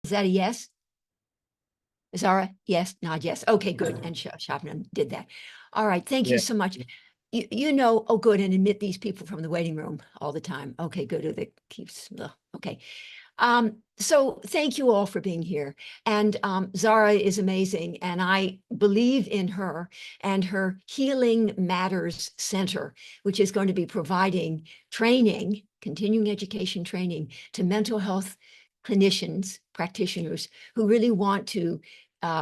Is that a yes? Zara, yes, nod yes. Okay, good. And Shabnam did that. All right, thank you Yeah. so much. You know, oh, good, and admit these people from the waiting room all the time. Okay, good. That keeps, okay. So thank you all for being here. And Zara is amazing, and I believe in her and her Healing Matters Center, which is going to be providing training, continuing education training to mental health clinicians, practitioners who really want to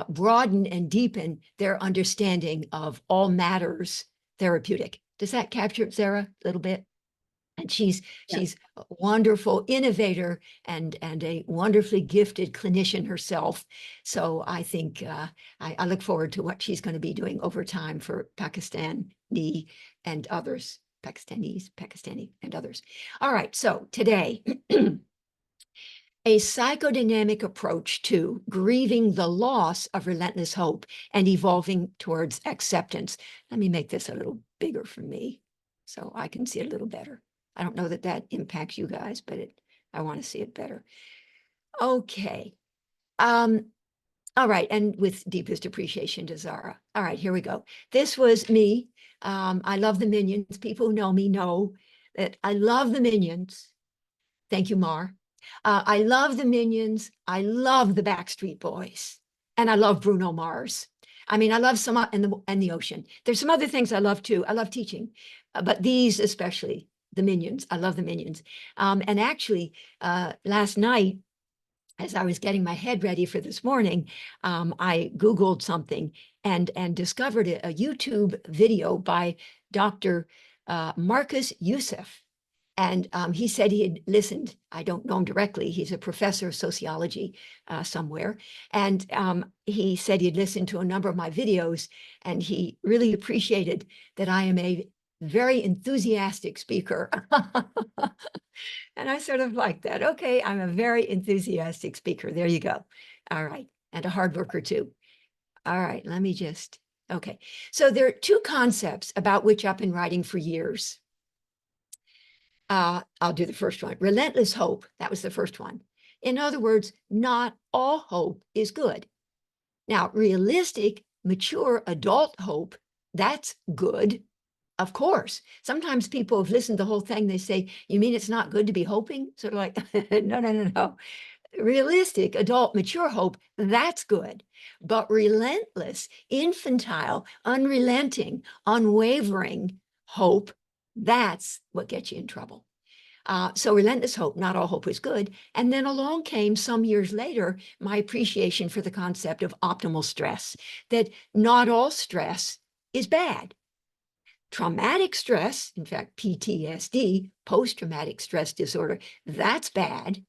broaden and deepen their understanding of all matters therapeutic. Does that capture it, Zara, a little bit? And she's a wonderful innovator and a wonderfully gifted clinician herself. So I think I look forward to what she's going to be doing over time for Pakistani and others, Pakistani and others. All right, so today, a psychodynamic approach to grieving the loss of relentless hope and evolving towards acceptance. Let me make this a little bigger for me so I can see it a little better. I don't know that that impacts you guys, but I want to see it better. Okay. All right. And with deepest appreciation to Zara. All right, here we go. This was me. I love the Minions. People who know me know that I love the Minions. Thank you, Mar. I love the Minions. I love the Backstreet Boys. And I love Bruno Mars. I mean, I love some and the ocean. There's some other things I love too. I love teaching, but these especially, the Minions. I love the Minions. And actually, last night, as I was getting my head ready for this morning, I Googled something and discovered a YouTube video by Dr. Marcus Youssef. And he said he had listened. I don't know him directly. He's a professor of sociology somewhere. And he said he had listened to a number of my videos, and he really appreciated that I am a very enthusiastic speaker. And I sort of like that. Okay, I'm a very enthusiastic speaker. There you go. All right. And a hard worker too. All right, let me just, okay. So there are two concepts about which I've been writing for years. I'll do the first one. Relentless hope, that was the first one. In other words, not all hope is good. Now, realistic, mature adult hope, that's good, of course. Sometimes people have listened to the whole thing. They say, you mean it's not good to be hoping? Sort of like, no. Realistic, adult, mature hope, that's good. But relentless, infantile, unrelenting, unwavering hope, that's what gets you in trouble. So relentless hope, not all hope is good. And then along came some years later, my appreciation for the concept of optimal stress, that not all stress is bad. Traumatic stress, in fact, PTSD, post-traumatic stress disorder, that's bad.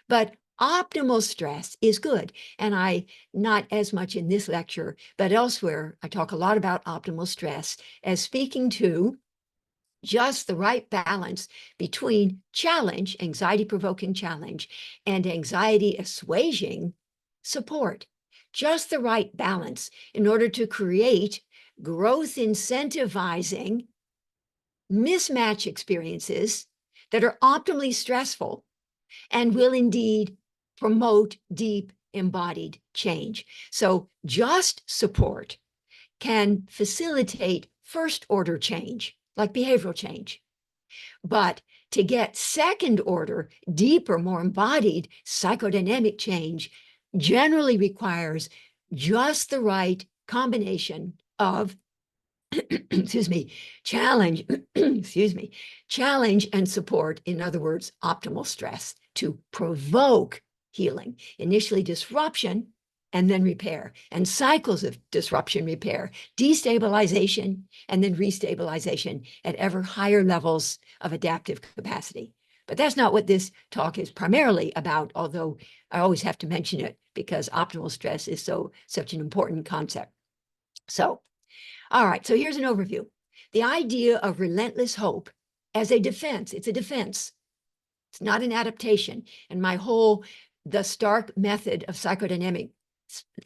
But optimal stress is good. And I, not as much in this lecture, but elsewhere, I talk a lot about optimal stress as speaking to just the right balance between challenge, anxiety-provoking challenge, and anxiety-assuaging support. Just the right balance in order to create growth incentivizing mismatch experiences that are optimally stressful and will indeed promote deep embodied change. So just support can facilitate first order change, like behavioral change. But to get second order, deeper, more embodied psychodynamic change generally requires just the right combination of excuse me, challenge, excuse me, challenge and support, in other words, optimal stress to provoke healing, initially disruption and then repair, and cycles of disruption, repair, destabilization, and then restabilization at ever higher levels of adaptive capacity. But that's not what this talk is primarily about, although I always have to mention it because optimal stress is such an important concept. So, all right, so here's an overview. The idea of relentless hope as a defense, it's a defense. It's not an adaptation. And the Stark method of psychodynamic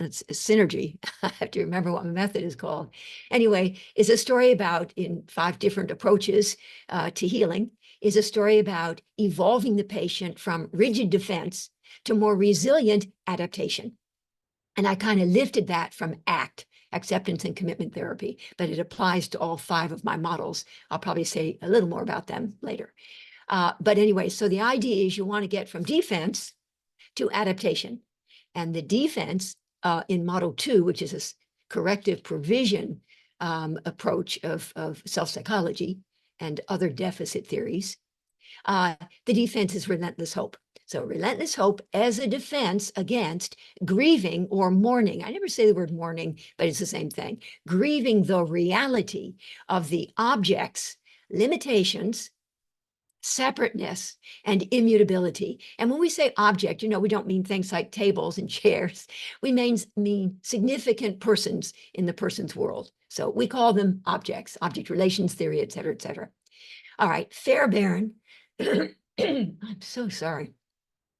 synergy, I have to remember what my method is called, anyway, is a story about, in 5 different approaches to healing, is a story about evolving the patient from rigid defense to more resilient adaptation. And I kind of lifted that from ACT, acceptance and commitment therapy, but it applies to all 5 of my models. I'll probably say a little more about them later. But anyway, so the idea is you want to get from defense to adaptation. And the defense in model 2, which is a corrective provision approach of self-psychology and other deficit theories, the defense is relentless hope. So relentless hope as a defense against grieving or mourning. I never say the word mourning, but it's the same thing. Grieving the reality of the object's limitations, separateness, and immutability. And when we say object, we don't mean things like tables and chairs. We mean significant persons in the person's world. So we call them objects, object relations theory, et cetera, et cetera. All right, Fairbairn. I'm so sorry.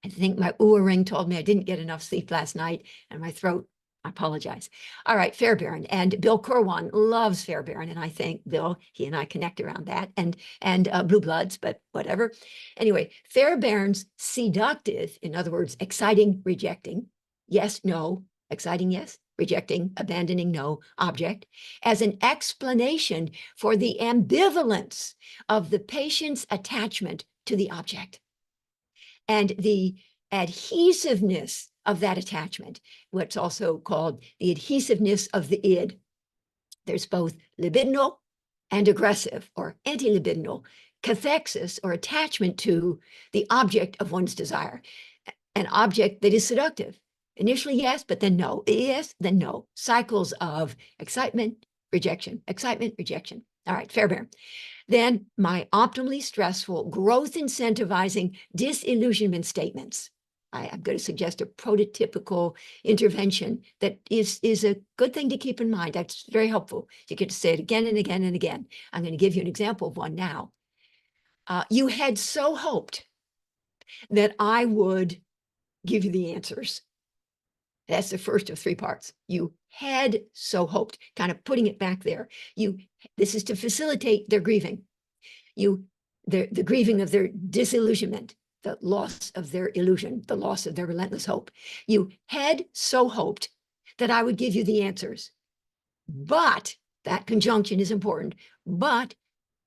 I think my Oura ring told me I didn't get enough sleep last night, and my throat, I apologize. All right, Fairbairn, and Bill Corwan loves Fairbairn, and I think Bill, he and I connect around that, and Blue Bloods, but whatever. Anyway, Fairbairn's seductive, in other words, exciting, rejecting, yes, no, exciting, yes, rejecting, abandoning, no, object, as an explanation for the ambivalence of the patient's attachment to the object and the adhesiveness of that attachment, what's also called the adhesiveness of the id. There's both libidinal and aggressive or anti-libidinal cathexis or attachment to the object of one's desire, an object that is seductive. Initially, yes, but then no. Yes, then no. Cycles of excitement, rejection, excitement, rejection. All right, Fairbairn. Then my optimally stressful, growth incentivizing disillusionment statements. I'm going to suggest a prototypical intervention that is a good thing to keep in mind. That's very helpful. You get to say it again and again and again. I'm going to give you an example of one now. You had so hoped that I would give you the answers. That's the first of 3 parts. You had so hoped, kind of putting it back there. This is to facilitate their grieving. The grieving of their disillusionment, the loss of their illusion, the loss of their relentless hope. You had so hoped that I would give you the answers. But that conjunction is important. But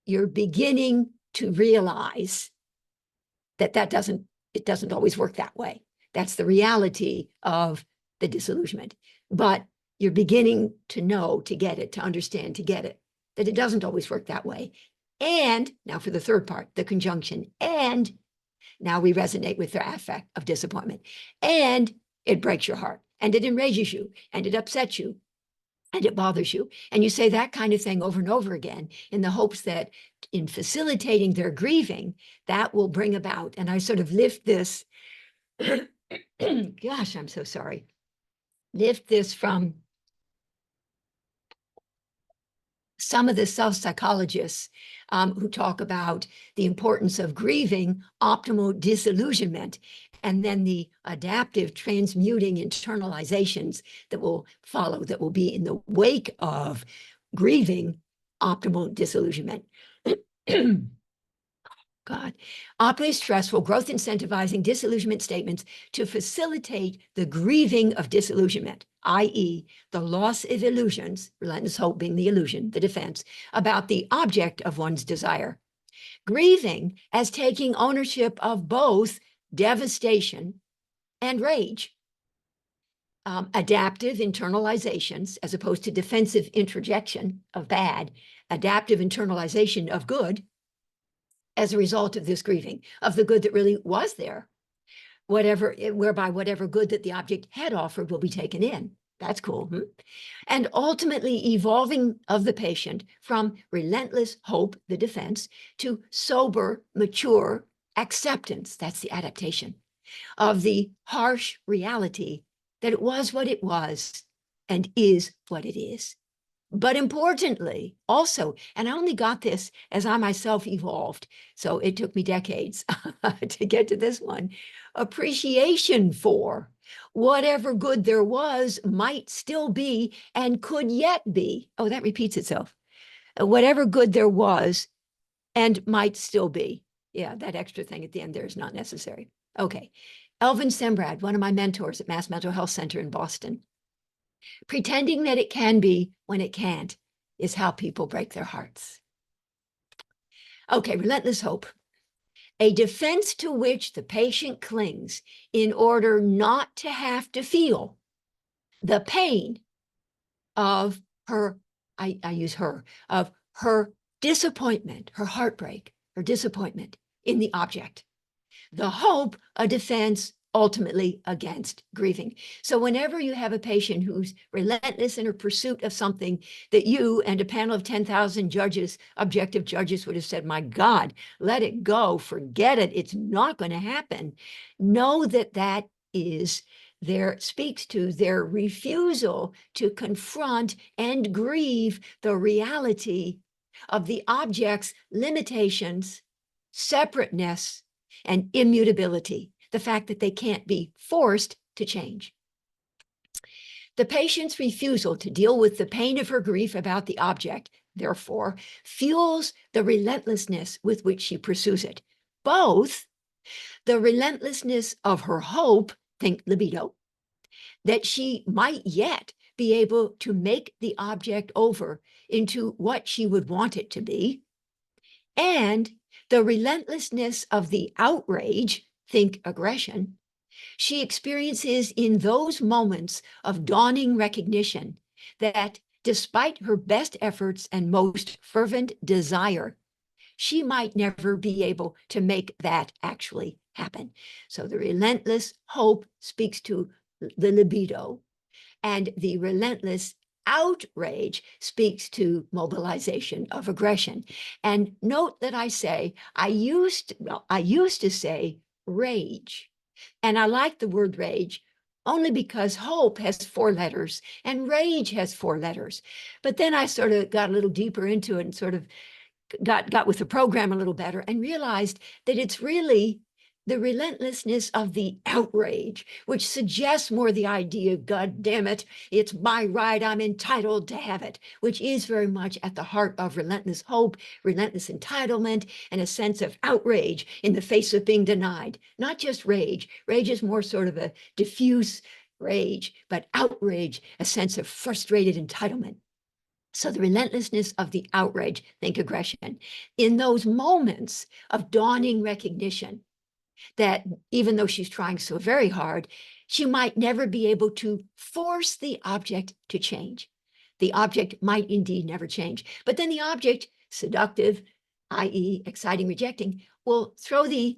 you're beginning to realize that it doesn't always work that way. That's the reality of the disillusionment. But you're beginning to know, to get it, to understand, to get it, that it doesn't always work that way. And now for the third part, the conjunction. And now we resonate with the affect of disappointment. And it breaks your heart, and it enrages you, and it upsets you, and it bothers you. And you say that kind of thing over and over again in the hopes that in facilitating their grieving, that will bring about, and I sort of lift this, gosh, I'm so sorry. Lift this from some of the self-psychologists who talk about the importance of grieving optimal disillusionment, and then the adaptive transmuting internalizations that will follow, that will be in the wake of grieving optimal disillusionment. God, optimally stressful, growth incentivizing disillusionment statements to facilitate the grieving of disillusionment, i.e., the loss of illusions, relentless hope being the illusion, the defense, about the object of one's desire. Grieving as taking ownership of both devastation and rage. Adaptive internalizations, as opposed to defensive introjection of bad, adaptive internalization of good, as a result of this grieving, of the good that really was there, whereby whatever good that the object had offered will be taken in. That's cool. And ultimately evolving of the patient from relentless hope, the defense, to sober, mature acceptance, that's the adaptation, of the harsh reality that it was what it was and is what it is. But importantly, also, and I only got this as I myself evolved, so it took me decades to get to this one, appreciation for whatever good there was might still be and could yet be. Oh, that repeats itself. Whatever good there was and might still be. Yeah, that extra thing at the end there is not necessary. Okay. Elvin Sembrad, one of my mentors at Mass Mental Health Center in Boston. Pretending that it can be when it can't is how people break their hearts. Okay, relentless hope. A defense to which the patient clings in order not to have to feel the pain of her, I use her, of her disappointment, her heartbreak, her disappointment in the object. The hope, a defense ultimately against grieving. So whenever you have a patient who's relentless in her pursuit of something that you and a panel of 10,000 judges, objective judges, would have said, my God, let it go, forget it, it's not going to happen. Know that that is speaks to their refusal to confront and grieve the reality of the object's limitations, separateness, and immutability, the fact that they can't be forced to change. The patient's refusal to deal with the pain of her grief about the object, therefore, fuels the relentlessness with which she pursues it. Both the relentlessness of her hope, think libido, that she might yet be able to make the object over into what she would want it to be, and the relentlessness of the outrage, think aggression, she experiences in those moments of dawning recognition that despite her best efforts and most fervent desire, she might never be able to make that actually happen. So the relentless hope speaks to the libido, and the relentless outrage speaks to mobilization of aggression. And note that I used to say rage. And I like the word rage only because hope has 4 letters and rage has 4 letters. But then I sort of got a little deeper into it and sort of got with the program a little better and realized that it's really the relentlessness of the outrage, which suggests more the idea, God damn it, it's my right, I'm entitled to have it, which is very much at the heart of relentless hope, relentless entitlement, and a sense of outrage in the face of being denied. Not just rage. Rage is more sort of a diffuse rage, but outrage, a sense of frustrated entitlement. So the relentlessness of the outrage, think aggression, in those moments of dawning recognition that even though she's trying so very hard, she might never be able to force the object to change. The object might indeed never change. But then the object, seductive, i.e. exciting, rejecting, will throw the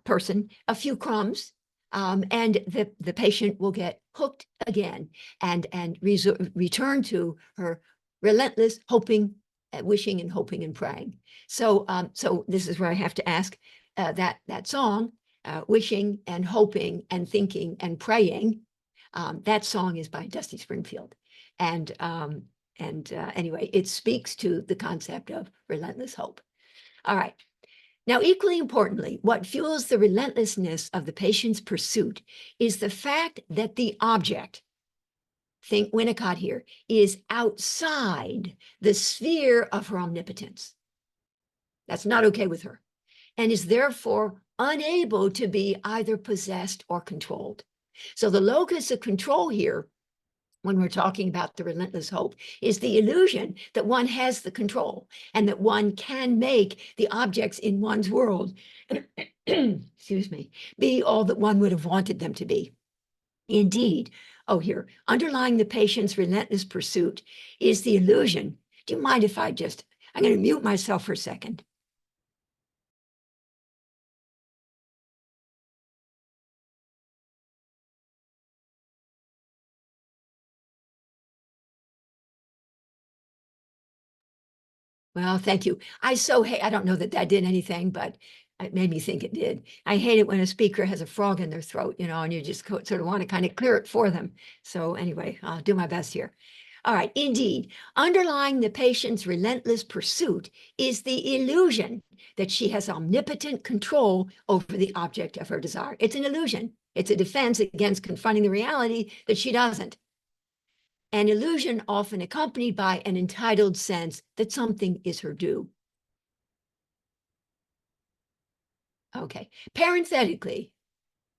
person a few crumbs, and the patient will get hooked again and return to her relentless hoping, wishing and hoping and praying. So this is where I have to ask, that song, wishing and hoping and thinking and praying, that song is by Dusty Springfield. And anyway, it speaks to the concept of relentless hope. All right. Now, equally importantly, what fuels the relentlessness of the patient's pursuit is the fact that the object, think Winnicott here, is outside the sphere of her omnipotence. That's not okay with her, and is therefore unable to be either possessed or controlled. So the locus of control here, when we're talking about the relentless hope, is the illusion that one has the control and that one can make the objects in one's world, excuse me, be all that one would have wanted them to be. Indeed, here, underlying the patient's relentless pursuit is the illusion. Do you mind if I'm going to mute myself for a second. Well, thank you. I don't know that did anything, but it made me think it did. I hate it when a speaker has a frog in their throat, and you just sort of want to kind of clear it for them. So anyway, I'll do my best here. All right, indeed, underlying the patient's relentless pursuit is the illusion that she has omnipotent control over the object of her desire. It's an illusion. It's a defense against confronting the reality that she doesn't. An illusion often accompanied by an entitled sense that something is her due. Okay, parenthetically,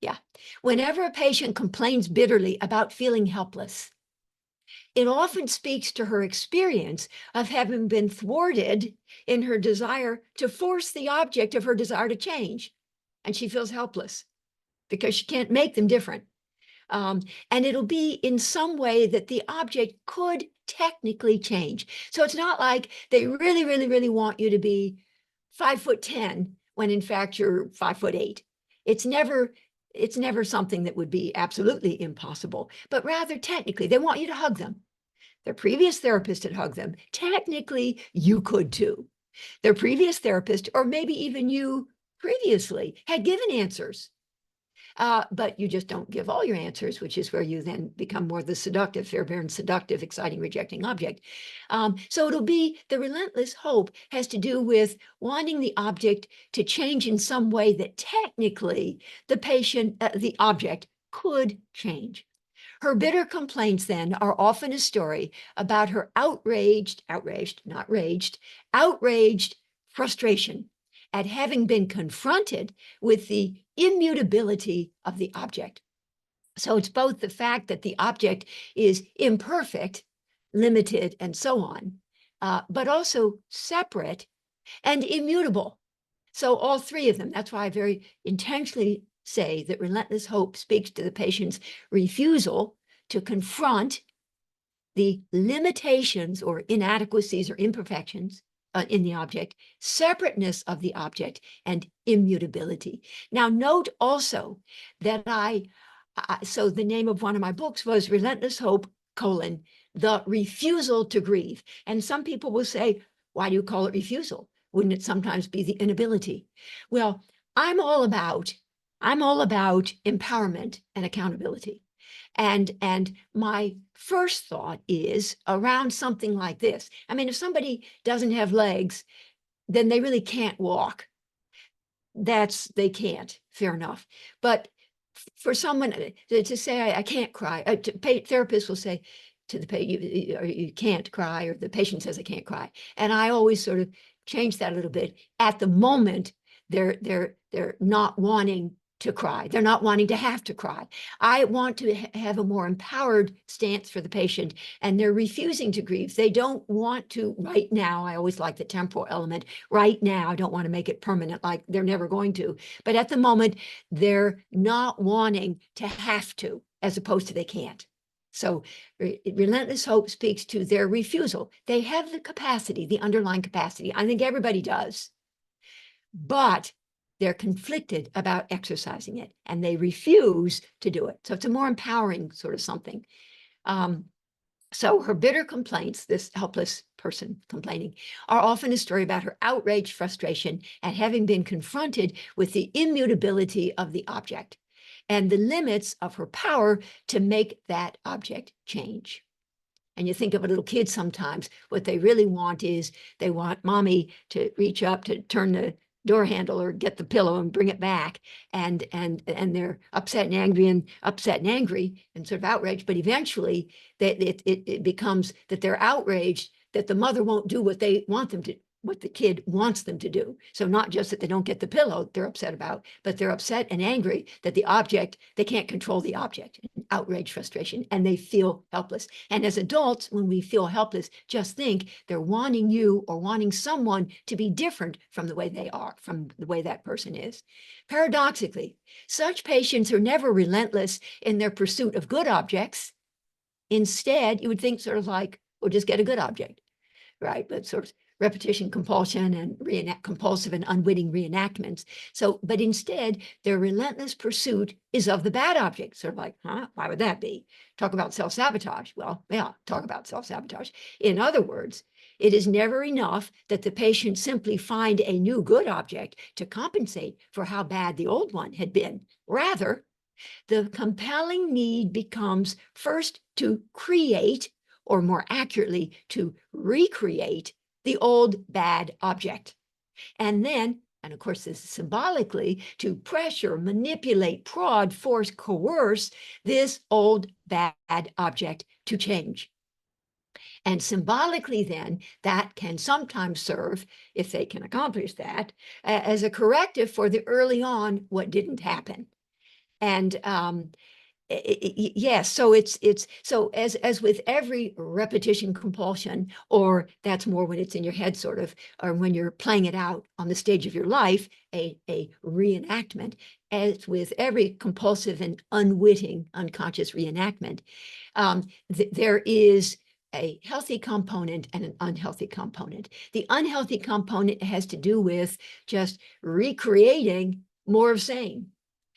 Yeah. Whenever a patient complains bitterly about feeling helpless, it often speaks to her experience of having been thwarted in her desire to force the object of her desire to change. And she feels helpless because she can't make them different. And it'll be in some way that the object could technically change. So it's not like they really, really, really want you to be 5'10" when in fact you're 5'8". It's never something that would be absolutely impossible, but rather technically, they want you to hug them. Their previous therapist had hugged them. Technically, you could too. Their previous therapist, or maybe even you previously, had given answers. But you just don't give all your answers, which is where you then become more the seductive, fair-bearing, seductive, exciting, rejecting object. So it'll be the relentless hope has to do with wanting the object to change in some way that technically the patient, the object could change. Her bitter complaints then are often a story about her outraged frustration at having been confronted with the immutability of the object. So it's both the fact that the object is imperfect, limited, and so on, but also separate and immutable. So all three of them. That's why I very intentionally say that relentless hope speaks to the patient's refusal to confront the limitations or inadequacies or imperfections in the object, separateness of the object, and immutability. Now, note also that so the name of one of my books was Relentless Hope, the refusal to grieve. And some people will say, why do you call it refusal? Wouldn't it sometimes be the inability? Well, I'm all about empowerment and accountability. And my first thought is around something like this. I mean, if somebody doesn't have legs, then they really can't walk. They can't, fair enough. But for someone to say, I can't cry, therapists will say to the patient, you can't cry, or the patient says, I can't cry. And I always sort of change that a little bit. At the moment, they're not wanting to cry. They're not wanting to have to cry. I want to have a more empowered stance for the patient, and they're refusing to grieve. They don't want to right now. I always like the temporal element. Right now, I don't want to make it permanent, like they're never going to. But at the moment, they're not wanting to have to, as opposed to they can't. So relentless hope speaks to their refusal. They have the capacity, the underlying capacity. I think everybody does. But they're conflicted about exercising it, and they refuse to do it. So it's a more empowering sort of something. So her bitter complaints, this helpless person complaining, are often a story about her outraged frustration at having been confronted with the immutability of the object and the limits of her power to make that object change. And you think of a little kid sometimes, what they really want is they want mommy to reach up to turn the door handle or get the pillow and bring it back, and they're upset and angry and sort of outraged. But eventually it becomes that they're outraged that the mother won't do what they want them to, what the kid wants them to do. So not just that they don't get the pillow they're upset about, but they're upset and angry that the object, they can't control the object. Outrage, frustration, and they feel helpless. And as adults, when we feel helpless, just think they're wanting you or wanting someone to be different from the way they are, from the way that person is. Paradoxically, such patients are never relentless in their pursuit of good objects. Instead, you would think sort of like, well, just get a good object, right? But sort of repetition, compulsion, and compulsive and unwitting reenactments. So, but instead, their relentless pursuit is of the bad object. Sort of like, why would that be? Talk about self-sabotage. Well, yeah, talk about self-sabotage. In other words, it is never enough that the patient simply find a new good object to compensate for how bad the old one had been. Rather, the compelling need becomes first to create, or more accurately, to recreate the old bad object. And then, and of course this is symbolically, to pressure, manipulate, prod, force, coerce this old bad object to change. And symbolically then, that can sometimes serve, if they can accomplish that, as a corrective for the early on what didn't happen. And yes, so it's so as with every repetition compulsion, or that's more when it's in your head sort of, or when you're playing it out on the stage of your life, a reenactment, as with every compulsive and unwitting unconscious reenactment, there is a healthy component and an unhealthy component. The unhealthy component has to do with just recreating more of same,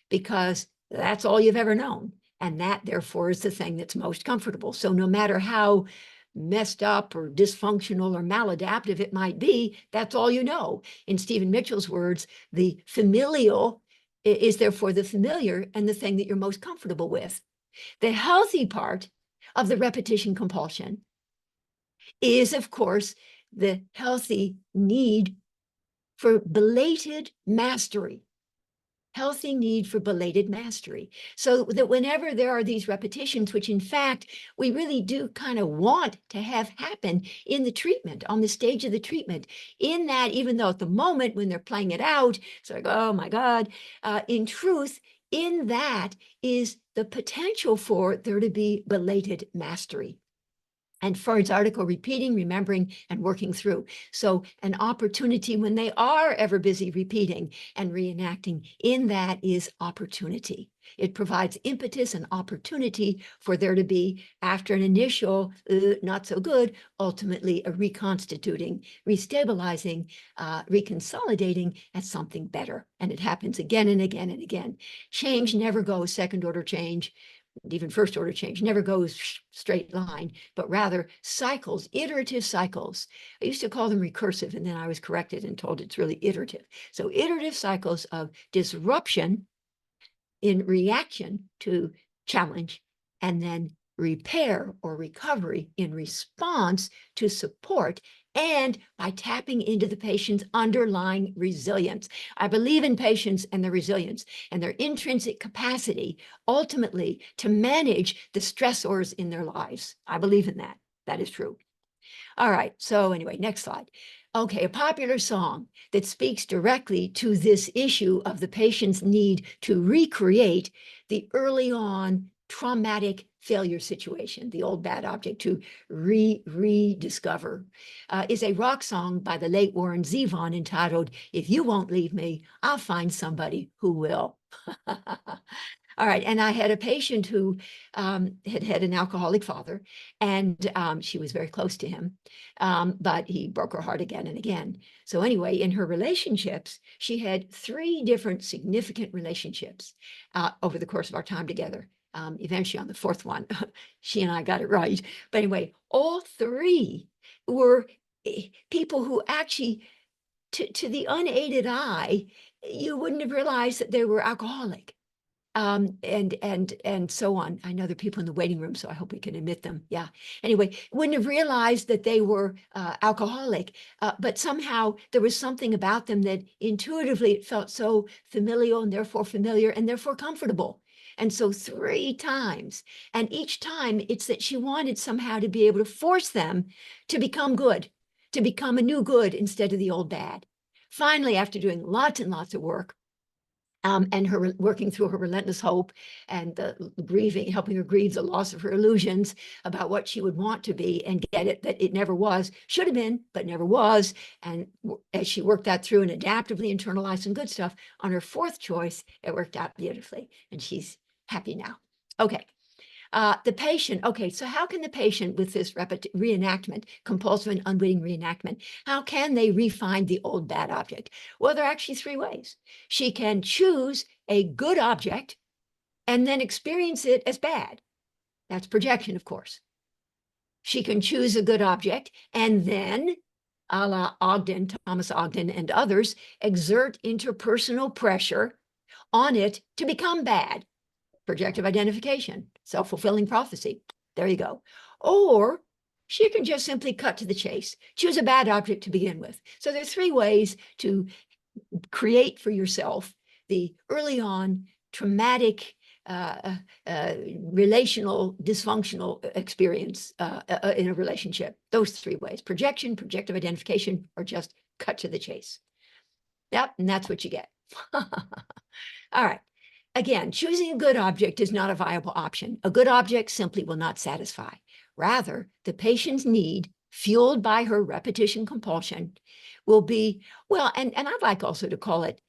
because that's all you've ever known. And that, therefore, is the thing that's most comfortable. So no matter how messed up or dysfunctional or maladaptive it might be, that's all you know. In Stephen Mitchell's words, the familial is therefore the familiar and the thing that you're most comfortable with. The healthy part of the repetition compulsion is, of course, the healthy need for belated mastery. Healthy need for belated mastery. So that whenever there are these repetitions, which in fact we really do kind of want to have happen in the treatment, on the stage of the treatment, in that, even though at the moment when they're playing it out, it's like, oh my God, in truth, in that is the potential for there to be belated mastery. And Freud's article, Repeating, Remembering, and Working Through. So an opportunity when they are ever busy repeating and reenacting, in that is opportunity. It provides impetus and opportunity for there to be, after an initial not so good, ultimately a reconstituting, restabilizing, reconsolidating as something better. And it happens again and again and again. Change never goes second order change. Even first order change never goes straight line, but rather cycles, iterative cycles. I used to call them recursive, and then I was corrected and told it's really iterative. So iterative cycles of disruption in reaction to challenge, and then repair or recovery in response to support, and by tapping into the patient's underlying resilience. I believe in patients and their resilience and their intrinsic capacity ultimately to manage the stressors in their lives. I believe in that. That is true. All right, so anyway, next slide. Okay, a popular song that speaks directly to this issue of the patient's need to recreate the early on traumatic failure situation, the old bad object, to rediscover, is a rock song by the late Warren Zevon entitled, If You Won't Leave Me, I'll Find Somebody Who Will. All right, and I had a patient who had had an alcoholic father, and she was very close to him, but he broke her heart again and again. So anyway, in her relationships, she had 3 different significant relationships over the course of our time together. Eventually on the 4th one, she and I got it right. But anyway, all 3 were people who actually, to the unaided eye, you wouldn't have realized that they were alcoholic. And so on. I know there are people in the waiting room, so I hope we can admit them. Yeah. Anyway, wouldn't have realized that they were alcoholic, but somehow there was something about them that intuitively it felt so familial and therefore familiar and therefore comfortable. And so 3 times, and each time it's that she wanted somehow to be able to force them to become good, to become a new good instead of the old bad. Finally, after doing lots and lots of work, and her working through her relentless hope and the grieving, helping her grieve the loss of her illusions about what she would want to be and get it, that it never was, should have been, but never was. And as she worked that through and adaptively internalized some good stuff, on her 4th choice, it worked out beautifully. And she's happy now. Okay. The patient, okay, so how can the patient with this reenactment, compulsive and unwitting reenactment, how can they refine the old bad object? Well, there are actually 3 ways. She can choose a good object and then experience it as bad. That's projection, of course. She can choose a good object and then, a la Ogden, Thomas Ogden and others, exert interpersonal pressure on it to become bad. Projective identification, self-fulfilling prophecy. There you go. Or she can just simply cut to the chase, choose a bad object to begin with. So there's 3 ways to create for yourself the early on traumatic relational dysfunctional experience in a relationship. Those 3 ways: projection, projective identification, or just cut to the chase. Yep, and that's what you get. All right. Again, choosing a good object is not a viable option. A good object simply will not satisfy. Rather, the patient's need, fueled by her repetition compulsion, will be, well, and I'd like also to call it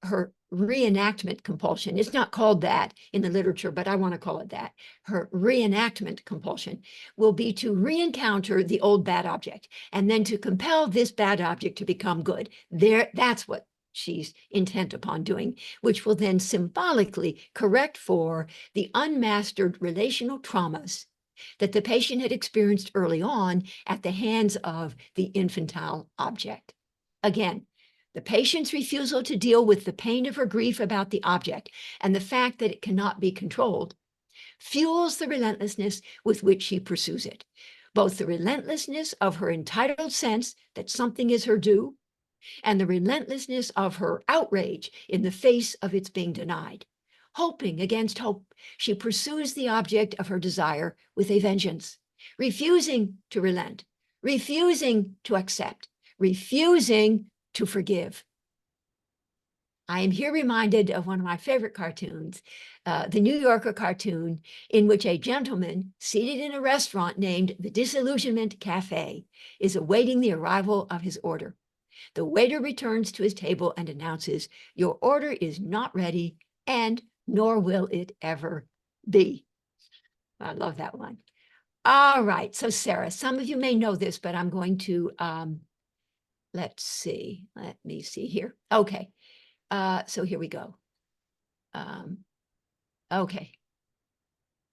her reenactment compulsion. It's not called that in the literature, but I want to call it that. Her reenactment compulsion will be to re-encounter the old bad object and then to compel this bad object to become good. That's what she's intent upon doing, which will then symbolically correct for the unmastered relational traumas that the patient had experienced early on at the hands of the infantile object. Again, the patient's refusal to deal with the pain of her grief about the object and the fact that it cannot be controlled fuels the relentlessness with which she pursues it, both the relentlessness of her entitled sense that something is her due and the relentlessness of her outrage in the face of its being denied. Hoping against hope, she pursues the object of her desire with a vengeance, refusing to relent, refusing to accept, refusing to forgive. I am here reminded of one of my favorite cartoons, the New Yorker cartoon, in which a gentleman seated in a restaurant named the Disillusionment Cafe is awaiting the arrival of his order. The waiter returns to his table and announces, "Your order is not ready, and nor will it ever be." I love that one. All right, so Sarah, some of you may know this, but I'm going to, let me see here. Okay, so here we go. Okay,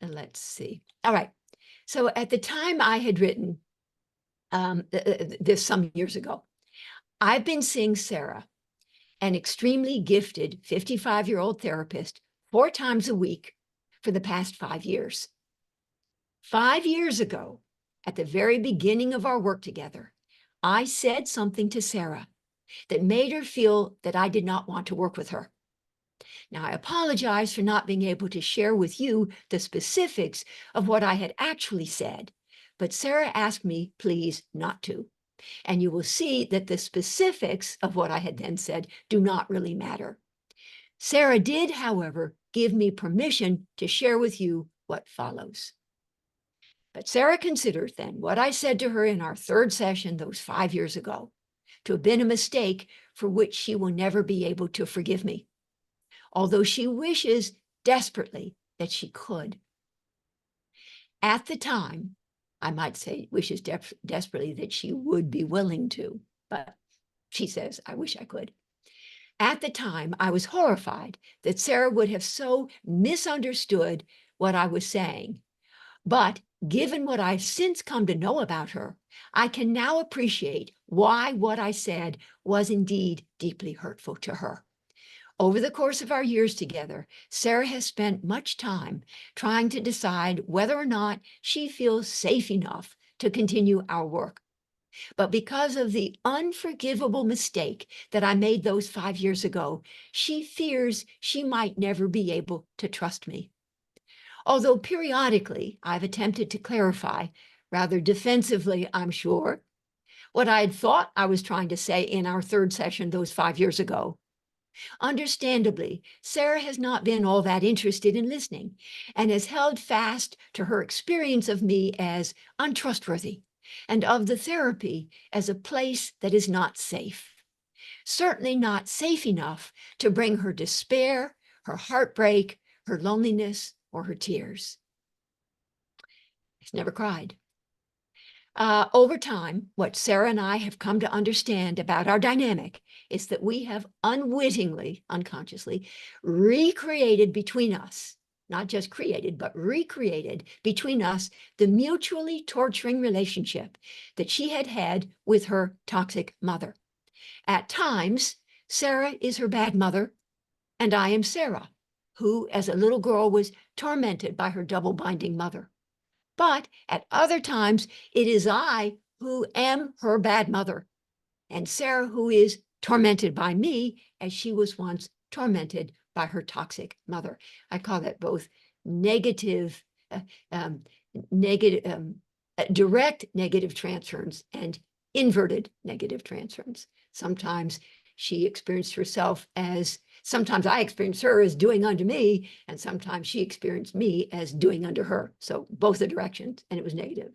and let's see. All right, so at the time I had written this some years ago, I've been seeing Sarah, an extremely gifted 55-year-old therapist, 4 times a week for the past 5 years. 5 years ago, at the very beginning of our work together, I said something to Sarah that made her feel that I did not want to work with her. Now, I apologize for not being able to share with you the specifics of what I had actually said, but Sarah asked me, please, not to. And you will see that the specifics of what I had then said do not really matter. Sarah did, however, give me permission to share with you what follows. But Sarah considers then what I said to her in our 3rd session those 5 years ago to have been a mistake for which she will never be able to forgive me, although she wishes desperately that she could. At the time, I might say wishes desperately that she would be willing to, but she says, I wish I could. At the time, I was horrified that Sarah would have so misunderstood what I was saying. But given what I've since come to know about her, I can now appreciate why what I said was indeed deeply hurtful to her. Over the course of our years together, Sarah has spent much time trying to decide whether or not she feels safe enough to continue our work. But because of the unforgivable mistake that I made those 5 years ago, she fears she might never be able to trust me. Although periodically I've attempted to clarify, rather defensively, I'm sure, what I had thought I was trying to say in our 3rd session those 5 years ago. Understandably, Sarah has not been all that interested in listening and has held fast to her experience of me as untrustworthy and of the therapy as a place that is not safe. Certainly not safe enough to bring her despair, her heartbreak, her loneliness, or her tears. She's never cried. Over time, what Sarah and I have come to understand about our dynamic is that we have unwittingly, unconsciously, recreated between us, not just created, but recreated between us the mutually torturing relationship that she had had with her toxic mother. At times, Sarah is her bad mother, and I am Sarah, who as a little girl was tormented by her double-binding mother. But at other times, it is I who am her bad mother, and Sarah who is tormented by me as she was once tormented by her toxic mother. I call that both negative, direct negative transference and inverted negative transference. Sometimes she experienced herself as, sometimes I experienced her as doing unto me, and sometimes she experienced me as doing unto her. So both the directions, and it was negative.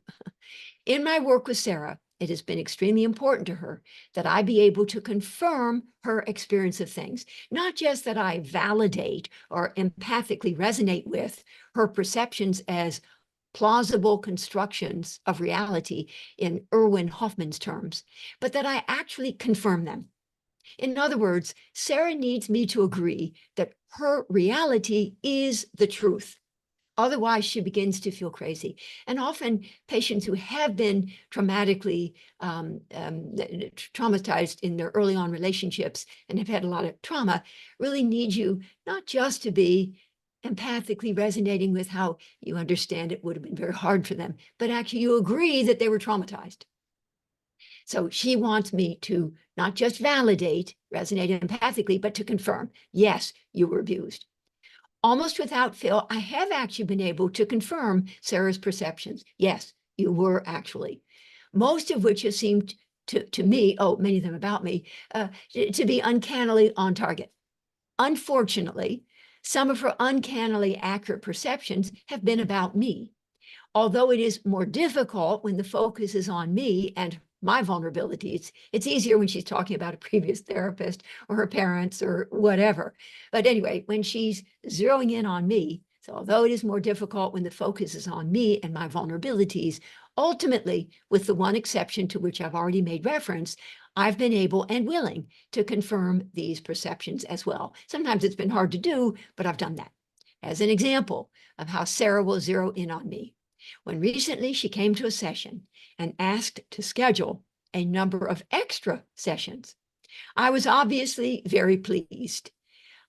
In my work with Sarah, it has been extremely important to her that I be able to confirm her experience of things, not just that I validate or empathically resonate with her perceptions as plausible constructions of reality in Erwin Hoffman's terms, but that I actually confirm them. In other words, Sarah needs me to agree that her reality is the truth. Otherwise, she begins to feel crazy. And often patients who have been traumatically traumatized in their early on relationships and have had a lot of trauma really need you not just to be empathically resonating with how you understand it would have been very hard for them, but actually you agree that they were traumatized. So she wants me to not just validate, resonate empathically, but to confirm, yes, you were abused. Almost without fail, I have actually been able to confirm Sarah's perceptions. Yes, you were actually. Most of which have seemed to me, many of them about me, to be uncannily on target. Unfortunately, some of her uncannily accurate perceptions have been about me. Although it is more difficult when the focus is on me and my vulnerabilities, it's easier when she's talking about a previous therapist or her parents or whatever. But anyway, when she's zeroing in on me, so although it is more difficult when the focus is on me and my vulnerabilities, ultimately, with the one exception to which I've already made reference, I've been able and willing to confirm these perceptions as well. Sometimes it's been hard to do, but I've done that. As an example of how Sarah will zero in on me. When recently she came to a session and asked to schedule a number of extra sessions, I was obviously very pleased.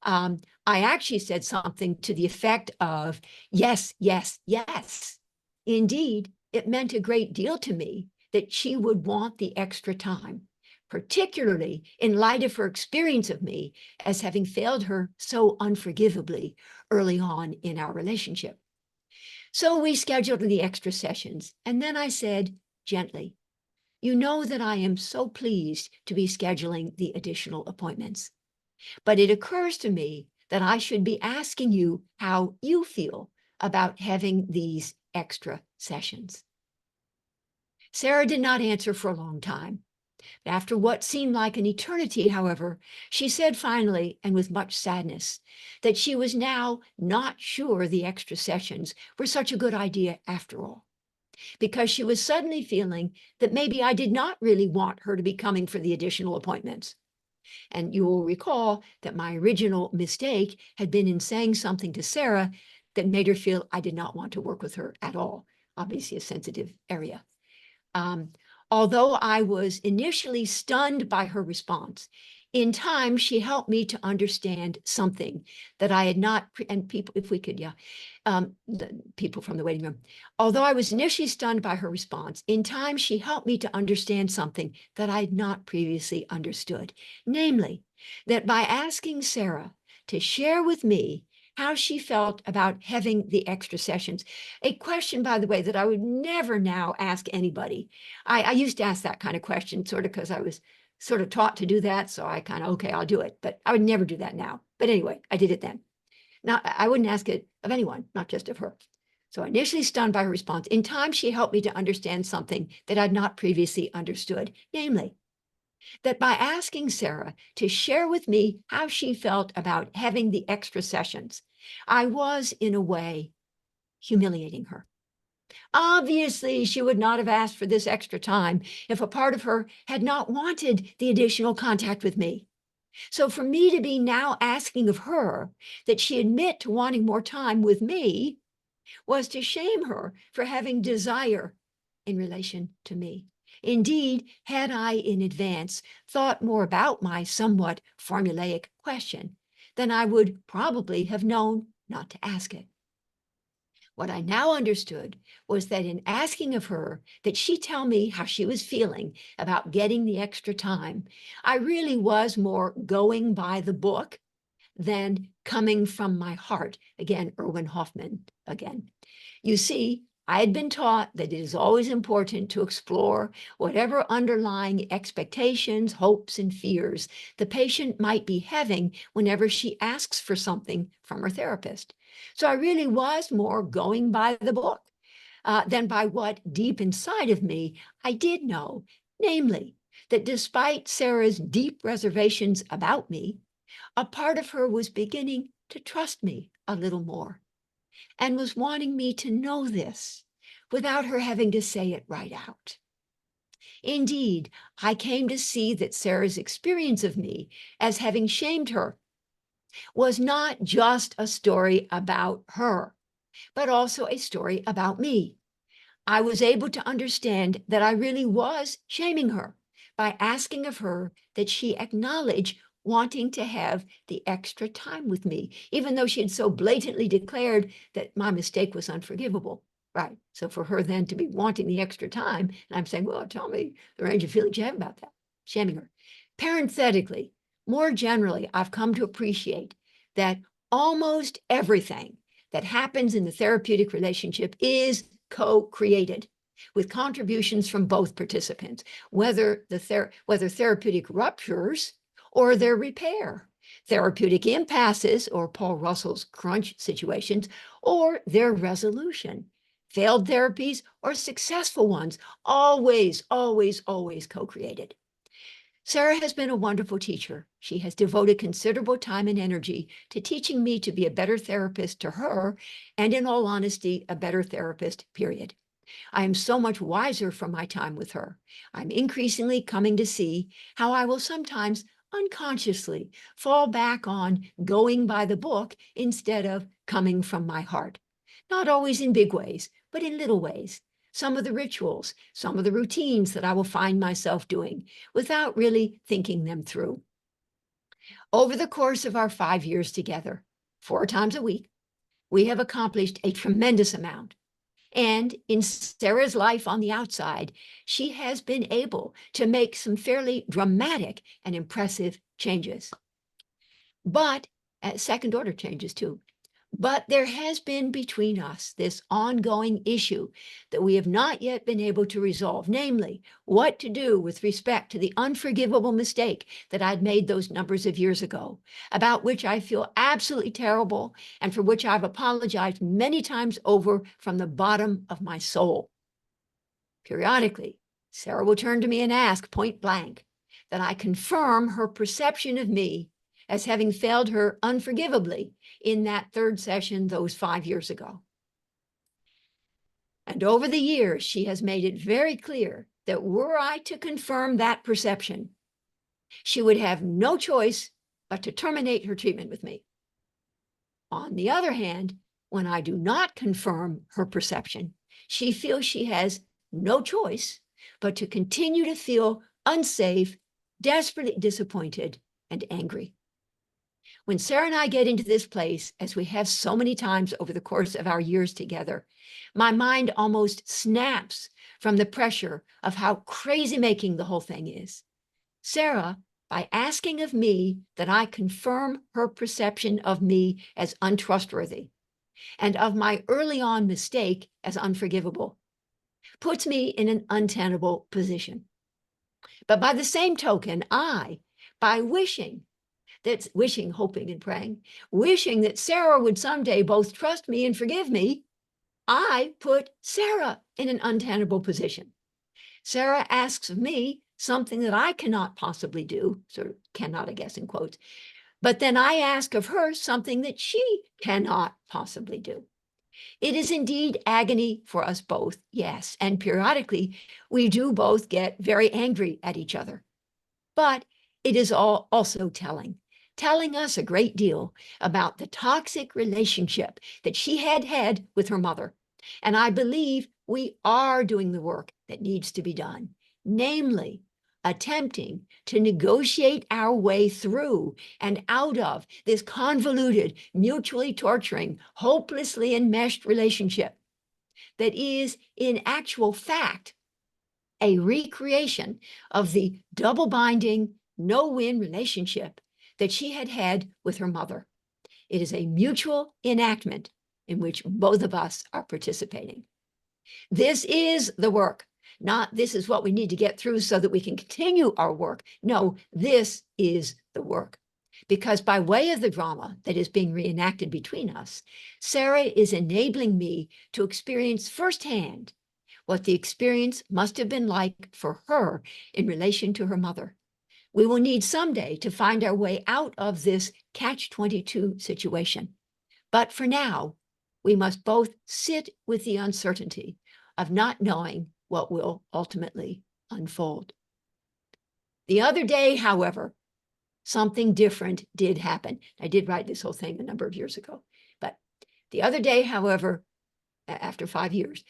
I actually said something to the effect of, yes, yes, yes. Indeed, it meant a great deal to me that she would want the extra time, particularly in light of her experience of me as having failed her so unforgivably early on in our relationship. So we scheduled the extra sessions, and then I said gently, you know that I am so pleased to be scheduling the additional appointments, but it occurs to me that I should be asking you how you feel about having these extra sessions. Sarah did not answer for a long time. After what seemed like an eternity, however, she said finally, and with much sadness, that she was now not sure the extra sessions were such a good idea after all, because she was suddenly feeling that maybe I did not really want her to be coming for the additional appointments. And you will recall that my original mistake had been in saying something to Sarah that made her feel I did not want to work with her at all, obviously a sensitive area. Although I was initially stunned by her response, in time, she helped me to understand something that I had not, and people, if we could, the people from the waiting room. Although I was initially stunned by her response, in time, she helped me to understand something that I had not previously understood, namely, that by asking Sarah to share with me how she felt about having the extra sessions, a question, by the way, that I would never now ask anybody. I used to ask that kind of question sort of because I was sort of taught to do that. So I kind of, okay, I'll do it. But I would never do that now. But anyway, I did it then. Now, I wouldn't ask it of anyone, not just of her. So initially stunned by her response, in time, she helped me to understand something that I'd not previously understood, namely, that by asking Sarah to share with me how she felt about having the extra sessions, I was, in a way, humiliating her. Obviously, she would not have asked for this extra time if a part of her had not wanted the additional contact with me. So for me to be now asking of her that she admit to wanting more time with me was to shame her for having desire in relation to me. Indeed, had I in advance thought more about my somewhat formulaic question, then I would probably have known not to ask it. What I now understood was that in asking of her that she tell me how she was feeling about getting the extra time, I really was more going by the book than coming from my heart. Again, Erwin Hoffman again. You see, I had been taught that it is always important to explore whatever underlying expectations, hopes, and fears the patient might be having whenever she asks for something from her therapist. So I really was more going by the book than by what deep inside of me I did know, namely, that despite Sarah's deep reservations about me, a part of her was beginning to trust me a little more and was wanting me to know this without her having to say it right out. Indeed, I came to see that Sarah's experience of me as having shamed her was not just a story about her, but also a story about me. I was able to understand that I really was shaming her by asking of her that she acknowledge wanting to have the extra time with me, even though she had so blatantly declared that my mistake was unforgivable. Right. So for her then to be wanting the extra time, and I'm saying, well, tell me the range of feelings you have about that, shaming her. Parenthetically, more generally, I've come to appreciate that almost everything that happens in the therapeutic relationship is co-created with contributions from both participants, whether therapeutic ruptures or their repair, therapeutic impasses or Paul Russell's crunch situations, or their resolution, failed therapies or successful ones, always, always, always co-created. Sarah has been a wonderful teacher. She has devoted considerable time and energy to teaching me to be a better therapist to her, and in all honesty, a better therapist, period. I am so much wiser from my time with her. I'm increasingly coming to see how I will sometimes unconsciously fall back on going by the book instead of coming from my heart. Not always in big ways, but in little ways. Some of the rituals, some of the routines that I will find myself doing without really thinking them through. Over the course of our 5 years together, 4 times a week, we have accomplished a tremendous amount. And in Sarah's life on the outside, she has been able to make some fairly dramatic and impressive changes. But second order changes too. But there has been between us this ongoing issue that we have not yet been able to resolve, namely, what to do with respect to the unforgivable mistake that I'd made those numbers of years ago, about which I feel absolutely terrible and for which I've apologized many times over from the bottom of my soul. Periodically, Sarah will turn to me and ask point blank that I confirm her perception of me as having failed her unforgivably in that third session those 5 years ago. And over the years, she has made it very clear that were I to confirm that perception, she would have no choice but to terminate her treatment with me. On the other hand, when I do not confirm her perception, she feels she has no choice but to continue to feel unsafe, desperately disappointed, and angry. When Sarah and I get into this place, as we have so many times over the course of our years together, my mind almost snaps from the pressure of how crazy-making the whole thing is. Sarah, by asking of me that I confirm her perception of me as untrustworthy and of my early on mistake as unforgivable, puts me in an untenable position. But by the same token, by hoping and praying, wishing that Sarah would someday both trust me and forgive me, I put Sarah in an untenable position. Sarah asks of me something that I cannot possibly do, sort of cannot, I guess, in quotes, but then I ask of her something that she cannot possibly do. It is indeed agony for us both, yes, and periodically we do both get very angry at each other. But it is also telling us a great deal about the toxic relationship that she had with her mother. And I believe we are doing the work that needs to be done, namely attempting to negotiate our way through and out of this convoluted, mutually torturing, hopelessly enmeshed relationship that is, in actual fact, a recreation of the double-binding, no-win relationship that she had with her mother. It is a mutual enactment in which both of us are participating. This is the work, not this is what we need to get through so that we can continue our work. No, this is the work. Because by way of the drama that is being reenacted between us, Sarah is enabling me to experience firsthand what the experience must have been like for her in relation to her mother. We will need someday to find our way out of this catch-22 situation. But for now, we must both sit with the uncertainty of not knowing what will ultimately unfold. The other day, however, something different did happen. I did write this whole thing a number of years ago, but the other day, however, after 5 years,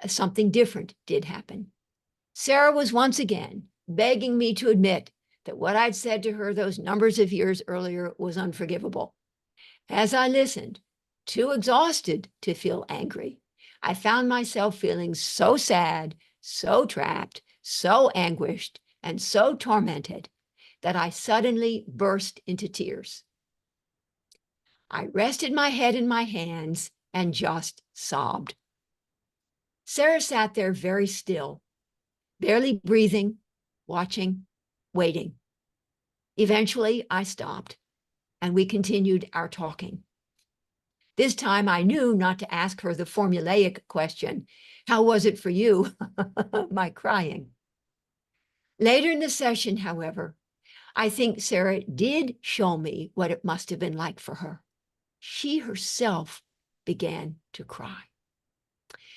something different did happen. Sarah was once again begging me to admit that what I'd said to her those numbers of years earlier was unforgivable. As I listened, too exhausted to feel angry, I found myself feeling so sad, so trapped, so anguished, and so tormented that I suddenly burst into tears. I rested my head in my hands and just sobbed. Sarah sat there very still, barely breathing, watching, waiting. Eventually, I stopped, and we continued our talking. This time, I knew not to ask her the formulaic question, "How was it for you?" my crying. Later in the session, however, I think Sarah did show me what it must have been like for her. She herself began to cry.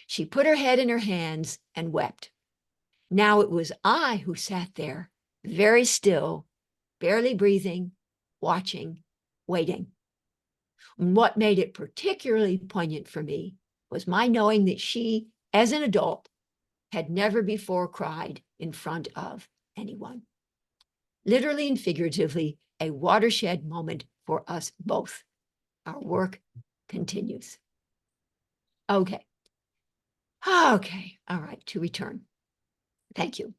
She put her head in her hands and wept. Now it was I who sat there, very still, barely breathing, watching, waiting. And what made it particularly poignant for me was my knowing that she, as an adult, had never before cried in front of anyone. Literally and figuratively, a watershed moment for us both. Our work continues. Okay. All right, to return. Thank you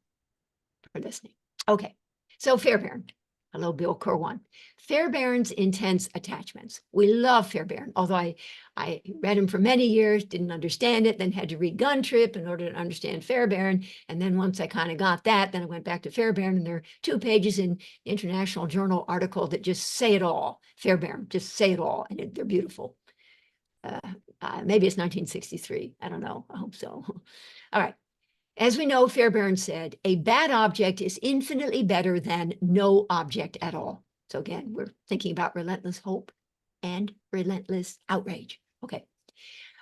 for listening. Okay, so Fairbairn. Hello, Bill Corwan. Fairbairn's intense attachments. We love Fairbairn, although I read him for many years, didn't understand it, then had to read Gun Trip in order to understand Fairbairn. And then once I kind of got that, then I went back to Fairbairn, and there are 2 pages in the International Journal article that just say it all. Fairbairn, just say it all, and they're beautiful. Maybe it's 1963. I don't know. I hope so. All right. As we know, Fairbairn said, a bad object is infinitely better than no object at all. So again, we're thinking about relentless hope and relentless outrage. Okay.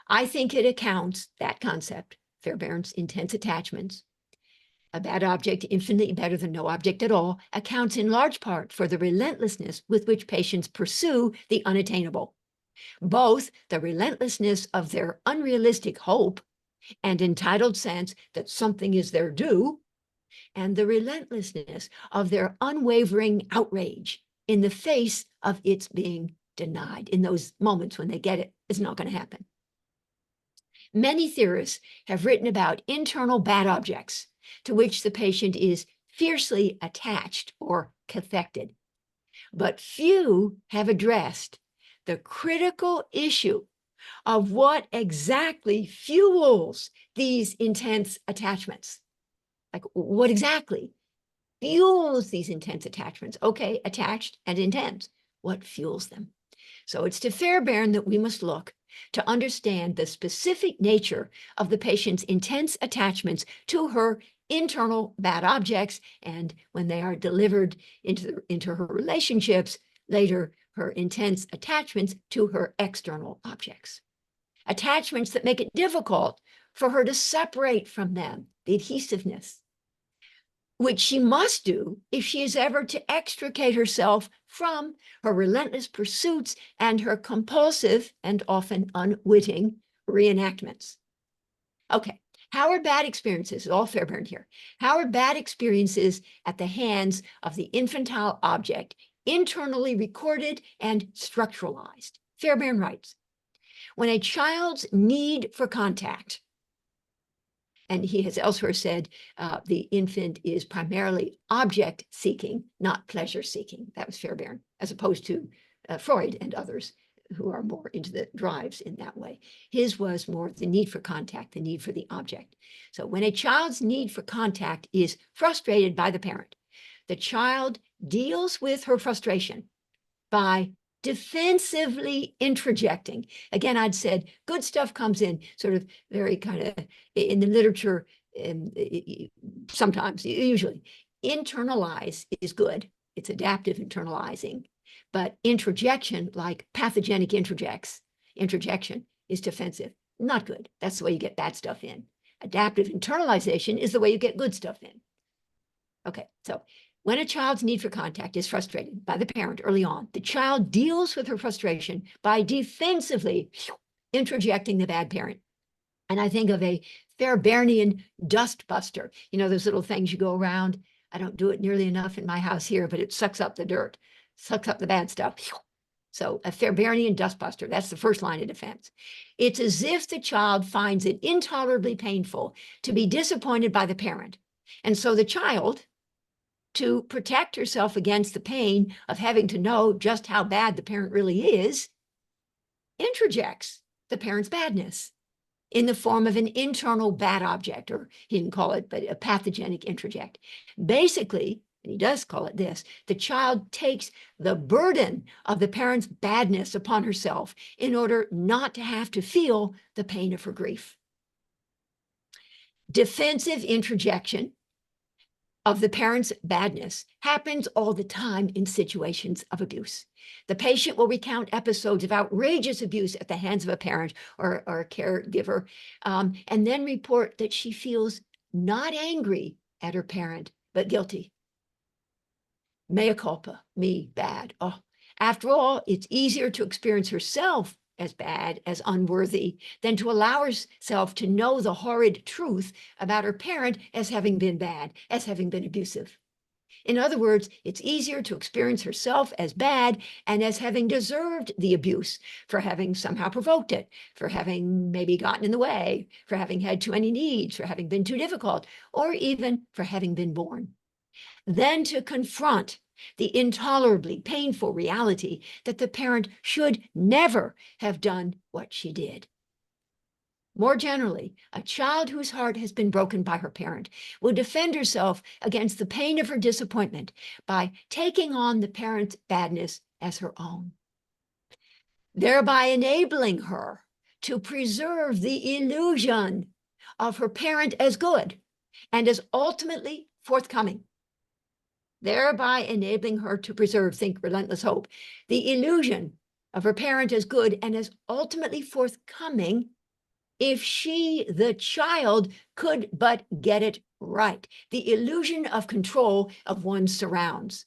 I think it accounts, that concept, Fairbairn's intense attachments, a bad object infinitely better than no object at all, accounts in large part for the relentlessness with which patients pursue the unattainable. Both the relentlessness of their unrealistic hope and entitled sense that something is their due, and the relentlessness of their unwavering outrage in the face of its being denied. In those moments when they get it, it's not going to happen. Many theorists have written about internal bad objects to which the patient is fiercely attached or cathected, but few have addressed the critical issue of what exactly fuels these intense attachments. Like, what exactly fuels these intense attachments? Okay, attached and intense. What fuels them? So it's to Fairbairn that we must look to understand the specific nature of the patient's intense attachments to her internal bad objects, and when they are delivered into her relationships, later her intense attachments to her external objects. Attachments that make it difficult for her to separate from them, the adhesiveness, which she must do if she is ever to extricate herself from her relentless pursuits and her compulsive and often unwitting reenactments. Okay, how are bad experiences, all Fairbairn here, how are bad experiences at the hands of the infantile object internally recorded and structuralized? Fairbairn writes, when a child's need for contact, and he has elsewhere said the infant is primarily object-seeking, not pleasure-seeking. That was Fairbairn, as opposed to Freud and others. who are more into the drives in that way. His was more the need for contact, the need for the object. So when a child's need for contact is frustrated by the parent, the child deals with her frustration by defensively introjecting. Again, I'd said good stuff comes in sort of very kind of in the literature, sometimes, usually. Internalize is good. It's adaptive internalizing. But introjection, like pathogenic introjection is defensive. Not good. That's the way you get bad stuff in. Adaptive internalization is the way you get good stuff in. Okay, so when a child's need for contact is frustrated by the parent early on, the child deals with her frustration by defensively introjecting the bad parent. And I think of a Fairbairnian dust buster. You know, those little things you go around. I don't do it nearly enough in my house here, but it sucks up the dirt, sucks up the bad stuff. So a Fairbairnian dust buster, that's the first line of defense. It's as if the child finds it intolerably painful to be disappointed by the parent. And so the child, to protect herself against the pain of having to know just how bad the parent really is, introjects the parent's badness in the form of an internal bad object, or he didn't call it, but a pathogenic introject. Basically, and he does call it this, the child takes the burden of the parent's badness upon herself in order not to have to feel the pain of her grief. Defensive introjection of the parent's badness happens all the time in situations of abuse. The patient will recount episodes of outrageous abuse at the hands of a parent or a caregiver, and then report that she feels not angry at her parent, but guilty. Mea culpa, me, bad. Oh, after all, it's easier to experience herself as bad, as unworthy, than to allow herself to know the horrid truth about her parent as having been bad, as having been abusive. In other words, it's easier to experience herself as bad and as having deserved the abuse, for having somehow provoked it, for having maybe gotten in the way, for having had too many needs, for having been too difficult, or even for having been born. Then to confront the intolerably painful reality that the parent should never have done what she did. More generally, a child whose heart has been broken by her parent will defend herself against the pain of her disappointment by taking on the parent's badness as her own, thereby enabling her to preserve the illusion of her parent as good and as ultimately forthcoming, thereby enabling her to preserve, think relentless hope, the illusion of her parent as good and as ultimately forthcoming if she, the child, could but get it right. The illusion of control of one's surrounds.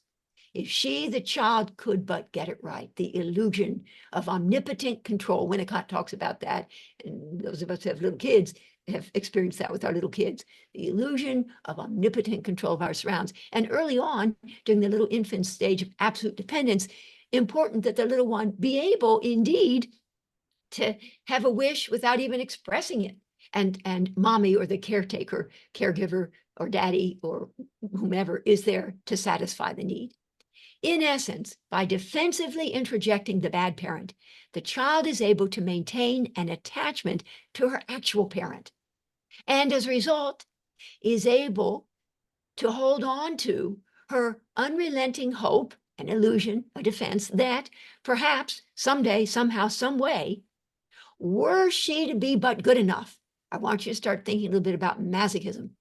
If she, the child, could but get it right. The illusion of omnipotent control. Winnicott talks about that, and those of us who have little kids have experienced that with our little kids. The illusion of omnipotent control of our surrounds. And early on, during the little infant stage of absolute dependence, important that the little one be able, indeed, to have a wish without even expressing it. And mommy or the caretaker, caregiver, or daddy, or whomever is there to satisfy the need. In essence, by defensively introjecting the bad parent, the child is able to maintain an attachment to her actual parent, and as a result, is able to hold on to her unrelenting hope, an illusion, a defense, that perhaps someday, somehow, some way, were she to be but good enough, I want you to start thinking a little bit about masochism.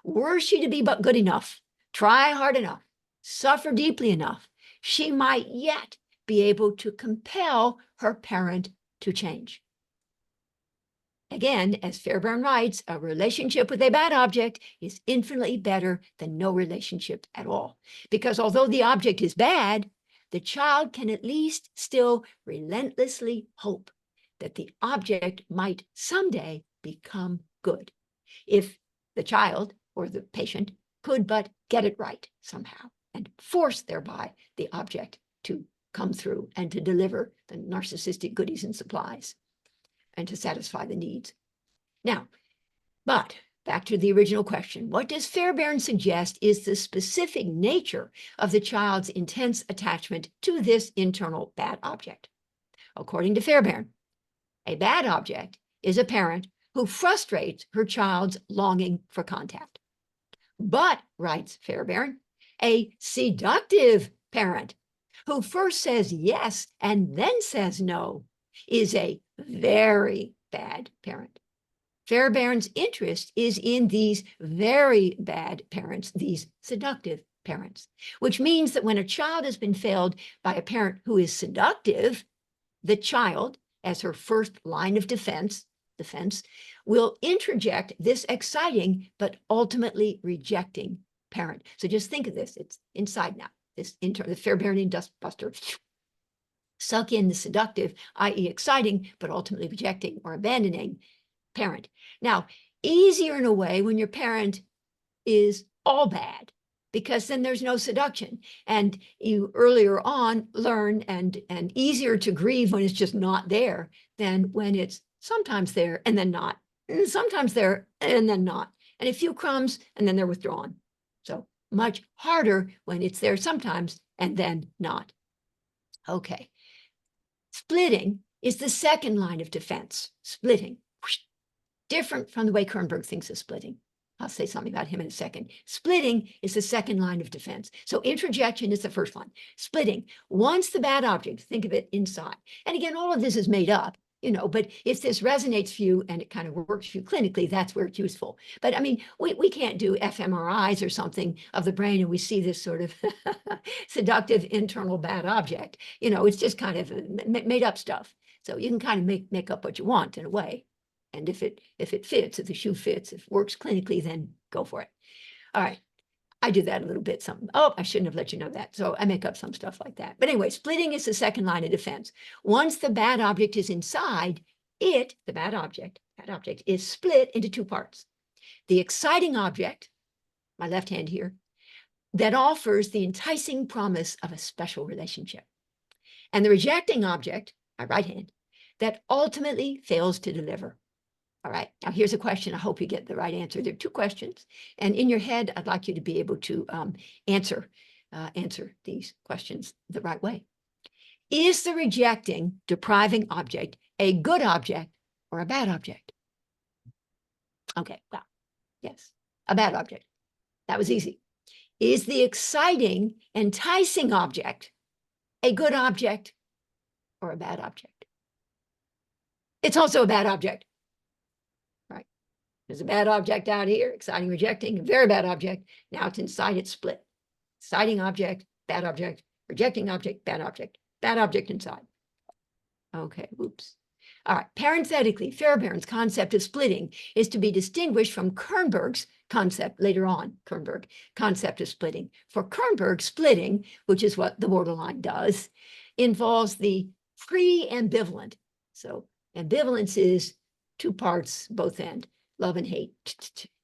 Were she to be but good enough, try hard enough, suffer deeply enough, she might yet be able to compel her parent to change. Again, as Fairbairn writes, a relationship with a bad object is infinitely better than no relationship at all. Because although the object is bad, the child can at least still relentlessly hope that the object might someday become good, if the child or the patient could but get it right somehow and force thereby the object to come through and to deliver the narcissistic goodies and supplies and to satisfy the needs. Now, but back to the original question, what does Fairbairn suggest is the specific nature of the child's intense attachment to this internal bad object? According to Fairbairn, a bad object is a parent who frustrates her child's longing for contact. But, writes Fairbairn, a seductive parent who first says yes and then says no is a very bad parent. Fairbairn's interest is in these very bad parents, these seductive parents, which means that when a child has been failed by a parent who is seductive, the child, as her first line of defense, will interject this exciting but ultimately rejecting parent. So just think of this. It's inside now. The Fairbairnian dustbuster. Suck in the seductive, i.e. exciting, but ultimately rejecting or abandoning parent. Now, easier in a way when your parent is all bad, because then there's no seduction. And you earlier on learn and easier to grieve when it's just not there than when it's sometimes there and then not, and sometimes there and then not, and a few crumbs and then they're withdrawn. So much harder when it's there sometimes and then not. Okay. Splitting is the second line of defense. Splitting. Different from the way Kernberg thinks of splitting. I'll say something about him in a second. Splitting is the second line of defense. So introjection is the first one. Splitting, once the bad object, think of it inside. And again, all of this is made up, but if this resonates for you and it kind of works for you clinically, that's where it's useful. But I mean, we can't do fMRIs or something of the brain and we see this sort of seductive internal bad object. It's just kind of made up stuff. So you can kind of make up what you want in a way. And if it fits, if the shoe fits, if it works clinically, then go for it. All right. I do that a little bit. I shouldn't have let you know that. So I make up some stuff like that. But anyway, splitting is the second line of defense. Once the bad object is inside, the bad object is split into two parts. The exciting object, my left hand here, that offers the enticing promise of a special relationship. And the rejecting object, my right hand, that ultimately fails to deliver. All right, now here's a question. I hope you get the right answer. There are two questions. And in your head, I'd like you to be able to answer these questions the right way. Is the rejecting, depriving object a good object or a bad object? Okay, well, yes, a bad object. That was easy. Is the exciting, enticing object a good object or a bad object? It's also a bad object. There's a bad object out here, exciting, rejecting, a very bad object. Now it's inside, it's split. Exciting object, bad object, rejecting object, bad object inside. Okay, oops. All right, parenthetically, Fairbairn's concept of splitting is to be distinguished from Kernberg's concept later on, concept of splitting. For Kernberg, splitting, which is what the borderline does, involves the pre-ambivalent. So ambivalence is two parts, both end. Love and hate,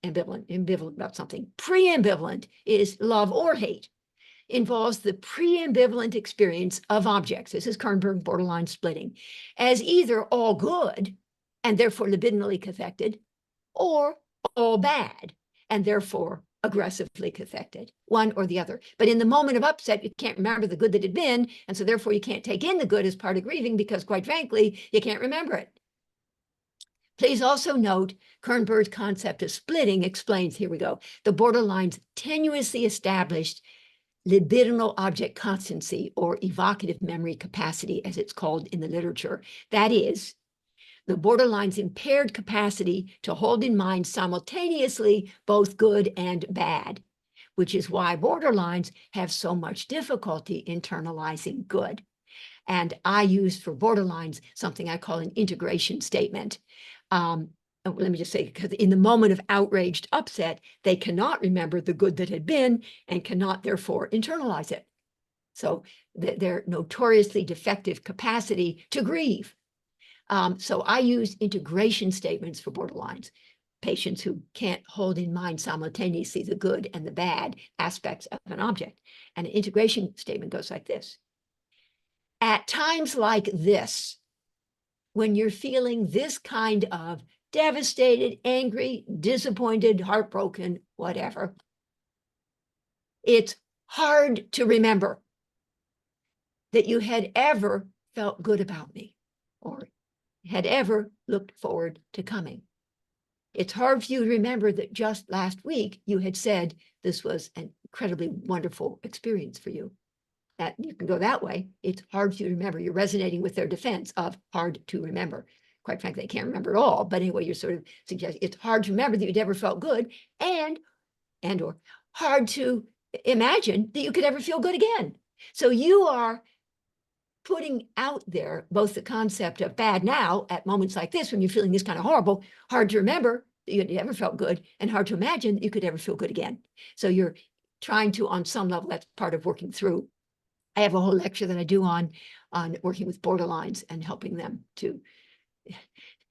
ambivalent about something. Pre-ambivalent is love or hate. Involves the pre-ambivalent experience of objects. This is Kernberg borderline splitting as either all good and therefore libidinally cathected, or all bad and therefore aggressively cathected, one or the other. But in the moment of upset, you can't remember the good that had been, and so therefore you can't take in the good as part of grieving because, quite frankly, you can't remember it. Please also note Kernberg's concept of splitting explains, here we go, the borderline's tenuously established libidinal object constancy or evocative memory capacity, as it's called in the literature. That is, the borderline's impaired capacity to hold in mind simultaneously both good and bad, which is why borderlines have so much difficulty internalizing good. And I use for borderlines something I call an integration statement. Let me just say, because in the moment of outraged upset, they cannot remember the good that had been and cannot therefore internalize it. So their notoriously defective capacity to grieve. So I use integration statements for borderlines, patients who can't hold in mind simultaneously the good and the bad aspects of an object. And an integration statement goes like this. At times like this, when you're feeling this kind of devastated, angry, disappointed, heartbroken, whatever, it's hard to remember that you had ever felt good about me. or had ever looked forward to coming. It's hard for you to remember that just last week you had said this was an incredibly wonderful experience for you. That you can go that way. It's hard for you to remember. You're resonating with their defense of hard to remember. Quite frankly, they can't remember it all. But anyway, you're sort of suggesting it's hard to remember that you'd ever felt good, and or hard to imagine that you could ever feel good again. So you are putting out there both the concept of bad now at moments like this, when you're feeling this kind of horrible, hard to remember that you ever felt good, and hard to imagine that you could ever feel good again. So you're trying to, on some level, that's part of working through. I have a whole lecture that I do on working with borderlines and helping them to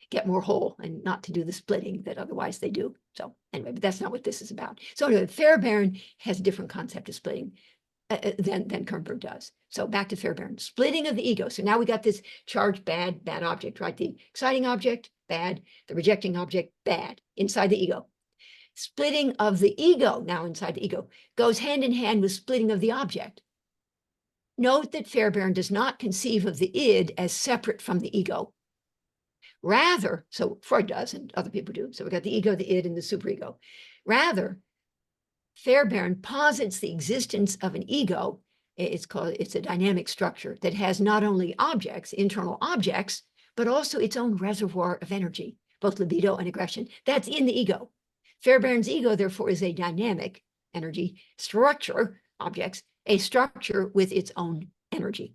get more whole and not to do the splitting that otherwise they do. So anyway, but that's not what this is about. So anyway, Fairbairn has a different concept of splitting than Kernberg does. So back to Fairbairn, splitting of the ego. So now we got this charged bad object, right? The exciting object, bad. The rejecting object, bad, inside the ego. Splitting of the ego, now inside the ego, goes hand in hand with splitting of the object. Note that Fairbairn does not conceive of the id as separate from the ego. Rather, so Freud does and other people do. So we got the ego, the id, and the superego. Rather, Fairbairn posits the existence of an ego. It's a dynamic structure that has not only objects, internal objects, but also its own reservoir of energy, both libido and aggression. That's in the ego. Fairbairn's ego, therefore, is a dynamic energy structure, objects, a structure with its own energy.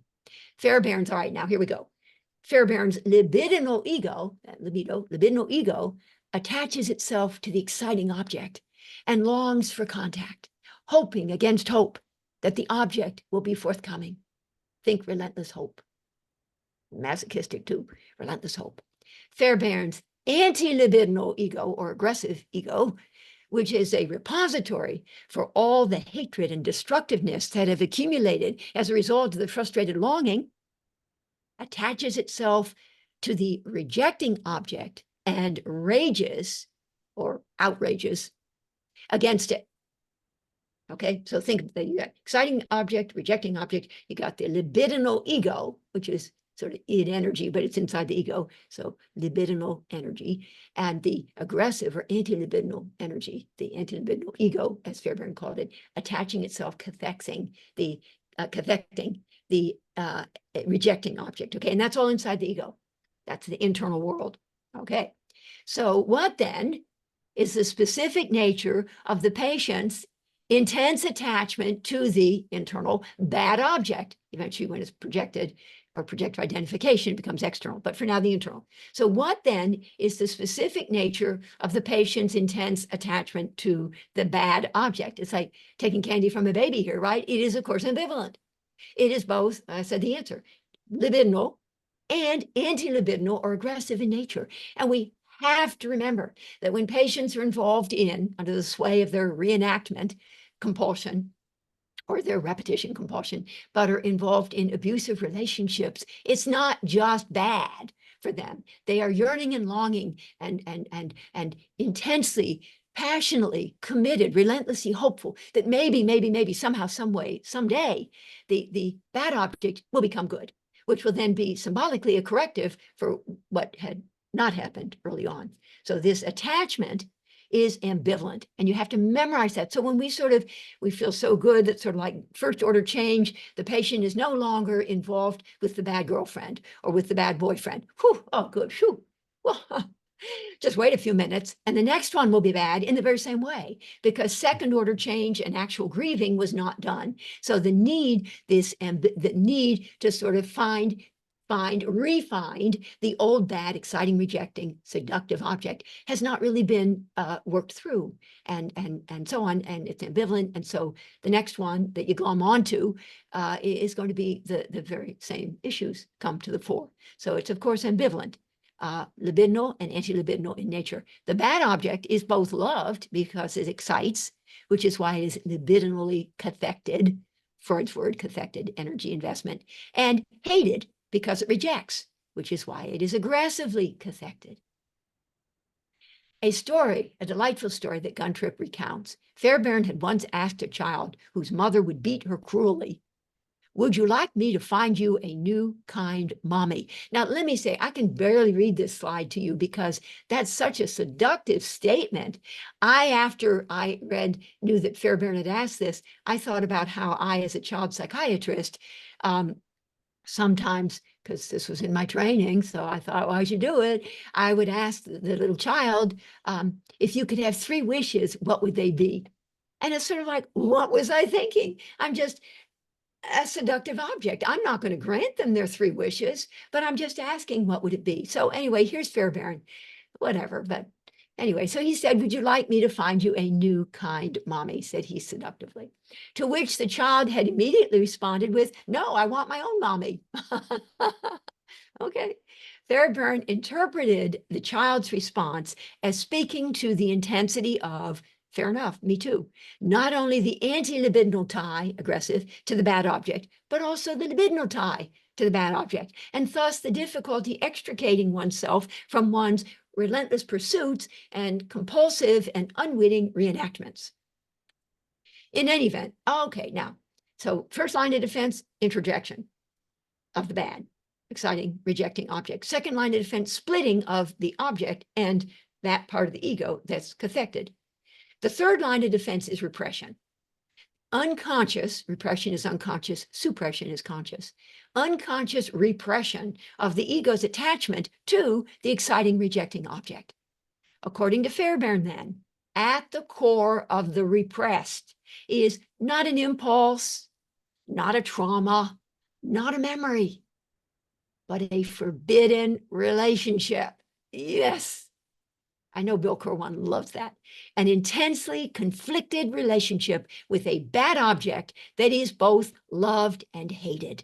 Fairbairn's, all right, now here we go. Fairbairn's libidinal ego, libidinal ego, attaches itself to the exciting object and longs for contact, hoping against hope that the object will be forthcoming. Think relentless hope. Masochistic too, relentless hope. Fairbairn's anti-libidinal ego, or aggressive ego, which is a repository for all the hatred and destructiveness that have accumulated as a result of the frustrated longing, attaches itself to the rejecting object and rages or outrages against it. Okay, so think of that. You got exciting object, rejecting object. You got the libidinal ego, which is sort of id energy, but it's inside the ego. So libidinal energy, and the aggressive or anti-libidinal energy, the anti-libidinal ego, as Fairbairn called it, attaching itself, cathecting the rejecting object. Okay, and that's all inside the ego. That's the internal world. Okay, so what then is the specific nature of the patient's intense attachment to the internal bad object? Eventually, when it's projected or projective identification, it becomes external, but for now, the internal. So what then is the specific nature of the patient's intense attachment to the bad object? It's like taking candy from a baby here, right? It is, of course, ambivalent. It is both, I said the answer, libidinal and anti-libidinal or aggressive in nature. And we have to remember that when patients are involved in, under the sway of their reenactment compulsion or their repetition compulsion, but are involved in abusive relationships, it's not just bad for them. They are yearning and longing and intensely, passionately committed, relentlessly hopeful that maybe, somehow, some way, someday, the bad object will become good, which will then be symbolically a corrective for what had not happened early on. So this attachment is ambivalent, and you have to memorize that. So when we feel so good that sort of like first order change, the patient is no longer involved with the bad girlfriend or with the bad boyfriend. Whew, oh, good, whew. Well, just wait a few minutes, and the next one will be bad in the very same way, because second order change and actual grieving was not done. So the need to sort of refind the old bad, exciting, rejecting, seductive object has not really been worked through, and so on, and it's ambivalent. And so the next one that you glom onto is going to be the very same issues come to the fore. So it's, of course, ambivalent. Libidinal and anti-libidinal in nature. The bad object is both loved because it excites, which is why it is libidinally cathected, Freud's word, cathected, energy investment, and hated because it rejects, which is why it is aggressively cathected. A delightful story that Guntrip recounts. Fairbairn had once asked a child whose mother would beat her cruelly would you like me to find you a new kind mommy? Now, let me say, I can barely read this slide to you because that's such a seductive statement. After I knew that Fairbairn had asked this, I thought about how I, as a child psychiatrist, sometimes, because this was in my training, so I thought, well, I should do it. I would ask the little child, if you could have 3 wishes, what would they be? And it's sort of like, what was I thinking? I'm just a seductive object. I'm not going to grant them their 3 wishes, but I'm just asking, what would it be? So anyway, here's Fairbairn, whatever. But anyway, so he said, would you like me to find you a new kind mommy? Said he seductively. To which the child had immediately responded with, no, I want my own mommy. Okay. Fairbairn interpreted the child's response as speaking to the intensity of, fair enough, me too, not only the anti-libidinal tie, aggressive, to the bad object, but also the libidinal tie to the bad object, and thus the difficulty extricating oneself from one's relentless pursuits and compulsive and unwitting reenactments. In any event, okay, now, so first line of defense, introjection of the bad, exciting, rejecting object. Second line of defense, splitting of the object and that part of the ego that's cathected. The third line of defense is repression. Unconscious, repression is unconscious, suppression is conscious. Unconscious repression of the ego's attachment to the exciting, rejecting object. According to Fairbairn, then, at the core of the repressed is not an impulse, not a trauma, not a memory, but a forbidden relationship. Yes. I know Bill Kirwan loves that. An intensely conflicted relationship with a bad object that is both loved and hated.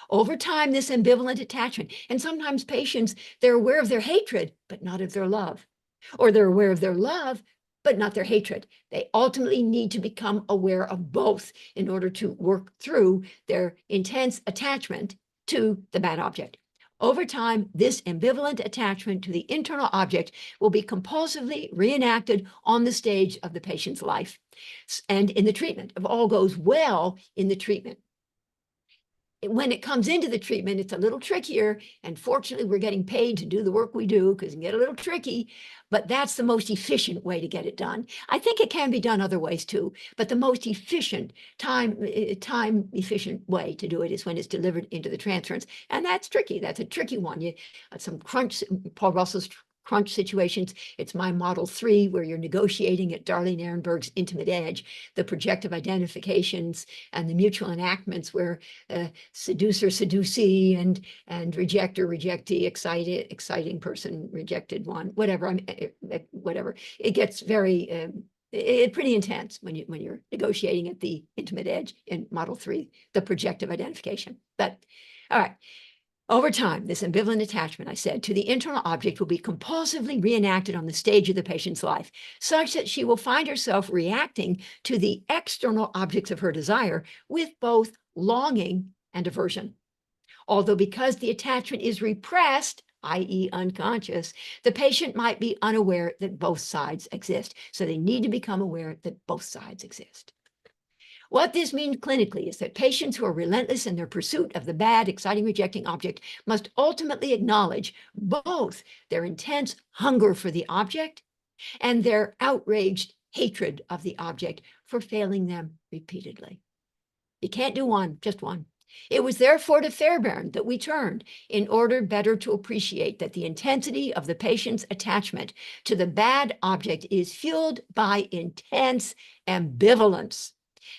Over time, this ambivalent attachment, and sometimes patients, they're aware of their hatred, but not of their love. Or they're aware of their love, but not their hatred. They ultimately need to become aware of both in order to work through their intense attachment to the bad object. Over time, this ambivalent attachment to the internal object will be compulsively reenacted on the stage of the patient's life and in the treatment, if all goes well in the treatment. When it comes into the treatment, it's a little trickier. And fortunately, we're getting paid to do the work we do because it can get a little tricky, but that's the most efficient way to get it done. I think it can be done other ways too, but the most efficient, time efficient way to do it is when it's delivered into the transference. And that's tricky. That's a tricky one. Some crunch, Paul Russell's crunch situations. It's my model 3, where you're negotiating at Darlene Ehrenberg's intimate edge, the projective identifications and the mutual enactments where seducer, seducee, and rejector, rejectee, exciting person, rejected one, whatever. Whatever. It gets very pretty intense when you're negotiating at the intimate edge in model 3, the projective identification. But all right. Over time, this ambivalent attachment, I said, to the internal object will be compulsively reenacted on the stage of the patient's life, such that she will find herself reacting to the external objects of her desire with both longing and aversion. Although because the attachment is repressed, i.e. unconscious, the patient might be unaware that both sides exist. So they need to become aware that both sides exist. What this means clinically is that patients who are relentless in their pursuit of the bad, exciting, rejecting object must ultimately acknowledge both their intense hunger for the object and their outraged hatred of the object for failing them repeatedly. You can't do one, just one. It was therefore to Fairbairn that we turned in order better to appreciate that the intensity of the patient's attachment to the bad object is fueled by intense ambivalence.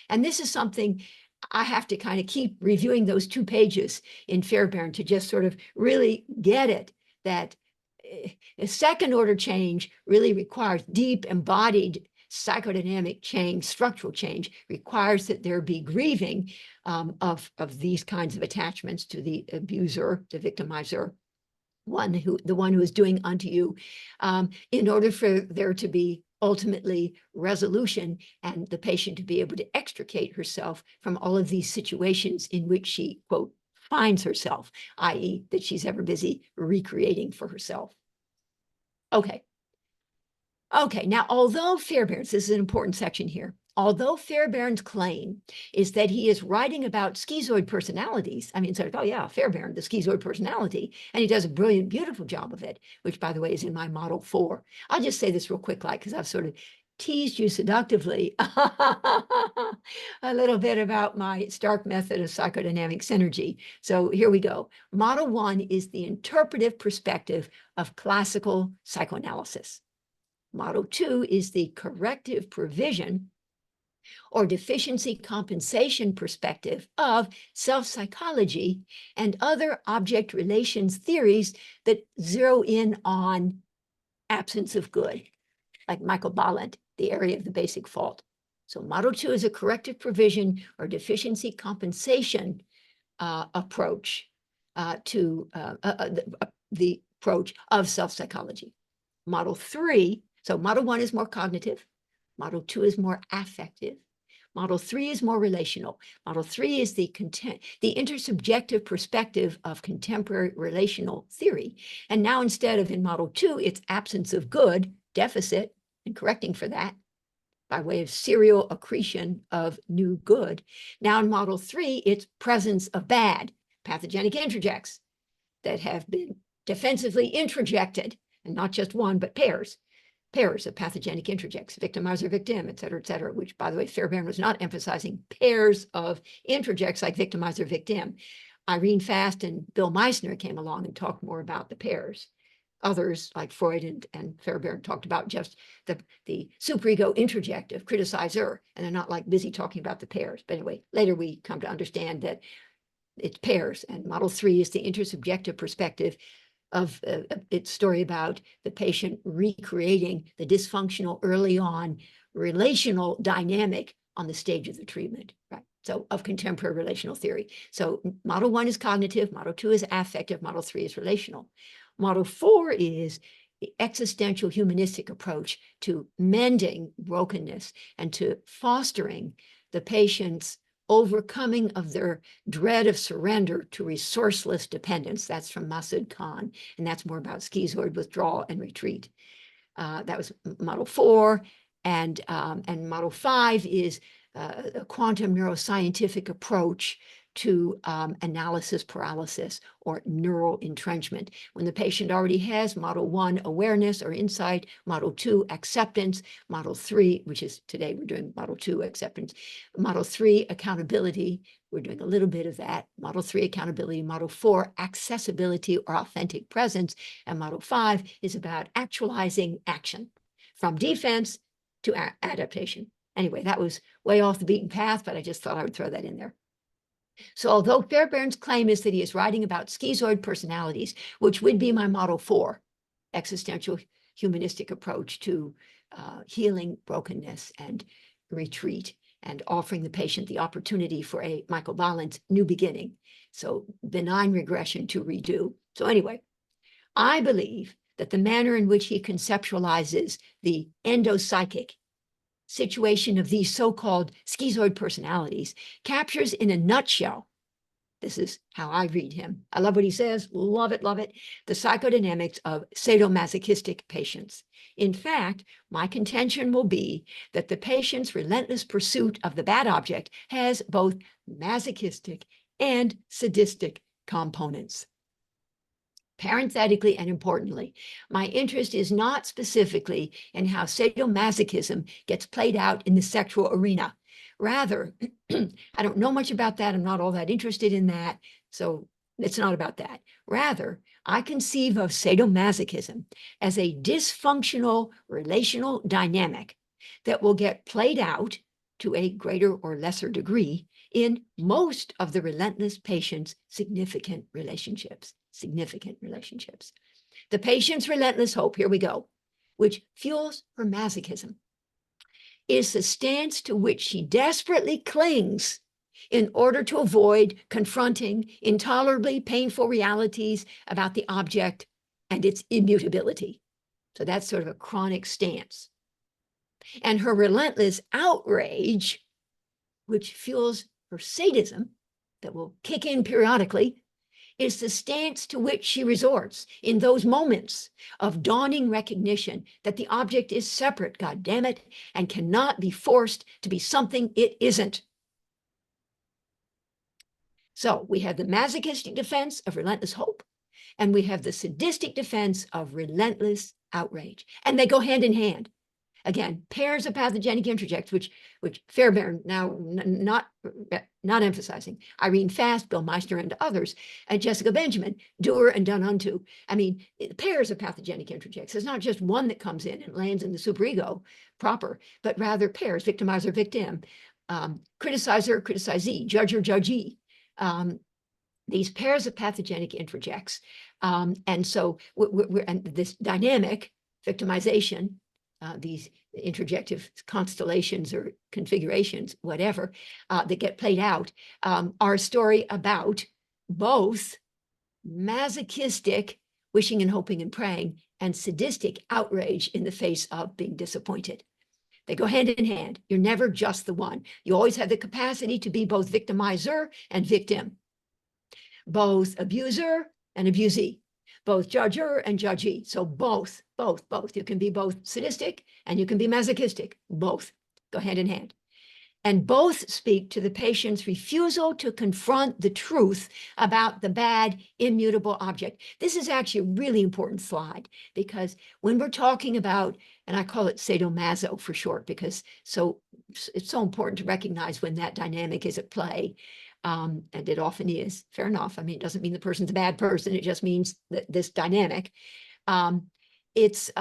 And this is something I have to kind of keep reviewing those 2 pages in Fairbairn to just sort of really get it, that a second order change really requires deep embodied psychodynamic change, structural change, requires that there be grieving of these kinds of attachments to the abuser, the victimizer, the one who is doing unto you, in order for there to be ultimately resolution and the patient to be able to extricate herself from all of these situations in which she, quote, finds herself, i.e. that she's ever busy recreating for herself. Okay. Okay, now, although Fairbairn, this is an important section here, although Fairbairn's claim is that he is writing about schizoid personalities, I mean, sort of, oh yeah, Fairbairn, the schizoid personality, and he does a brilliant, beautiful job of it, which, by the way, is in my model 4. I'll just say this real quick, like, because I've sort of teased you seductively a little bit about my Stark method of psychodynamic synergy. So here we go. Model 1 is the interpretive perspective of classical psychoanalysis. Model 2 is the corrective provision or deficiency compensation perspective of self-psychology and other object relations theories that zero in on absence of good, like Michael Balint, the area of the basic fault. So model 2 is a corrective provision or deficiency compensation approach to the approach of self-psychology. Model 3, so model 1 is more cognitive, model 2 is more affective, model 3 is more relational. Model 3 is the intersubjective perspective of contemporary relational theory. And now instead of in model 2, it's absence of good, deficit, and correcting for that by way of serial accretion of new good. Now in model 3, it's presence of bad, pathogenic introjects that have been defensively introjected, and not just one, but pairs of pathogenic introjects, victimizer, victim, et cetera, which, by the way, Fairbairn was not emphasizing pairs of introjects like victimizer, victim. Irene Fast and Bill Meissner came along and talked more about the pairs. Others, like Freud and Fairbairn, talked about just the superego introjective criticizer, and they're not like busy talking about the pairs. But anyway, later we come to understand that it's pairs, and model 3 is the intersubjective perspective of its story about the patient recreating the dysfunctional early on relational dynamic on the stage of the treatment, right? So of contemporary relational theory. So model 1 is cognitive, model 2 is affective, model 3 is relational. Model 4 is the existential humanistic approach to mending brokenness and to fostering the patient's overcoming of their dread of surrender to resourceless dependence. That's from Masood Khan, and that's more about schizoid withdrawal and retreat. That was model 4, and model 5 is a quantum neuroscientific approach to analysis paralysis or neural entrenchment. When the patient already has model 1 awareness or insight, model 2 acceptance, model 3, which is today we're doing model 2 acceptance, model 3 accountability, we're doing a little bit of that, model 3 accountability, model 4 accessibility or authentic presence, and model 5 is about actualizing action from defense to adaptation. Anyway, that was way off the beaten path, but I just thought I would throw that in there. So although Fairbairn's claim is that he is writing about schizoid personalities, which would be my model 4, existential humanistic approach to healing brokenness and retreat, and offering the patient the opportunity for a Michael Balint new beginning. So benign regression to redo. So anyway, I believe that the manner in which he conceptualizes the endopsychic situation of these so-called schizoid personalities captures in a nutshell, this is how I read him, I love what he says, love it, the psychodynamics of sadomasochistic patients. In fact, my contention will be that the patient's relentless pursuit of the bad object has both masochistic and sadistic components. Parenthetically and importantly, my interest is not specifically in how sadomasochism gets played out in the sexual arena. Rather, I don't know much about that. I'm not all that interested in that. So it's not about that. Rather, I conceive of sadomasochism as a dysfunctional relational dynamic that will get played out to a greater or lesser degree in most of the relentless patient's significant relationships. The patient's relentless hope, here we go, which fuels her masochism, is the stance to which she desperately clings in order to avoid confronting intolerably painful realities about the object and its immutability. So that's sort of a chronic stance. And her relentless outrage, which fuels her sadism that will kick in periodically, is the stance to which she resorts in those moments of dawning recognition that the object is separate, God damn it, and cannot be forced to be something it isn't. So we have the masochistic defense of relentless hope, and we have the sadistic defense of relentless outrage, and they go hand in hand. Again, pairs of pathogenic interjects, which Fairbairn now not emphasizing. Irene Fast, Bill Meister, and others, and Jessica Benjamin, doer and done unto. I mean, pairs of pathogenic interjects. It's not just one that comes in and lands in the superego proper, but rather pairs, victimizer, victim, criticizer, criticizee, judger, judgee. These pairs of pathogenic interjects. And so and this dynamic victimization, these interjective constellations or configurations, whatever, that get played out, are a story about both masochistic wishing and hoping and praying and sadistic outrage in the face of being disappointed. They go hand in hand. You're never just the one. You always have the capacity to be both victimizer and victim, both abuser and abusee, both judger and judgee. So both. You can be both sadistic and you can be masochistic. Both go hand in hand. And both speak to the patient's refusal to confront the truth about the bad, immutable object. This is actually a really important slide, because when we're talking about, and I call it sadomaso for short, because it's so important to recognize when that dynamic is at play. And it often is, fair enough. I mean, it doesn't mean the person's a bad person. It just means that this dynamic. What it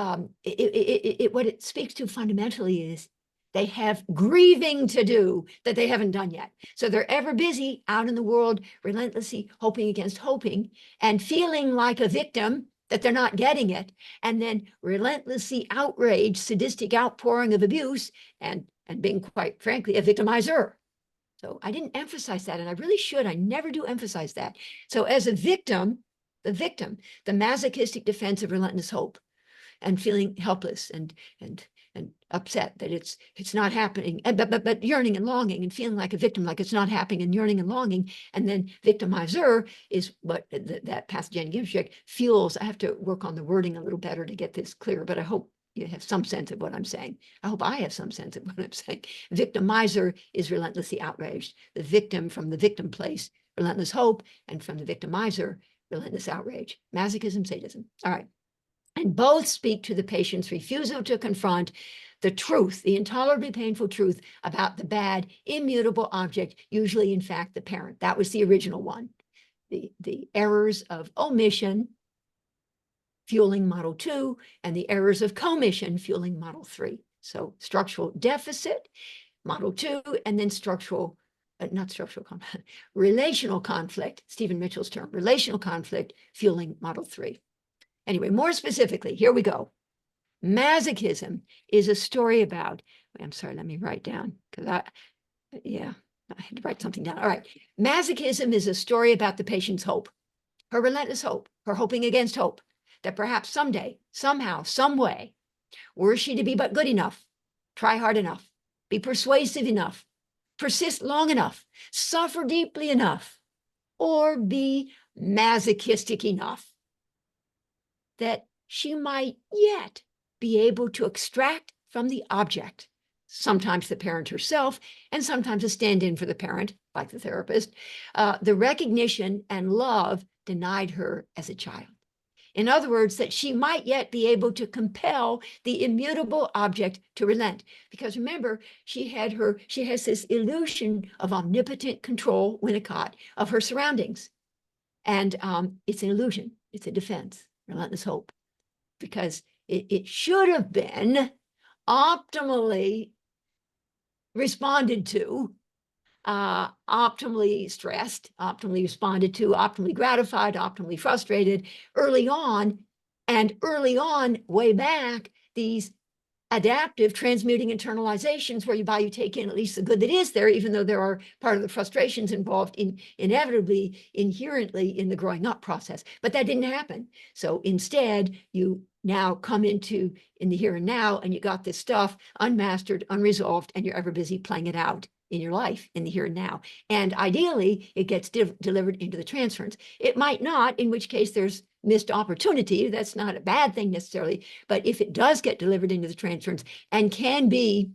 speaks to fundamentally is they have grieving to do that they haven't done yet. So they're ever busy out in the world, relentlessly hoping against hoping and feeling like a victim that they're not getting it. And then relentlessly outraged, sadistic outpouring of abuse and being, quite frankly, a victimizer. So I didn't emphasize that, and I really should. I never do emphasize that. So as a victim, the masochistic defense of relentless hope and feeling helpless and upset that it's not happening, but yearning and longing and feeling like a victim, like it's not happening, and yearning and longing. And then victimizer is what that pathogenic interject fuels. I have to work on the wording a little better to get this clear, but I hope you have some sense of what I'm saying. I hope I have some sense of what I'm saying. Victimizer is relentlessly outraged. The victim, from the victim place, relentless hope, and from the victimizer, relentless outrage. Masochism, sadism. All right. And both speak to the patient's refusal to confront the truth, the intolerably painful truth about the bad, immutable object, usually, in fact, the parent. That was the original one. The errors of omission fueling model 2, and the errors of commission fueling model 3. So structural deficit, model 2, and then relational conflict, Stephen Mitchell's term, relational conflict fueling model 3. Anyway, more specifically, here we go. Masochism is a story about, I'm sorry, let me write down, because I had to write something down. All right. Masochism is a story about the patient's hope, her relentless hope, her hoping against hope, that perhaps someday, somehow, some way, were she to be but good enough, try hard enough, be persuasive enough, persist long enough, suffer deeply enough, or be masochistic enough, that she might yet be able to extract from the object, sometimes the parent herself, and sometimes a stand-in for the parent, like the therapist, the recognition and love denied her as a child. In other words, that she might yet be able to compel the immutable object to relent. Because remember, she has this illusion of omnipotent control, Winnicott, of her surroundings. And it's an illusion, it's a defense, relentless hope. Because it should have been optimally responded to, optimally stressed, optimally responded to, optimally gratified, optimally frustrated early on. And early on, way back, these adaptive transmuting internalizations whereby you take in at least the good that is there, even though there are part of the frustrations involved inevitably, inherently in the growing up process. But that didn't happen. So instead, you now come in the here and now, and you got this stuff unmastered, unresolved, and you're ever busy playing it out in your life, in the here and now. And ideally, it gets delivered into the transference. It might not, in which case there's missed opportunity. That's not a bad thing necessarily, but if it does get delivered into the transference and can be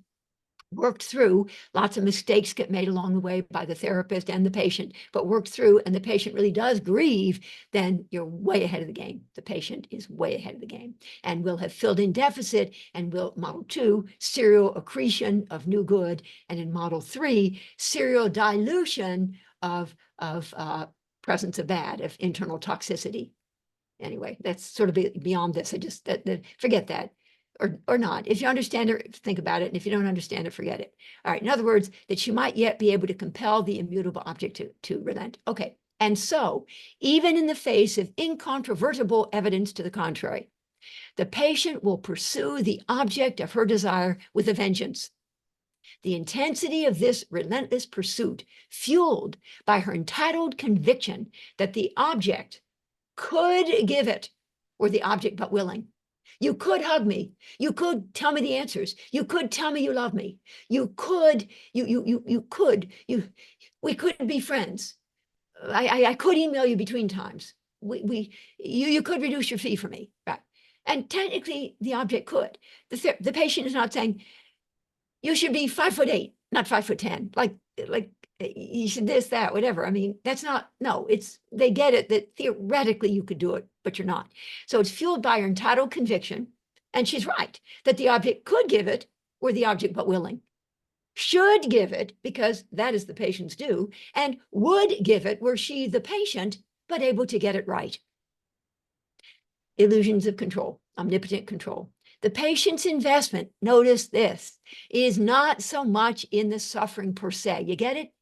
worked through, lots of mistakes get made along the way by the therapist and the patient, but worked through, and the patient really does grieve, then you're way ahead of the game. The patient is way ahead of the game and will have filled in deficit, and will, model 2, serial accretion of new good, and in model 3, serial dilution of presence of bad, of internal toxicity. Anyway, that's sort of beyond this. I just forget that. Or not. If you understand it, think about it. And if you don't understand it, forget it. All right. In other words, that she might yet be able to compel the immutable object to relent. Okay. And so, even in the face of incontrovertible evidence to the contrary, the patient will pursue the object of her desire with a vengeance. The intensity of this relentless pursuit, fueled by her entitled conviction that the object could give it, were the object but willing. You could hug me. You could tell me the answers. You could tell me you love me. We could be friends. I could email you between times. You could reduce your fee for me, right? And technically, the object could. The patient is not saying you should be 5'8", not 5'10", like you should this, that, whatever. I mean, that's not, no, they get it that theoretically you could do it, but you're not. So it's fueled by her entitled conviction, and she's right, that the object could give it, or the object but willing. Should give it, because that is the patient's due, and would give it were she, the patient, but able to get it right. Illusions of control, omnipotent control. The patient's investment, notice this, is not so much in the suffering per se, you get it?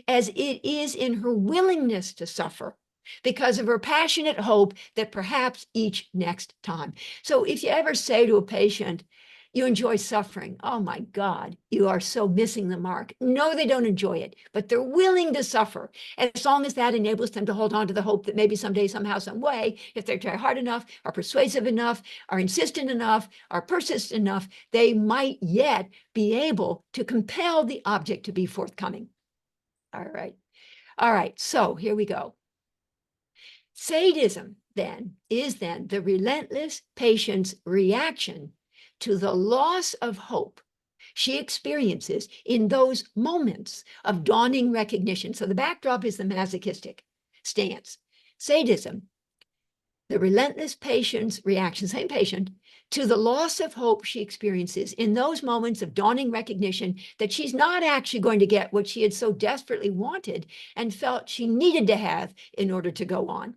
As it is in her willingness to suffer because of her passionate hope that perhaps each next time. So if you ever say to a patient, you enjoy suffering, oh my God, you are so missing the mark. No, they don't enjoy it, but they're willing to suffer. As long as that enables them to hold on to the hope that maybe someday, somehow, some way, if they try hard enough, are persuasive enough, are insistent enough, are persistent enough, they might yet be able to compel the object to be forthcoming. All right. All right. So here we go. Sadism then is the relentless patient's reaction to the loss of hope she experiences in those moments of dawning recognition. So the backdrop is the masochistic stance. Sadism, the relentless patient's reaction, same patient, to the loss of hope she experiences in those moments of dawning recognition that she's not actually going to get what she had so desperately wanted and felt she needed to have in order to go on.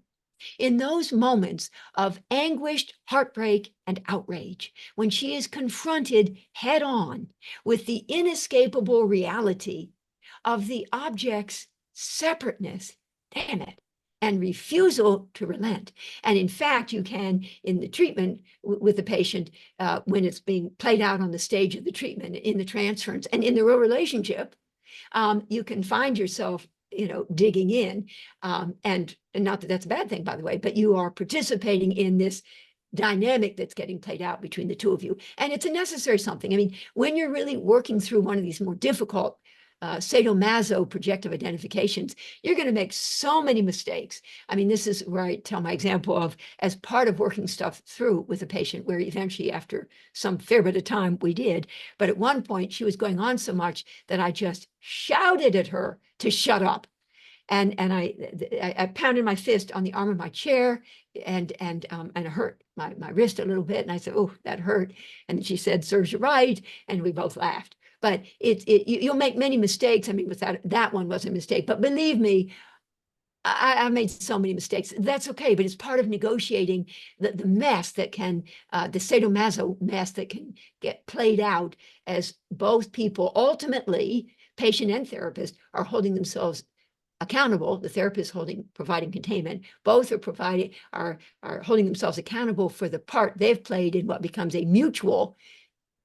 In those moments of anguished heartbreak and outrage, when she is confronted head on with the inescapable reality of the object's separateness, damn it, and refusal to relent. And in fact, you can, in the treatment with the patient, when it's being played out on the stage of the treatment, in the transference, and in the real relationship, you can find yourself digging in, and not that that's a bad thing, by the way, but you are participating in this dynamic that's getting played out between the two of you. And it's a necessary something. I mean, when you're really working through one of these more difficult sadomaso projective identifications, you're going to make so many mistakes. I mean, this is where I tell my example of, as part of working stuff through with a patient, where eventually after some fair bit of time we did, but at one point she was going on so much that I just shouted at her to shut up. And I pounded my fist on the arm of my chair, and it hurt my wrist a little bit. And I said, oh, that hurt. And she said, serves you right. And we both laughed. But you'll make many mistakes. I mean, that one was a mistake. But believe me, I made so many mistakes. That's okay, but it's part of negotiating the mess that can, the sadomaso mess that can get played out as both people, ultimately, patient and therapist, are holding themselves accountable. The therapist providing containment. Both are holding themselves accountable for the part they've played in what becomes a mutual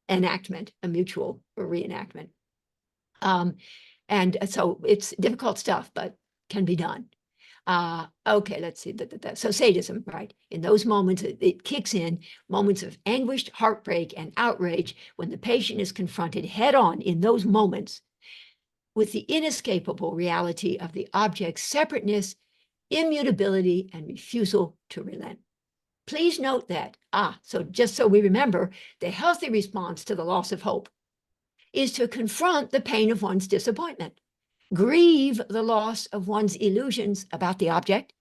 enactment, a mutual reenactment. And so it's difficult stuff, but can be done. Okay, let's see. So sadism, right? In those moments, it kicks in, moments of anguished heartbreak and outrage, when the patient is confronted head on in those moments with the inescapable reality of the object's separateness, immutability, and refusal to relent. Please note that, so just so we remember, the healthy response to the loss of hope is to confront the pain of one's disappointment, grieve the loss of one's illusions about the object,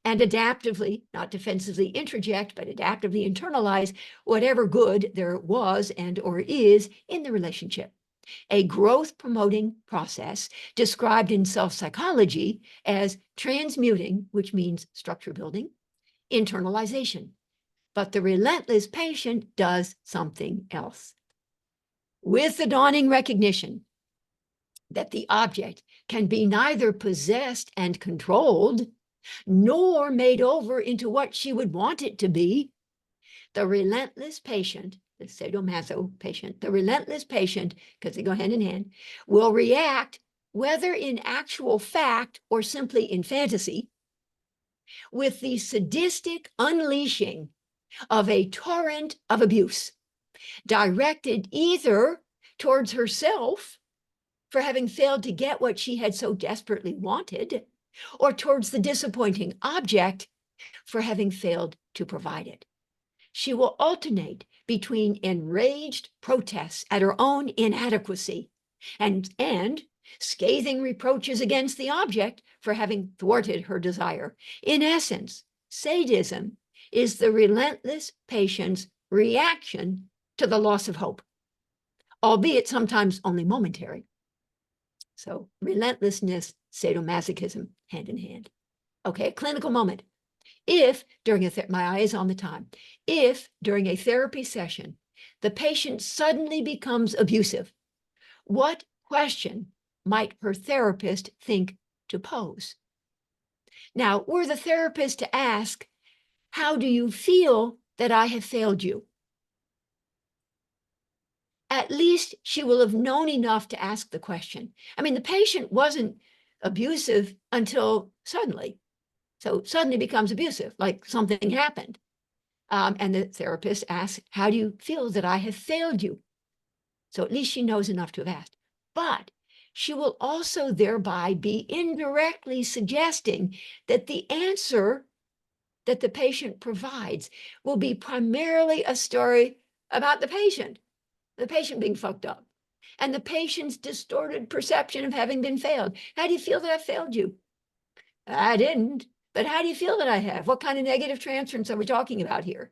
and adaptively, not defensively introject, but adaptively internalize whatever good there was and or is in the relationship. A growth-promoting process described in self-psychology as transmuting, which means structure building, internalization. But the relentless patient does something else. With the dawning recognition that the object can be neither possessed and controlled, nor made over into what she would want it to be, the relentless patient, the sadomaso patient, the relentless patient, because they go hand in hand, will react, whether in actual fact or simply in fantasy, with the sadistic unleashing of a torrent of abuse, directed either towards herself for having failed to get what she had so desperately wanted, or towards the disappointing object for having failed to provide it. She will alternate between enraged protests at her own inadequacy and scathing reproaches against the object for having thwarted her desire. In essence, sadism is the relentless patient's reaction to the loss of hope, albeit sometimes only momentary. So relentlessness, sadomasochism, hand in hand. Okay, clinical moment. If during my eye is on the time, if during a therapy session, the patient suddenly becomes abusive, what question might her therapist think to pose? Now, were the therapist to ask, how do you feel that I have failed you? At least she will have known enough to ask the question. I mean, the patient wasn't abusive until suddenly. So suddenly becomes abusive, like something happened. And the therapist asks, how do you feel that I have failed you? So at least she knows enough to have asked. But she will also thereby be indirectly suggesting that the answer that the patient provides will be primarily a story about the patient being fucked up, and the patient's distorted perception of having been failed. How do you feel that I failed you? I didn't. But how do you feel that I have? What kind of negative transference are we talking about here?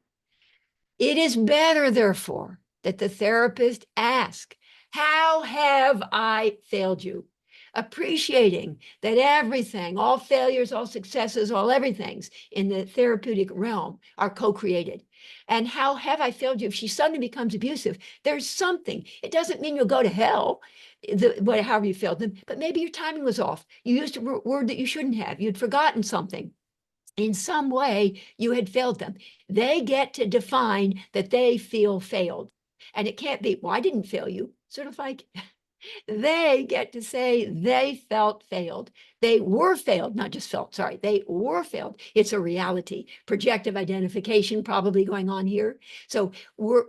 It is better, therefore, that the therapist ask, how have I failed you? Appreciating that everything, all failures, all successes, all everythings in the therapeutic realm are co-created. And how have I failed you? If she suddenly becomes abusive, there's something. It doesn't mean you'll go to hell, however you failed them, but maybe your timing was off. You used a word that you shouldn't have. You'd forgotten something. In some way, you had failed them. They get to define that they feel failed. And it can't be, well, I didn't fail you. Sort of like they get to say they felt failed. They were failed, not just felt, sorry, they were failed. It's a reality. Projective identification probably going on here. So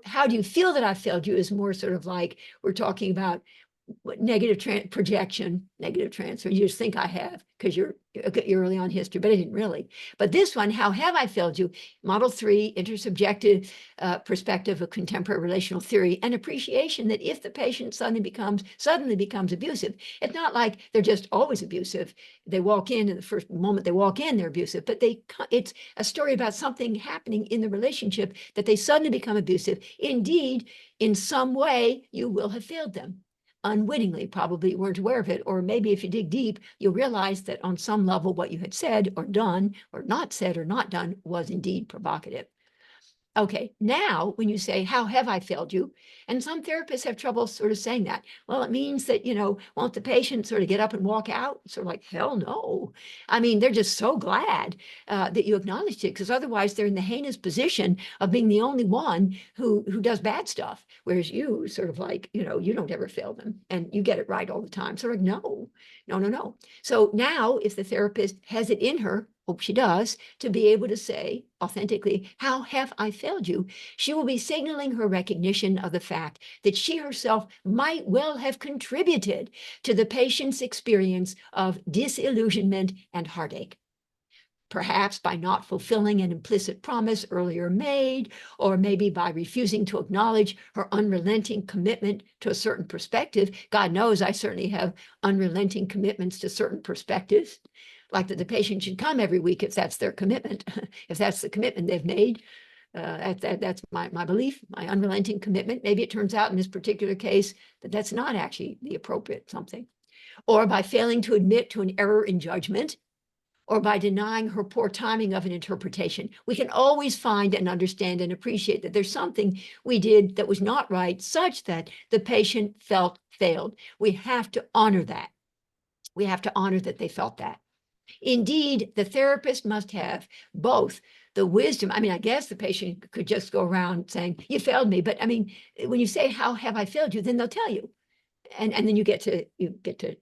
how do you feel that I failed you is more sort of like we're talking about negative projection, negative transfer. You just think I have because you're early on history, but I didn't really. But this one, how have I failed you? Model 3, intersubjective perspective of contemporary relational theory, and appreciation that if the patient suddenly becomes abusive, it's not like they're just always abusive. They walk in and the first moment they walk in, they're abusive, but it's a story about something happening in the relationship that they suddenly become abusive. Indeed, in some way, you will have failed them. Unwittingly, probably weren't aware of it, or maybe if you dig deep, you'll realize that on some level what you had said or done or not said or not done was indeed provocative. Okay, now when you say, how have I failed you? And some therapists have trouble sort of saying that. Well, it means that, won't the patient sort of get up and walk out? Sort of like, hell no. I mean, they're just so glad that you acknowledged it, because otherwise they're in the heinous position of being the only one who does bad stuff. Whereas you sort of like, you don't ever fail them and you get it right all the time. So like, no. So now if the therapist has it in her hope she does, to be able to say authentically, how have I failed you? She will be signaling her recognition of the fact that she herself might well have contributed to the patient's experience of disillusionment and heartache. Perhaps by not fulfilling an implicit promise earlier made, or maybe by refusing to acknowledge her unrelenting commitment to a certain perspective. God knows I certainly have unrelenting commitments to certain perspectives, like that the patient should come every week if that's their commitment, if that's the commitment they've made. That's my belief, my unrelenting commitment. Maybe it turns out in this particular case that that's not actually the appropriate something. Or by failing to admit to an error in judgment, or by denying her poor timing of an interpretation. We can always find and understand and appreciate that there's something we did that was not right, such that the patient felt failed. We have to honor that. We have to honor that they felt that. Indeed, the therapist must have both the wisdom. I mean, I guess the patient could just go around saying, you failed me. But I mean, when you say, how have I failed you? Then they'll tell you. And then you get to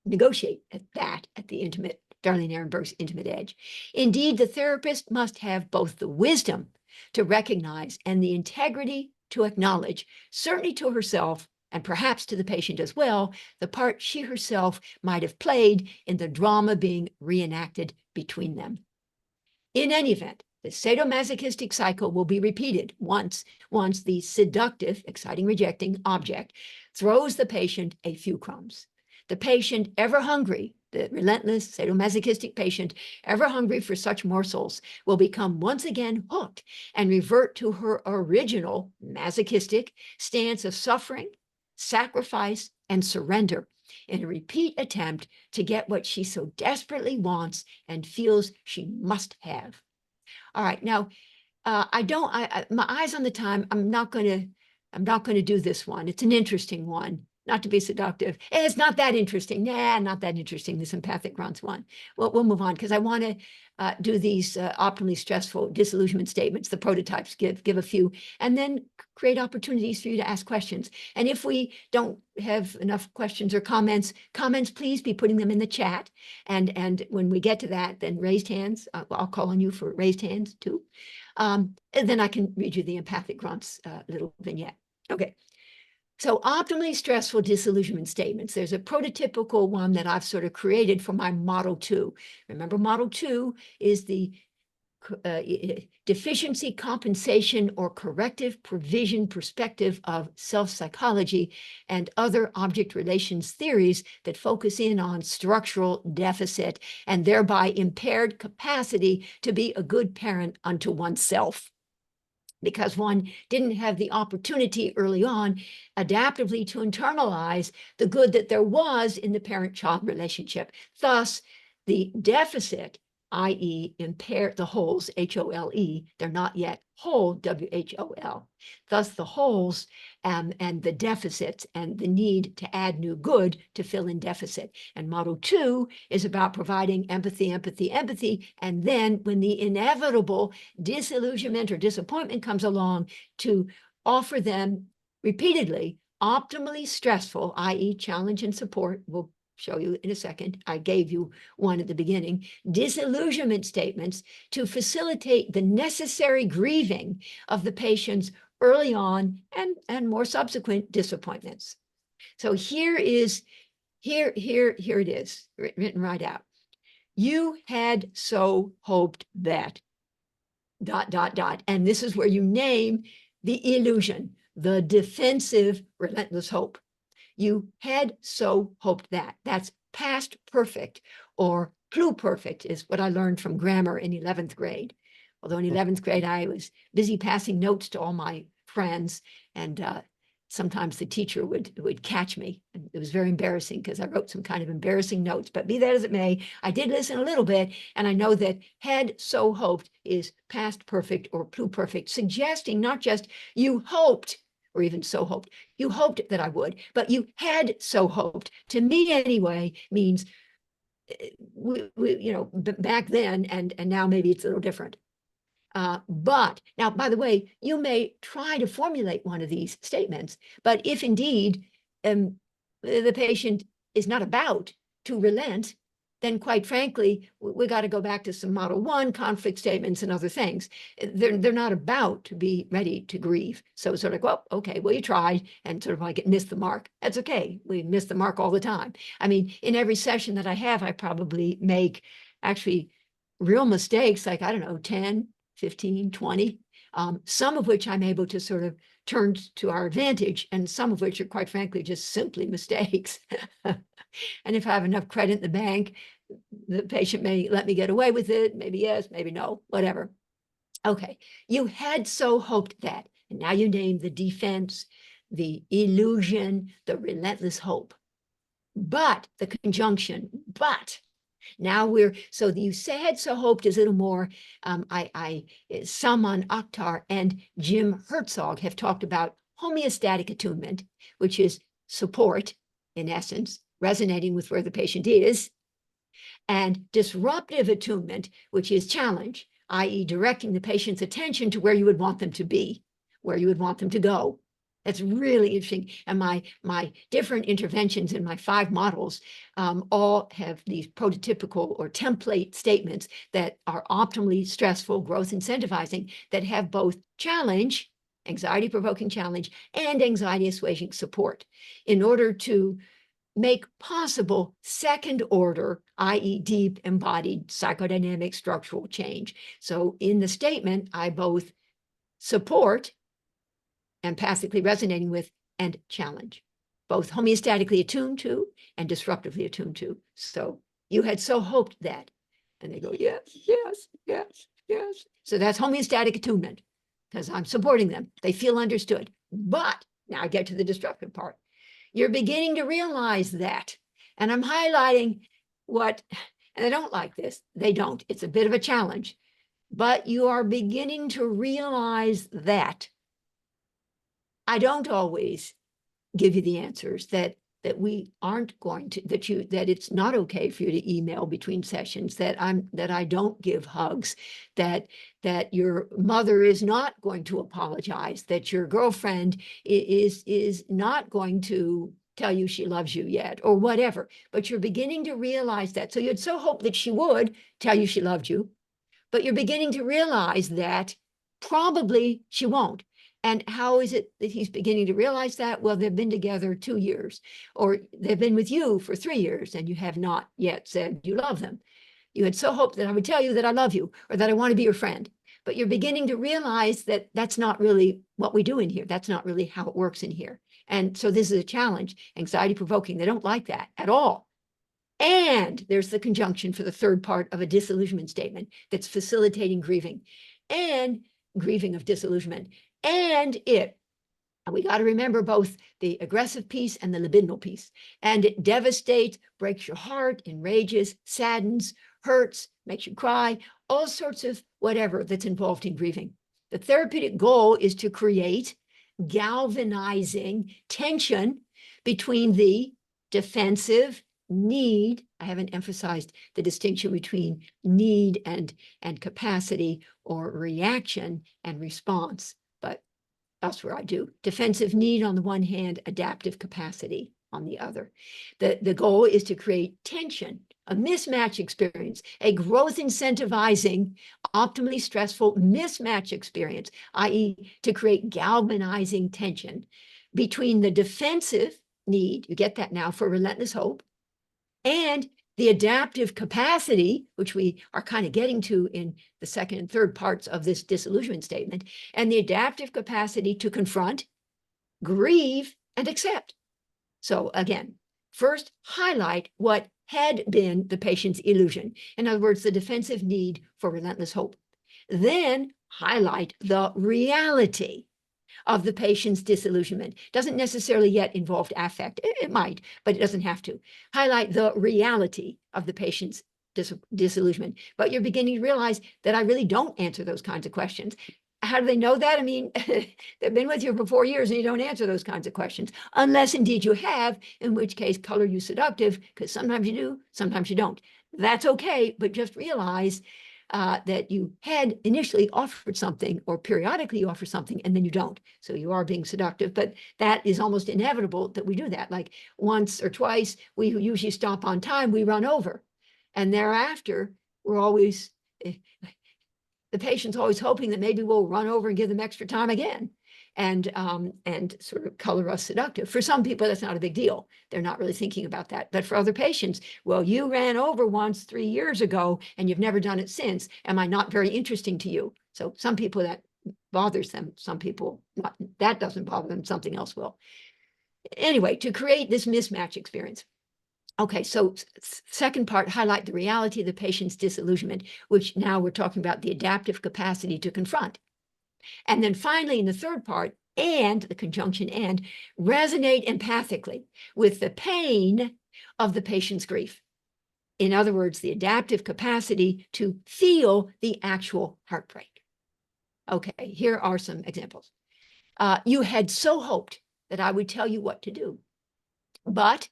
negotiate at the intimate, Darlene Ehrenberg's intimate edge. Indeed, the therapist must have both the wisdom to recognize and the integrity to acknowledge, certainly to herself and perhaps to the patient as well, the part she herself might have played in the drama being reenacted between them. In any event, the sadomasochistic cycle will be repeated once the seductive, exciting, rejecting object throws the patient a few crumbs. The patient, ever hungry, the relentless sadomasochistic patient, ever hungry for such morsels, will become once again hooked and revert to her original masochistic stance of suffering, sacrifice, and surrender in a repeat attempt to get what she so desperately wants and feels she must have. All right, now, my eyes on the time, I'm not going to do this one. It's an interesting one. Not to be seductive. It's not that interesting. Nah, not that interesting, this empathic grunts one. Well, we'll move on because I want to do these optimally stressful disillusionment statements, the prototypes, give a few, and then create opportunities for you to ask questions. And if we don't have enough questions or comments, please be putting them in the chat. And when we get to that, then raised hands, I'll call on you for raised hands too. And then I can read you the empathic grunts little vignette. Okay. So optimally stressful disillusionment statements. There's a prototypical one that I've sort of created for my model 2. Remember, model 2 is the deficiency compensation or corrective provision perspective of self-psychology and other object relations theories that focus in on structural deficit and thereby impaired capacity to be a good parent unto oneself, because one didn't have the opportunity early on adaptively to internalize the good that there was in the parent-child relationship. Thus, the deficit, i.e. impaired, the holes, H-O-L-E, they're not yet whole, W-H-O-L. Thus, the holes and the deficits and the need to add new good to fill in deficit. And model 2 is about providing empathy, empathy, empathy. And then when the inevitable disillusionment or disappointment comes along, to offer them repeatedly optimally stressful, i.e. challenge and support. We'll show you in a second. I gave you one at the beginning. Disillusionment statements to facilitate the necessary grieving of the patient's early on and more subsequent disappointments. So here it is, written right out. You had so hoped that, ... And this is where you name the illusion, the defensive, relentless hope. You had so hoped that. That's past perfect, or pluperfect is what I learned from grammar in 11th grade. Although in 11th grade, I was busy passing notes to all my friends, and sometimes the teacher would catch me. And it was very embarrassing because I wrote some kind of embarrassing notes. But be that as it may, I did listen a little bit, and I know that had so hoped is past perfect or pluperfect, suggesting not just you hoped, or even so hoped, you hoped that I would, but you had so hoped. To me anyway, means, back then, and now maybe it's a little different. But now, by the way, you may try to formulate one of these statements, but if indeed the patient is not about to relent, then quite frankly, we got to go back to some Model 1 conflict statements and other things. They're not about to be ready to grieve. So sort of, well, okay, well, you tried, and sort of like it missed the mark. That's okay. We miss the mark all the time. I mean, in every session that I have, I probably make actually real mistakes, like, I don't know, 10, 15, 20, some of which I'm able to sort of turn to our advantage, and some of which are quite frankly just simply mistakes. And if I have enough credit in the bank, the patient may let me get away with it. Maybe yes, maybe no, whatever. Okay, you had so hoped that, and now you name the defense, the illusion, the relentless hope. But the conjunction, but now so you had so hoped is a little more, Salman Akhtar and Jim Herzog have talked about homeostatic attunement, which is support, in essence, resonating with where the patient is, and disruptive attunement, which is challenge, i.e. directing the patient's attention to where you would want them to be, where you would want them to go. That's really interesting. And my different interventions in my 5 models all have these prototypical or template statements that are optimally stressful, growth incentivizing, that have both challenge, anxiety-provoking challenge, and anxiety assuaging support in order to make possible second order, i.e. deep embodied psychodynamic structural change. So in the statement, I both support, empathically resonating with, and challenge, both homeostatically attuned to and disruptively attuned to. So you had so hoped that. And they go, yes, yes, yes, yes. So that's homeostatic attunement, because I'm supporting them. They feel understood. But now I get to the disruptive part. You're beginning to realize that. And I'm highlighting what, and I don't like this. They don't. It's a bit of a challenge. But you are beginning to realize that I don't always give you the answers, that we aren't going to, that it's not okay for you to email between sessions, that I don't give hugs, that your mother is not going to apologize, that your girlfriend is not going to tell you she loves you yet, or whatever. But you're beginning to realize that. So you'd so hope that she would tell you she loved you, but you're beginning to realize that probably she won't. And how is it that he's beginning to realize that? Well, they've been together 2 years, or they've been with you for 3 years, and you have not yet said you love them. You had so hoped that I would tell you that I love you, or that I want to be your friend. But you're beginning to realize that that's not really what we do in here. That's not really how it works in here. And so this is a challenge, anxiety provoking. They don't like that at all. And there's the conjunction for the third part of a disillusionment statement that's facilitating grieving, and grieving of disillusionment. And we got to remember both the aggressive piece and the libidinal piece. And it devastates, breaks your heart, enrages, saddens, hurts, makes you cry, all sorts of whatever that's involved in grieving. The therapeutic goal is to create galvanizing tension between the defensive need. I haven't emphasized the distinction between need and capacity, or reaction and response, but elsewhere I do. Defensive need on the one hand, adaptive capacity on the other. The goal is to create tension, a mismatch experience, a growth incentivizing, optimally stressful mismatch experience, i.e. to create galvanizing tension between the defensive need, you get that now, for relentless hope, and the adaptive capacity, which we are kind of getting to in the second and third parts of this disillusionment statement, and the adaptive capacity to confront, grieve, and accept. So again, first highlight what had been the patient's illusion. In other words, the defensive need for relentless hope. Then highlight the reality of the patient's disillusionment. Doesn't necessarily yet involve affect. It might, but it doesn't have to. Highlight the reality of the patient's disillusionment. But you're beginning to realize that I really don't answer those kinds of questions. How do they know that? I mean, they've been with you for 4 years and you don't answer those kinds of questions, unless indeed you have, in which case color you seductive, because sometimes you do, sometimes you don't. That's okay, but just realize that you had initially offered something, or periodically you offer something, and then you don't. So you are being seductive, but that is almost inevitable that we do that. Like once or twice, we usually stop on time, we run over. And thereafter, we're always, the patient's always hoping that maybe we'll run over and give them extra time again and sort of color us seductive. For some people, that's not a big deal. They're not really thinking about that. But for other patients, well, you ran over once 3 years ago and you've never done it since. Am I not very interesting to you? So some people that bothers them, some people not, that doesn't bother them, something else will. Anyway, to create this mismatch experience. Okay, so second part, highlight the reality of the patient's disillusionment, which now we're talking about the adaptive capacity to confront. And then finally, in the third part, and the conjunction and, resonate empathically with the pain of the patient's grief. In other words, the adaptive capacity to feel the actual heartbreak. Okay, here are some examples. You had so hoped that I would tell you what to do, but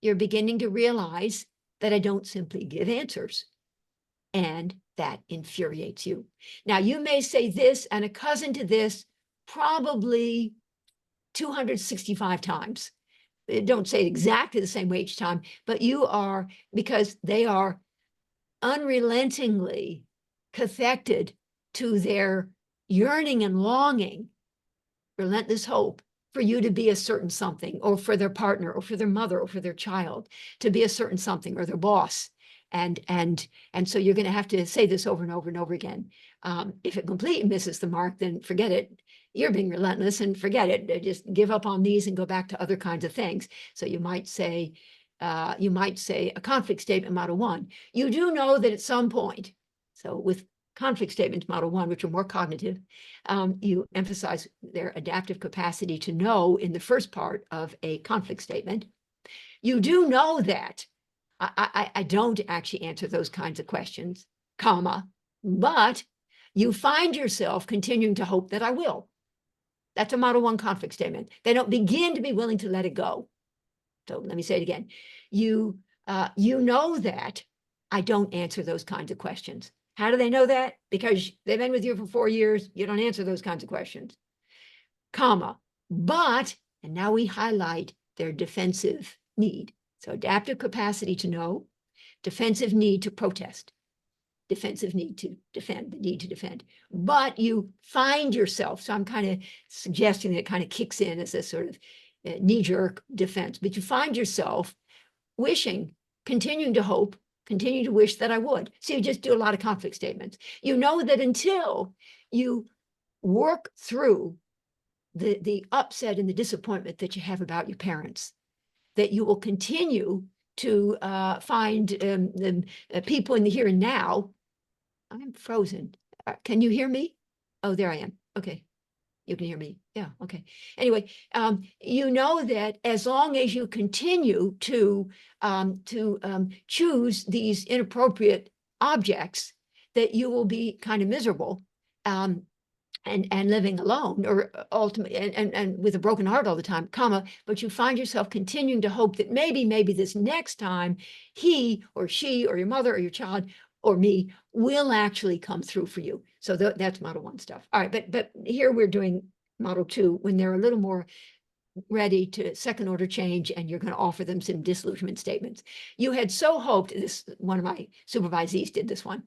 you're beginning to realize that I don't simply give answers, and that infuriates you. Now, you may say this and a cousin to this probably 265 times. Don't say it exactly the same way each time, but you are, because they are unrelentingly connected to their yearning and longing, relentless hope for you to be a certain something, or for their partner, or for their mother, or for their child to be a certain something, or their boss. And so you're going to have to say this over and over and over again. If it completely misses the mark, then forget it. You're being relentless and forget it. Just give up on these and go back to other kinds of things. So you might say a conflict statement model 1. You do know that at some point, so with conflict statements model 1, which are more cognitive, you emphasize their adaptive capacity to know in the first part of a conflict statement. You do know that I don't actually answer those kinds of questions, comma, but you find yourself continuing to hope that I will. That's a model 1 conflict statement. They don't begin to be willing to let it go. So let me say it again. You know that I don't answer those kinds of questions. How do they know that? Because they've been with you for 4 years. You don't answer those kinds of questions, comma, but, and now we highlight their defensive need. So adaptive capacity to know, defensive need to protest, defensive need to defend, the need to defend. But you find yourself, so I'm kind of suggesting that it kind of kicks in as a sort of knee-jerk defense, but you find yourself wishing, continuing to hope, continue to wish that I would. So you just do a lot of conflict statements. You know that until you work through the upset and the disappointment that you have about your parents, that you will continue to find people in the here and now. I'm frozen. Can you hear me? Oh, there I am. Okay. You can hear me. Yeah. Okay. Anyway, you know that as long as you continue to choose these inappropriate objects, that you will be kind of miserable and living alone, or ultimately, and with a broken heart all the time, comma, but you find yourself continuing to hope that maybe this next time he or she or your mother or your child or me will actually come through for you. So that's model 1 stuff. All right, but here we're doing model 2 when they're a little more ready to second order change, and you're going to offer them some disillusionment statements. You had so hoped, this, one of my supervisees did this one.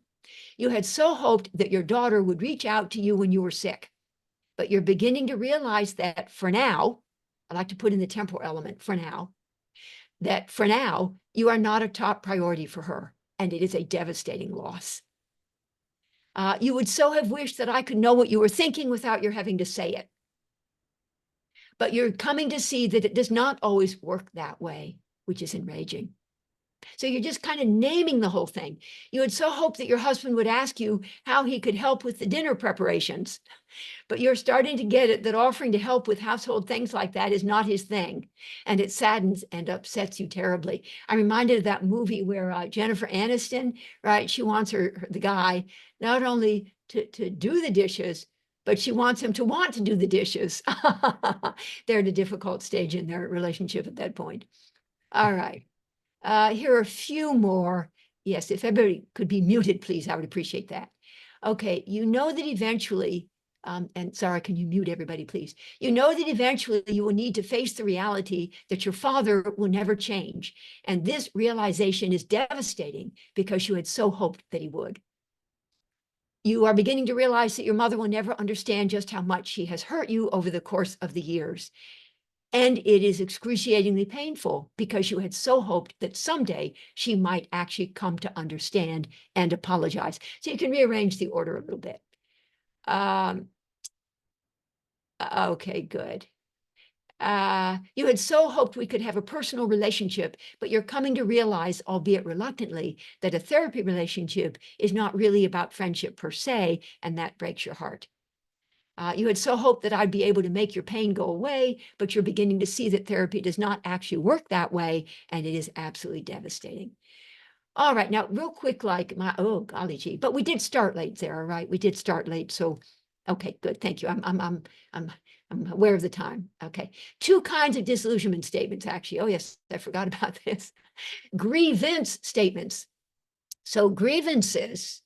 You had so hoped that your daughter would reach out to you when you were sick, but you're beginning to realize that for now, I like to put in the temporal element for now, that for now, you are not a top priority for her, and it is a devastating loss. You would so have wished that I could know what you were thinking without your having to say it. But you're coming to see that it does not always work that way, which is enraging. So you're just kind of naming the whole thing. You had so hoped that your husband would ask you how he could help with the dinner preparations, but you're starting to get it that offering to help with household things like that is not his thing, and it saddens and upsets you terribly. I'm reminded of that movie where Jennifer Aniston, right? She wants the guy not only to do the dishes, but she wants him to want to do the dishes. They're at a difficult stage in their relationship at that point. All right. Here are a few more. Yes, if everybody could be muted, please, I would appreciate that. Okay, you know that eventually And Zara, can you mute everybody, please? You know that eventually you will need to face the reality that your father will never change. And this realization is devastating because you had so hoped that he would. You are beginning to realize that your mother will never understand just how much she has hurt you over the course of the years. And it is excruciatingly painful because you had so hoped that someday she might actually come to understand and apologize. So you can rearrange the order a little bit. Okay, good. You had so hoped we could have a personal relationship, but you're coming to realize, albeit reluctantly, that a therapy relationship is not really about friendship per se, and that breaks your heart. You had so hoped that I'd be able to make your pain go away, but you're beginning to see that therapy does not actually work that way, and it is absolutely devastating. All right, now real quick, oh golly gee, but we did start late, Sarah, right? We did start late, so okay, good, thank you. I'm aware of the time. Okay, 2 kinds of disillusionment statements, actually. Oh yes, I forgot about this. Grievance statements. So grievances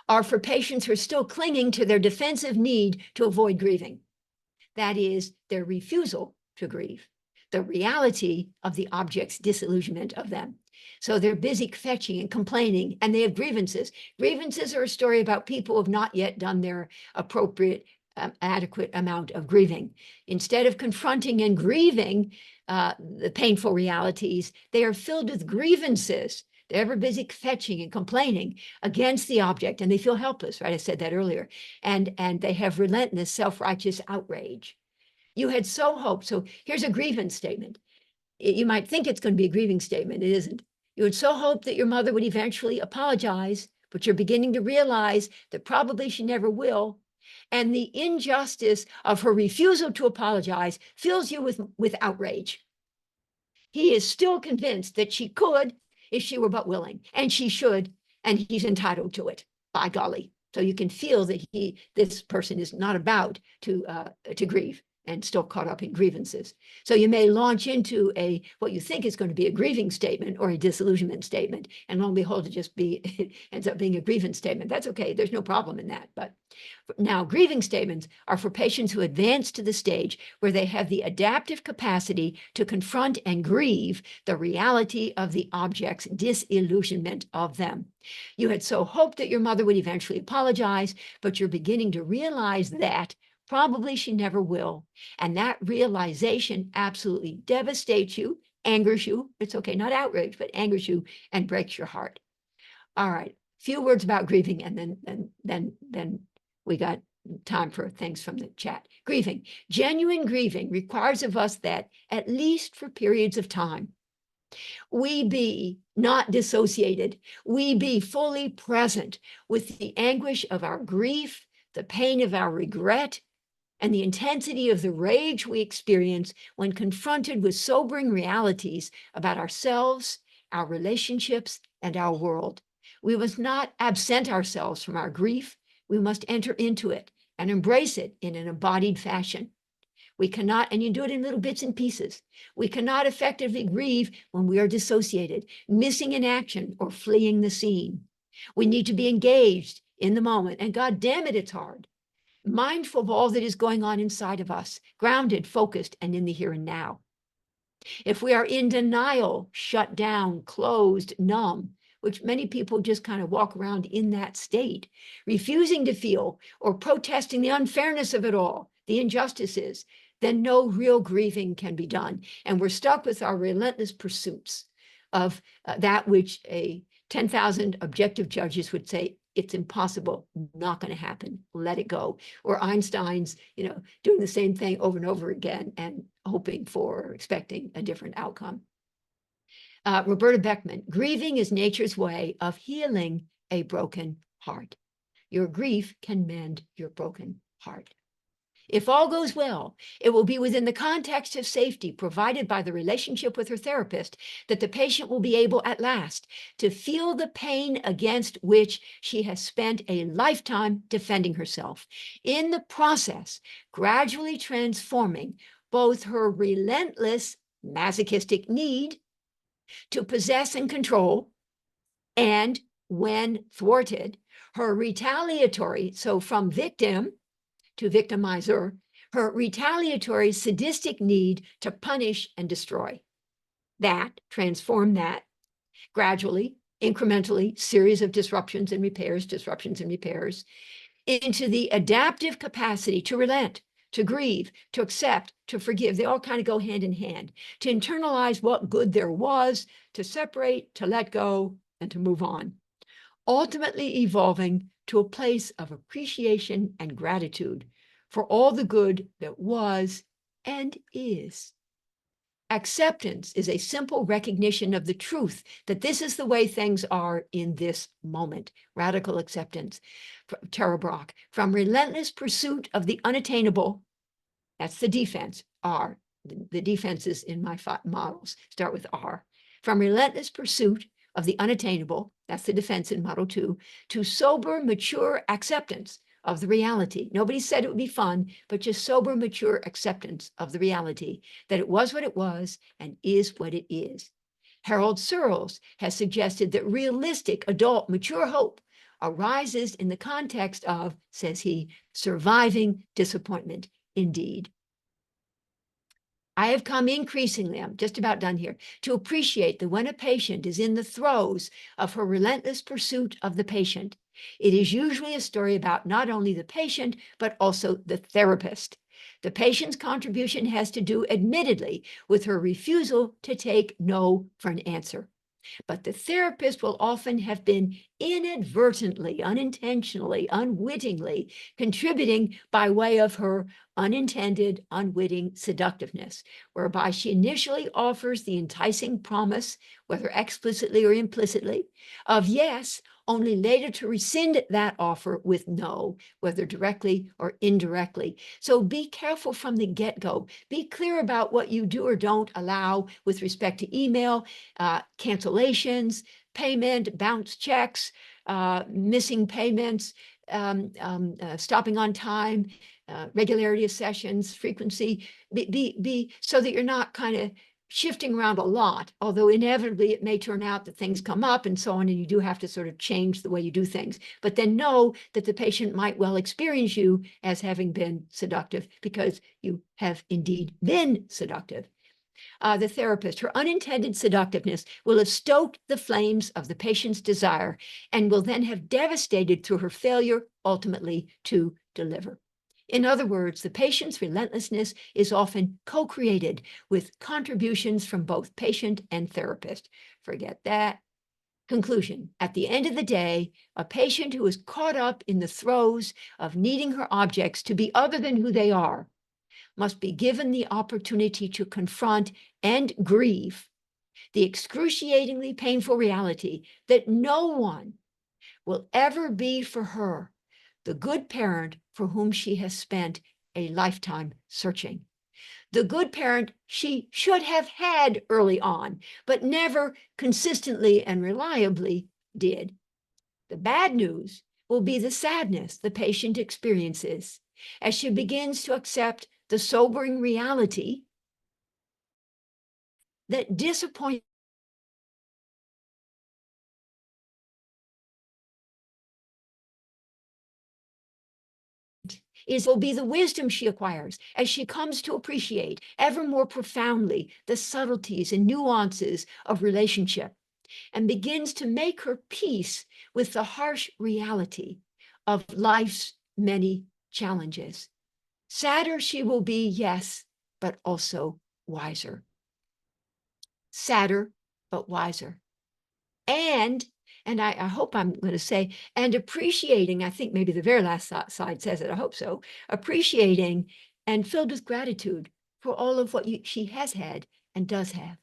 are for patients who are still clinging to their defensive need to avoid grieving. That is, their refusal to grieve, the reality of the object's disillusionment of them. So they're busy fetching and complaining, and they have grievances. Grievances are a story about people who have not yet done their appropriate, adequate amount of grieving. Instead of confronting and grieving the painful realities, they are filled with grievances. They're ever busy fetching and complaining against the object, and they feel helpless, right? I said that earlier. And they have relentless, self-righteous outrage. You had so hoped. So here's a grievance statement. You might think it's going to be a grieving statement. It isn't. You had so hoped that your mother would eventually apologize, but you're beginning to realize that probably she never will. And the injustice of her refusal to apologize fills you with outrage. He is still convinced that she could if she were but willing, and she should, and he's entitled to it, by golly. So you can feel that this person is not about to grieve and still caught up in grievances. So you may launch into what you think is going to be a grieving statement or a disillusionment statement, and lo and behold, it ends up being a grievance statement. That's okay. There's no problem in that. But now, grieving statements are for patients who advance to the stage where they have the adaptive capacity to confront and grieve the reality of the object's disillusionment of them. You had so hoped that your mother would eventually apologize, but you're beginning to realize that probably she never will. And that realization absolutely devastates you, angers you. It's okay, not outrage, but angers you and breaks your heart. All right, few words about grieving, and then we got time for things from the chat. Grieving. Genuine grieving requires of us that, at least for periods of time, we be not dissociated. We be fully present with the anguish of our grief, the pain of our regret, and the intensity of the rage we experience when confronted with sobering realities about ourselves, our relationships, and our world. We must not absent ourselves from our grief. We must enter into it and embrace it in an embodied fashion. We cannot, and you do it in little bits and pieces. We cannot effectively grieve when we are dissociated, missing in action, or fleeing the scene. We need to be engaged in the moment, and God damn it, it's hard. Mindful of all that is going on inside of us, grounded, focused, and in the here and now. If we are in denial, shut down, closed, numb, which many people just kind of walk around in that state, refusing to feel or protesting the unfairness of it all, the injustices, then no real grieving can be done. And we're stuck with our relentless pursuits of that which a 10,000 objective judges would say, it's impossible, not going to happen, let it go. Or Einstein's, doing the same thing over and over again and hoping for or expecting a different outcome. Roberta Beckman, grieving is nature's way of healing a broken heart. Your grief can mend your broken heart. If all goes well, it will be within the context of safety provided by the relationship with her therapist that the patient will be able at last to feel the pain against which she has spent a lifetime defending herself. In the process, gradually transforming both her relentless masochistic need to possess and control, and when thwarted, her retaliatory, so from victim to victimizer, her retaliatory sadistic need to punish and destroy. Transform that gradually, incrementally, series of disruptions and repairs, into the adaptive capacity to relent, to grieve, to accept, to forgive. They all kind of go hand in hand, to internalize what good there was, to separate, to let go, and to move on, ultimately evolving to a place of appreciation and gratitude for all the good that was and is. Acceptance is a simple recognition of the truth that this is the way things are in this moment. Radical acceptance. Tara Brach, from relentless pursuit of the unattainable, that's the defense, R. The defenses in my models start with R. From relentless pursuit of the unattainable, that's the defense in model 2, to sober, mature acceptance of the reality. Nobody said it would be fun, but just sober, mature acceptance of the reality, that it was what it was and is what it is. Harold Searles has suggested that realistic, adult, mature hope arises in the context of, says he, surviving disappointment. Indeed. I have come increasingly, I'm just about done here, to appreciate that when a patient is in the throes of her relentless pursuit of the patient, it is usually a story about not only the patient, but also the therapist. The patient's contribution has to do, admittedly, with her refusal to take no for an answer. But the therapist will often have been inadvertently, unintentionally, unwittingly contributing by way of her unintended, unwitting seductiveness, whereby she initially offers the enticing promise, whether explicitly or implicitly, of yes, only later to rescind that offer with no, whether directly or indirectly. So be careful from the get-go. Be clear about what you do or don't allow with respect to email, cancellations, payment, bounce checks, missing payments, stopping on time, regularity of sessions, frequency, be so that you're not kind of shifting around a lot, although inevitably it may turn out that things come up and so on, and you do have to sort of change the way you do things. But then know that the patient might well experience you as having been seductive because you have indeed been seductive. The therapist, her unintended seductiveness will have stoked the flames of the patient's desire and will then have devastated through her failure ultimately to deliver. In other words, the patient's relentlessness is often co-created with contributions from both patient and therapist. Forget that. Conclusion. At the end of the day, a patient who is caught up in the throes of needing her objects to be other than who they are must be given the opportunity to confront and grieve the excruciatingly painful reality that no one will ever be for her the good parent for whom she has spent a lifetime searching. The good parent she should have had early on, but never consistently and reliably did. The bad news will be the sadness the patient experiences as she begins to accept the sobering reality that disappointment will be the wisdom she acquires as she comes to appreciate ever more profoundly the subtleties and nuances of relationship and begins to make her peace with the harsh reality of life's many challenges. Sadder she will be, yes, but also wiser. Sadder, but wiser. And I hope I'm going to say, and appreciating, I think maybe the very last side says it, I hope so, appreciating and filled with gratitude for all of what she has had and does have.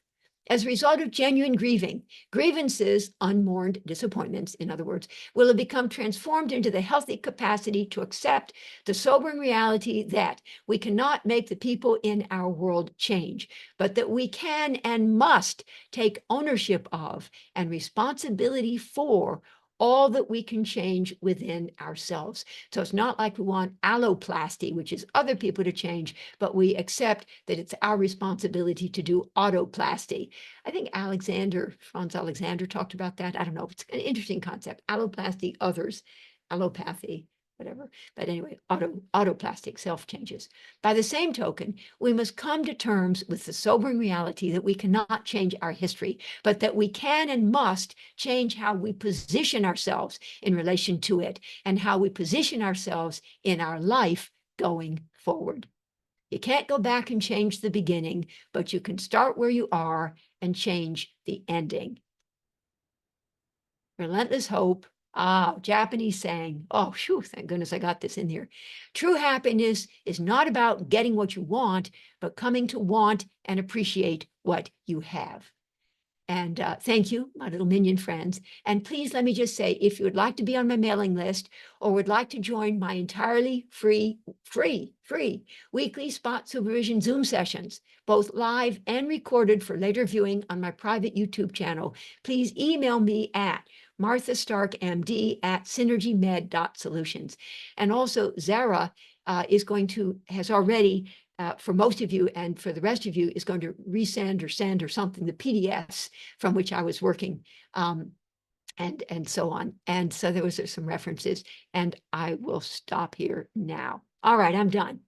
As a result of genuine grieving, grievances, unmourned disappointments, in other words, will have become transformed into the healthy capacity to accept the sobering reality that we cannot make the people in our world change, but that we can and must take ownership of and responsibility for all that we can change within ourselves. So it's not like we want alloplasty, which is other people to change, but we accept that it's our responsibility to do autoplasty. I think Franz Alexander talked about that. I don't know. It's an interesting concept. Alloplasty, others, allopathy. whatever. But anyway, autoplastic self changes. By the same token, we must come to terms with the sobering reality that we cannot change our history, but that we can and must change how we position ourselves in relation to it and how we position ourselves in our life going forward. You can't go back and change the beginning, but you can start where you are and change the ending. Relentless hope. Japanese saying. Oh, phew, thank goodness I got this in here. True happiness is not about getting what you want, but coming to want and appreciate what you have. And thank you, my little minion friends. And please let me just say, if you would like to be on my mailing list or would like to join my entirely free weekly spot supervision Zoom sessions, both live and recorded for later viewing on my private YouTube channel, please email me at marthastarkmd@synergymed.solutions. And also Zara has already for most of you and for the rest of you, is going to resend or send or something the PDFs from which I was working, and so on. And so there was some references, and I will stop here now. All right, I'm done.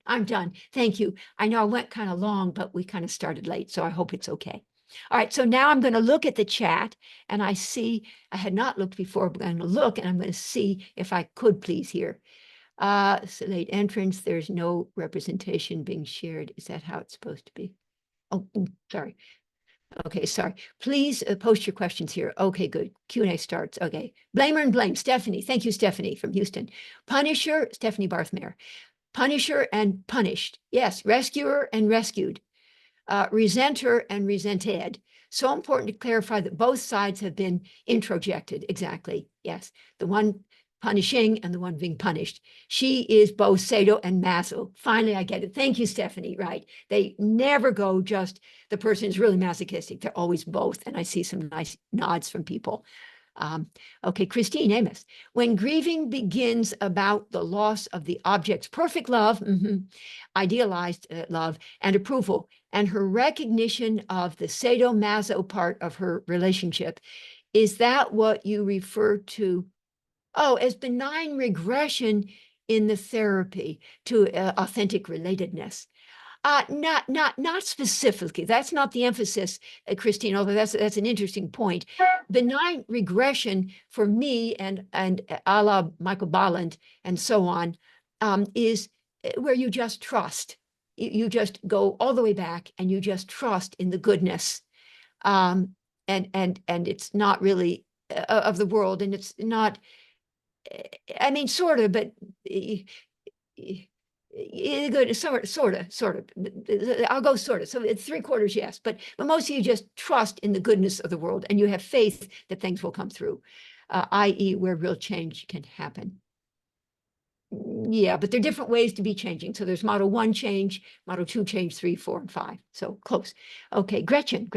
Thank you. I know I went kind of long, but we kind of started late, so I hope it's okay. All right, so now I'm going to look at the chat, and I see I had not looked before, but I'm going to look, and I'm going to see if I could please here. So late entrance, there's no representation being shared. Is that how it's supposed to be? Oh, sorry. Okay, sorry. Please post your questions here. Okay, good. Q&A starts. Okay. Blamer and blame. Stephanie. Thank you, Stephanie from Houston. Punisher, Stephanie Barthmere. Punisher and punished. Yes, rescuer and rescued. Resenter and resented. So important to clarify that both sides have been introjected. Exactly. Yes. The one punishing and the one being punished. She is both Sado and Maso. Finally, I get it. Thank you, Stephanie. Right. They never go just the person is really masochistic. They're always both. And I see some nice nods from people. Okay, Christine Amos. When grieving begins about the loss of the object's perfect love, idealized love and approval, and her recognition of the sadomaso part of her relationship, is that what you refer to? Oh, as benign regression in the therapy to authentic relatedness. Not specifically. That's not the emphasis, Christine, although that's an interesting point. Benign regression for me and a la Michael Bolland and so on is where you just trust. You just go all the way back and you just trust in the goodness. And it's not really of the world, and it's not, I mean, sort of, but good, sort of. I'll go sort of. So it's 3/4 yes, but most of you just trust in the goodness of the world, and you have faith that things will come through, i.e., where real change can happen. Yeah, but there are different ways to be changing. So there's model 1 change, model 2 change, 3, 4, and 5. So close. Okay, Gretchen.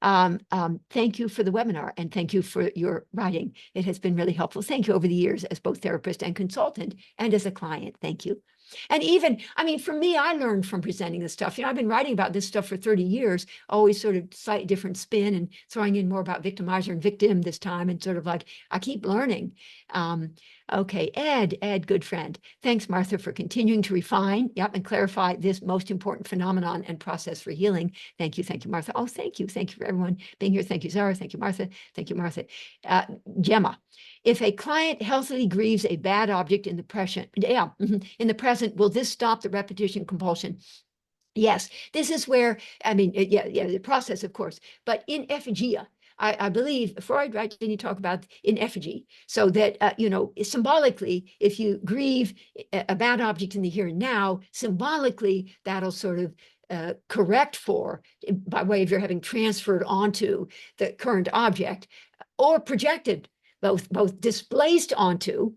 Thank you for the webinar, and thank you for your writing. It has been really helpful. Thank you over the years as both therapist and consultant, and as a client. Thank you. And even, I mean, for me, I learned from presenting this stuff. I've been writing about this stuff for 30 years, always sort of slightly different spin and throwing in more about victimizer and victim this time, and sort of like, I keep learning. Okay, Ed, good friend. Thanks, Martha, for continuing to refine, and clarify this most important phenomenon and process for healing. Thank you, Martha. Oh, thank you for everyone being here. Thank you, Zara. Thank you, Martha. Gemma. If a client healthily grieves a bad object in the present, will this stop the repetition compulsion? Yes, this is where, I mean, the process, of course, but in effigia, I believe Freud, right, didn't he talk about in effigy? So that, symbolically, if you grieve a bad object in the here and now, symbolically, that'll sort of correct for, by way of your having transferred onto the current object, or projected, both displaced onto,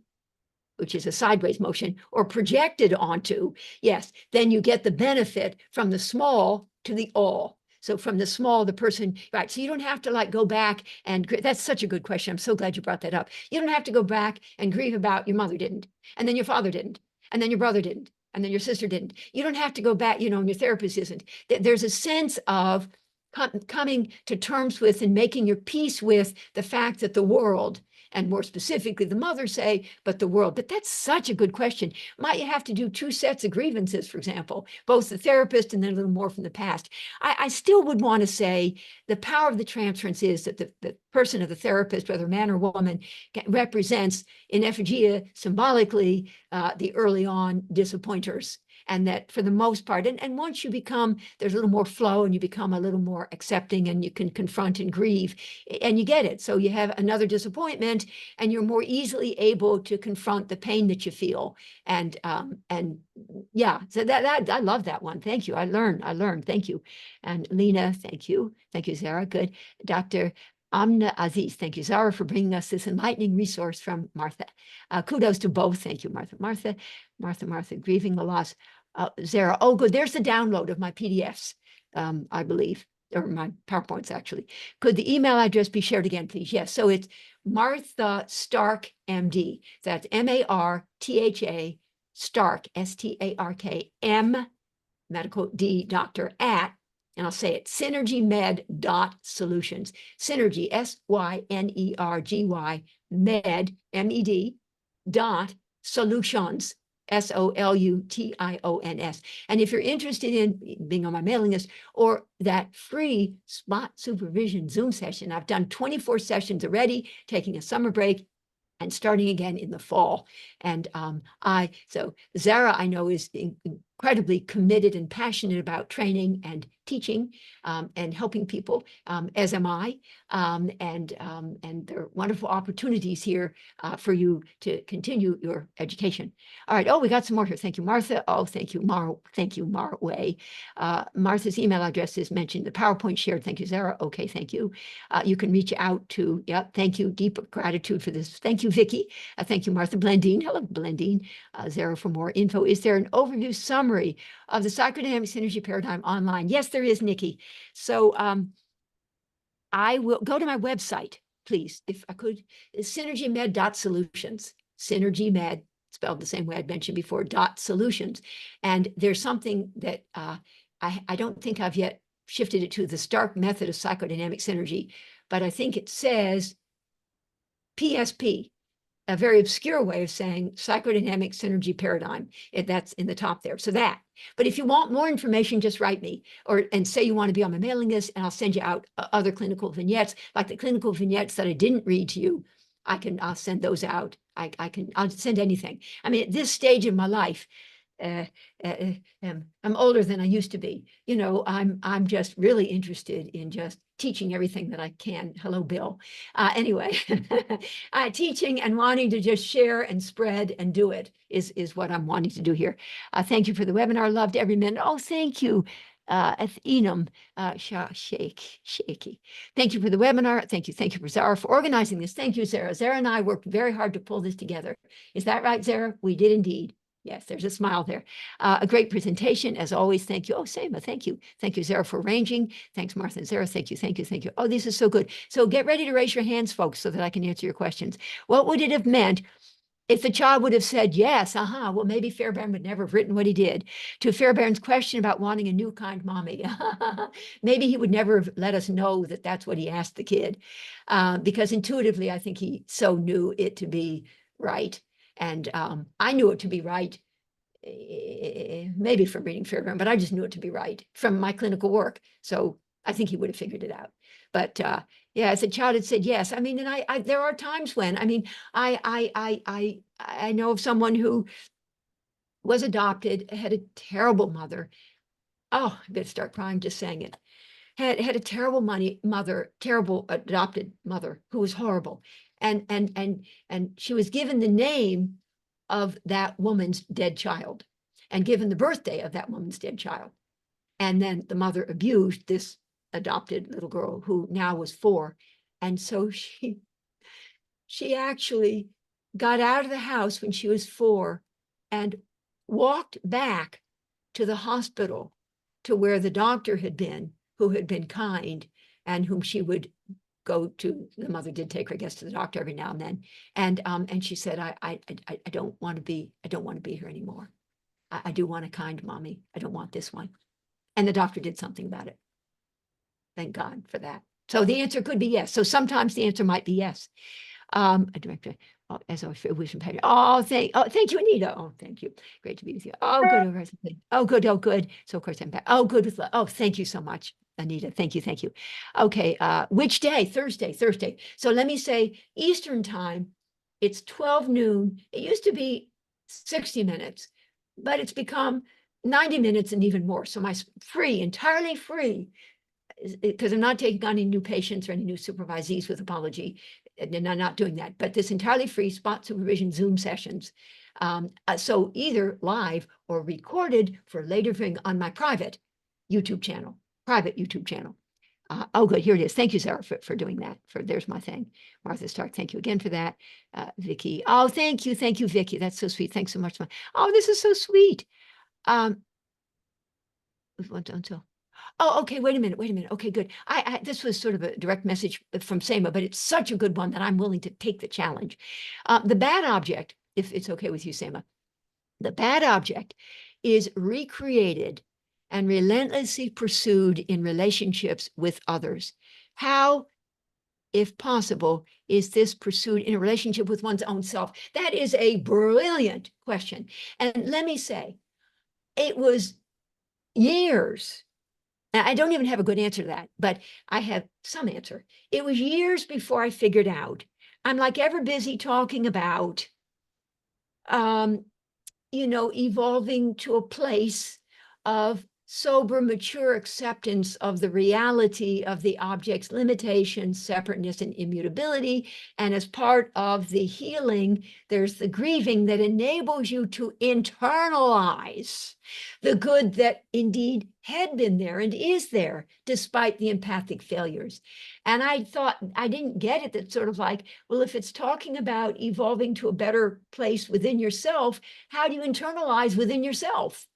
which is a sideways motion, or projected onto, yes, then you get the benefit from the small to the all. So from the small, the person, right? So you don't have to like go back and, that's such a good question. I'm so glad you brought that up. You don't have to go back and grieve about your mother didn't, and then your father didn't, and then your brother didn't, and then your sister didn't. You don't have to go back, and your therapist isn't. There's a sense of coming to terms with and making your peace with the fact that the world And more specifically, the mother say, but the world. But that's such a good question. Might you have to do 2 sets of grievances, for example, both the therapist and then a little more from the past? I still would want to say the power of the transference is that the person of the therapist, whether man or woman, represents in effigia symbolically the early on disappointers. And that for the most part, and once you become, there's a little more flow and you become a little more accepting and you can confront and grieve and you get it. So you have another disappointment and you're more easily able to confront the pain that you feel. And yeah, so that I love that one. Thank you. I learned. Thank you. And Lena, thank you. Thank you, Zara. Good. Dr. Amna Aziz, thank you, Zara, for bringing us this enlightening resource from Martha. Kudos to both. Thank you, Martha. Martha, grieving the loss. Zara, oh, good. There's the download of my PDFs, I believe, or my PowerPoints, actually. Could the email address be shared again, please? Yes. So it's Martha Stark, MD. That's Martha Stark, Stark, medical D, doctor, at, and I'll say it, synergymed.solutions. Synergy, SYNERGY, med, MED, dot, solutions, SOLUTIONS. And if you're interested in being on my mailing list or that free spot supervision Zoom session, I've done 24 sessions already, taking a summer break and starting again in the fall. And so Zara, I know, is incredibly committed and passionate about training and teaching and helping people, as am I. And there are wonderful opportunities here for you to continue your education. All right. Oh, we got some more here. Thank you, Martha. Oh, thank you, Mar. Thank you, Marway. Martha's email address is mentioned. The PowerPoint shared. Thank you, Zara. Okay, thank you. You can reach out to, thank you. Deep gratitude for this. Thank you, Vicki. Thank you, Martha. Blendine. Hello, Blendine. Zara, for more info. Is there an overview summary of the psychodynamic synergy paradigm online? Yes, there is, Nikki. So I will go to my website, please, if I could. Synergymed.solutions. Synergymed, spelled the same way I'd mentioned before, .solutions. And there's something that I don't think I've yet shifted it to the Stark method of psychodynamic synergy, but I think it says PSP, a very obscure way of saying psychodynamic synergy paradigm. That's in the top there. So that. But if you want more information, just write me and say you want to be on my mailing list, and I'll send you out other clinical vignettes, like the clinical vignettes that I didn't read to you. I'll send those out. I'll send anything. I mean, at this stage in my life, I'm older than I used to be. You know, I'm just really interested in just teaching everything that I can. Hello, Bill. Anyway, teaching and wanting to just share and spread and do it is what I'm wanting to do here. Thank you for the webinar. Loved every minute. Oh, thank you. Enum, shaky. Thank you for the webinar. Thank you for Zara for organizing this. Thank you, Zara. Zara and I worked very hard to pull this together. Is that right, Zara? We did indeed. Yes, there's a smile there. A great presentation, as always. Thank you. Oh, Seema, thank you. Thank you, Zara, for arranging. Thanks, Martha and Zara. Thank you. Oh, this is so good. So get ready to raise your hands, folks, so that I can answer your questions. What would it have meant if the child would have said, yes, well, maybe Fairbairn would never have written what he did. To Fairbairn's question about wanting a new kind mommy, maybe he would never have let us know that that's what he asked the kid, because intuitively, I think he so knew it to be right. And I knew it to be right, maybe from reading Fairbairn, but I just knew it to be right from my clinical work. So I think he would have figured it out. But yeah, as a child had said yes. I mean, and I there are times when, I mean, I know of someone who was adopted, had a terrible mother. Oh, I'm gonna start crying just saying it. Had a terrible terrible adopted mother who was horrible. And she was given the name of that woman's dead child and given the birthday of that woman's dead child. And then the mother abused this adopted little girl who now was 4. And so she actually got out of the house when she was 4 and walked back to the hospital to where the doctor had been, who had been kind and whom she would go to. The mother did take her, I guess, to the doctor every now and then. And she said, I don't want to be here anymore. I do want a kind mommy. I don't want this one. And the doctor did something about it. Thank God for that. So the answer could be yes. So sometimes the answer might be yes. Director, as always, wish and oh, thank you, Anita. Oh, thank you. Great to be with you. Oh, good. Oh, good. Oh, good. So of course I'm back. Oh, good with love. Oh, thank you so much, Anita. Thank you. Thank you. Okay. Which day? Thursday. So let me say Eastern time. It's 12 noon. It used to be 60 minutes, but it's become 90 minutes and even more. So my entirely free, because I'm not taking on any new patients or any new supervisees with apology, and I'm not doing that, but this entirely free spot supervision Zoom sessions. So either live or recorded for later viewing on my private YouTube channel. Oh, good. Here it is. Thank you, Zara, for doing that. There's my thing. Martha Stark, thank you again for that. Vicky. Oh, thank you, Vicky. That's so sweet. Thanks so much. Oh, this is so sweet. Until. Oh, okay. Wait a minute. Okay, good. This was sort of a direct message from Sema, but it's such a good one that I'm willing to take the challenge. The bad object, if it's okay with you, Sema, the bad object is recreated and relentlessly pursued in relationships with others. How, if possible, is this pursued in a relationship with one's own self? That is a brilliant question. And let me say, it was years. I don't even have a good answer to that, but I have some answer. It was years before I figured out. I'm like ever busy talking about, evolving to a place of sober, mature acceptance of the reality of the object's limitations, separateness, and immutability. And as part of the healing, there's the grieving that enables you to internalize the good that indeed had been there and is there, despite the empathic failures. And I thought, I didn't get it, that sort of like, well, if it's talking about evolving to a better place within yourself, how do you internalize within yourself?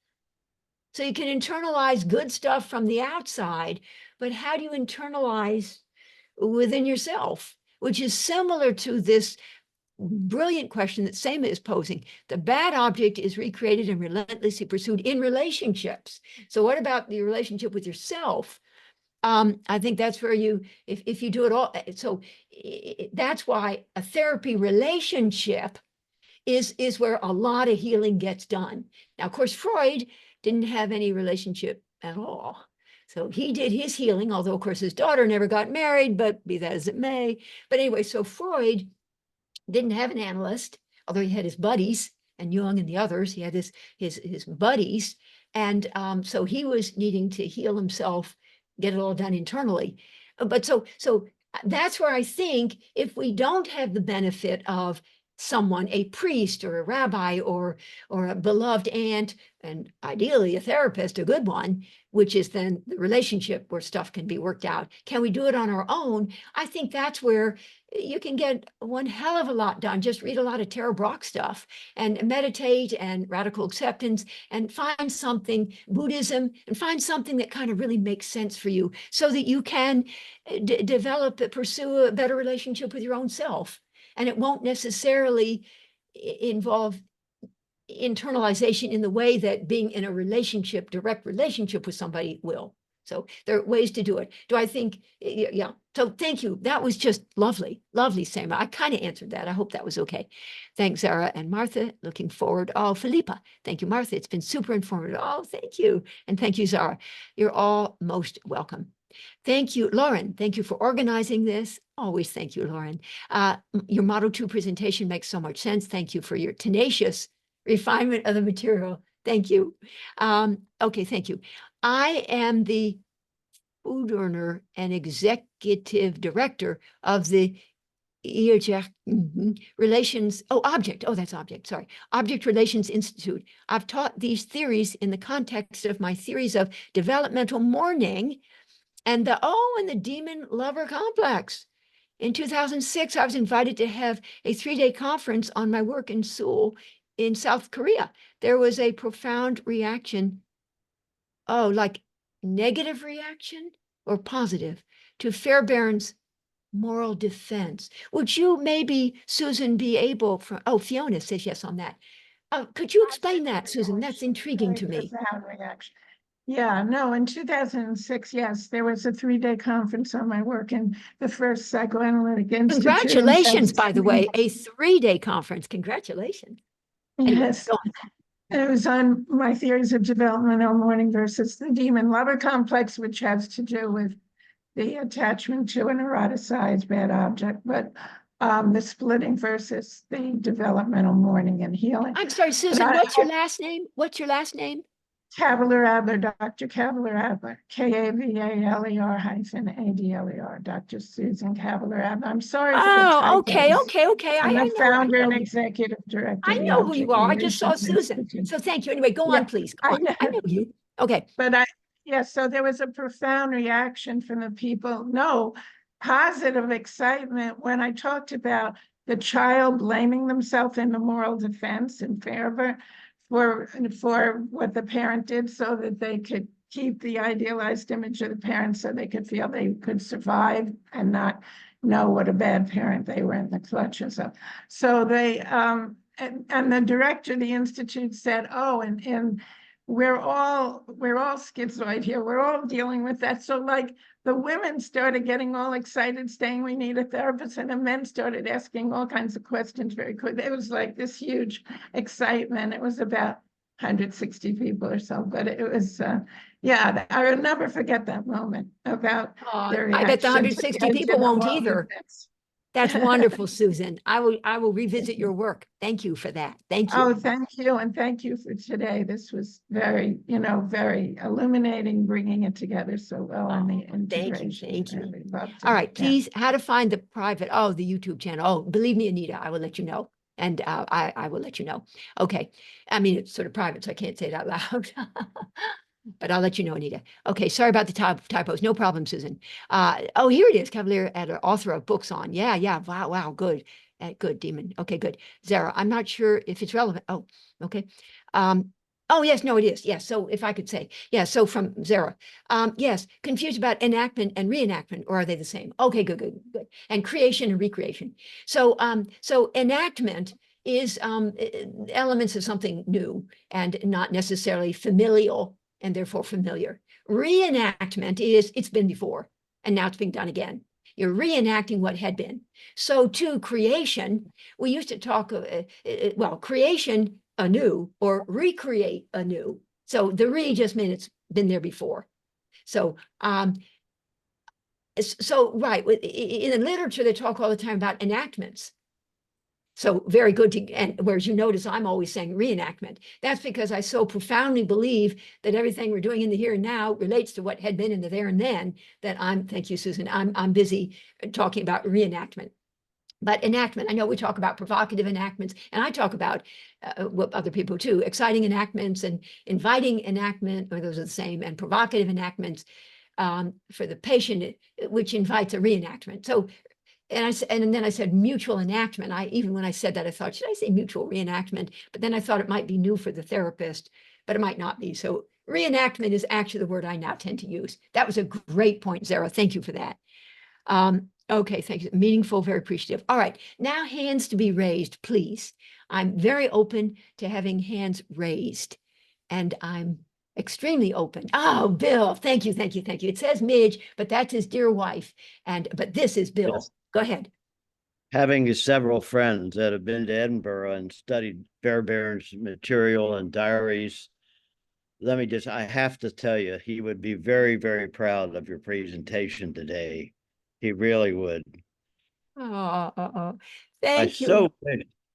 So you can internalize good stuff from the outside, but how do you internalize within yourself? Which is similar to this brilliant question that Sema is posing. The bad object is recreated and relentlessly pursued in relationships. So what about the relationship with yourself? I think that's where if you do it all, so that's why a therapy relationship is where a lot of healing gets done. Now, of course, Freud didn't have any relationship at all. So he did his healing, although, of course, his daughter never got married, but be that as it may. But anyway, so Freud didn't have an analyst, although he had his buddies and Jung and the others. He had his buddies. And so he was needing to heal himself, get it all done internally. But so that's where I think if we don't have the benefit of someone, a priest or a rabbi or a beloved aunt, and ideally a therapist, a good one, which is then the relationship where stuff can be worked out. Can we do it on our own? I think that's where you can get one hell of a lot done. Just read a lot of Tara Brach stuff and meditate and radical acceptance and find something, Buddhism, and find something that kind of really makes sense for you so that you can pursue a better relationship with your own self. And it won't necessarily involve internalization in the way that being in a relationship, direct relationship with somebody will. So there are ways to do it. Do I think, yeah. So thank you. That was just lovely, Sema. I kind of answered that. I hope that was okay. Thanks, Zara and Martha. Looking forward. Oh, Philippa. Thank you, Martha. It's been super informative. Oh, thank you. And thank you, Zara. You're all most welcome. Thank you, Lauren. Thank you for organizing this. Always thank you, Lauren. Your Model 2 presentation makes so much sense. Thank you for your tenacious refinement of the material. Thank you. Okay, thank you. I am the food earner and executive director of the Relations, Object Relations Institute. I've taught these theories in the context of my theories of developmental mourning and the demon lover complex. In 2006, I was invited to have a 3-day conference on my work in Seoul in South Korea. There was a profound reaction, like negative reaction or positive, to Fairbairn's moral defense. Would you maybe, Susan, be able, Fiona says yes on that. Could you explain that, Susan? That's intriguing to me. Profound reaction. Yeah, no, in 2006, yes, there was a 3-day conference on my work in the first Psychoanalytic Institute in Congratulations, by the way, San a 3-day conference. Congratulations. Anyway, Yes, go on. it was on my theories of developmental mourning versus the demon lover complex, which has to do with the attachment to an eroticized bad object, but the splitting versus the developmental mourning and healing. I'm sorry, Susan, what's your last name? What's your last name? Cavalier Adler, Dr. Cavalier Adler, Kavaleer-Adler, Dr. Susan Cavalier Adler. I'm sorry for the Oh, okay, typos. okay, okay. I'm the I founder and know you. executive director I of the know who you Object are. I just saw Relations Susan. Institute. So thank you. Anyway, go Yeah, on, please. Go I on. know. I know you. Okay. But so there was a profound reaction from the people. No, positive excitement when I talked about the child blaming themselves in the moral defense in favor for what the parent did so that they could keep the idealized image of the parent so they could feel they could survive and not know what a bad parent they were in the clutches of. So they and the director of the institute said, oh, and we're all schizoid here. We're all dealing with that. So like the women started getting all excited, saying we need a therapist, and the men started asking all kinds of questions very quickly. It was like this huge excitement. It was about 160 people or so, but it was, yeah, I will never forget that moment about their I bet the reaction to the 160 idea people of won't moral either. defense. That's wonderful, Susan. I will revisit your work. Thank you for that. Thank you. Oh, thank you. And thank you for today. This was very, very illuminating, bringing it together so well on the integration. Thank you. Really loved All it. right, Yeah. please, how to find the private, the YouTube channel. Oh, believe me, Anita, I will let you know. And I will let you know. Okay. I mean, it's sort of private, so I can't say it out loud. But I'll let you know, Anita. Okay, sorry about the typos. No problem, Susan. Here it is, Cavalier Adler, author of books on. Yeah. Wow, good. Good, Demon. Okay, good. Zara, I'm not sure if it's relevant. Oh, okay. Yes, no, it is. Yes, so if I could say, yeah, so from Zara. Yes, confused about enactment and reenactment, or are they the same? Okay, good. And creation and recreation. So enactment is elements of something new and not necessarily familial and therefore familiar. Reenactment is it's been before and now it's being done again. You're reenacting what had been. So to creation, we used to talk, creation anew or recreate anew. So the re just means it's been there before. So, right, in the literature, they talk all the time about enactments. So very good and whereas you notice I'm always saying reenactment. That's because I so profoundly believe that everything we're doing in the here and now relates to what had been in the there and then that thank you, Susan, I'm busy talking about reenactment. But enactment, I know we talk about provocative enactments, and I talk about other people too, exciting enactments and inviting enactment, or those are the same, and provocative enactments for the patient, which invites a reenactment. So and then I said mutual enactment. Even when I said that, I thought, should I say mutual reenactment? But then I thought it might be new for the therapist, but it might not be. So reenactment is actually the word I now tend to use. That was a great point, Zara. Thank you for that. Okay, thank you. Meaningful, very appreciative. All right, now hands to be raised, please. I'm very open to having hands raised, and I'm extremely open. Oh, Bill, thank you. It says Midge, but that's his dear wife, but this is Bill. Yes. Go ahead. Having several friends that have been to Edinburgh and studied Fairbairn's material and diaries, I have to tell you, he would be very, very proud of your presentation today. He really would. Thank you.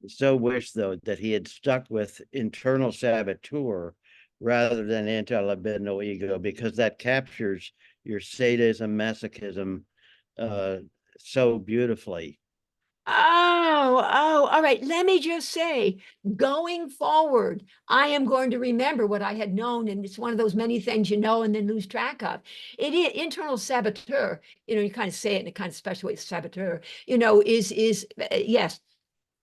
So wish, though, that he had stuck with internal saboteur rather than anti-libidinal ego, because that captures your sadism, masochism so beautifully. All right. Let me just say, going forward, I am going to remember what I had known, and it's one of those many things you know and then lose track of. It is internal saboteur. You kind of say it in a kind of special way. Saboteur, is yes,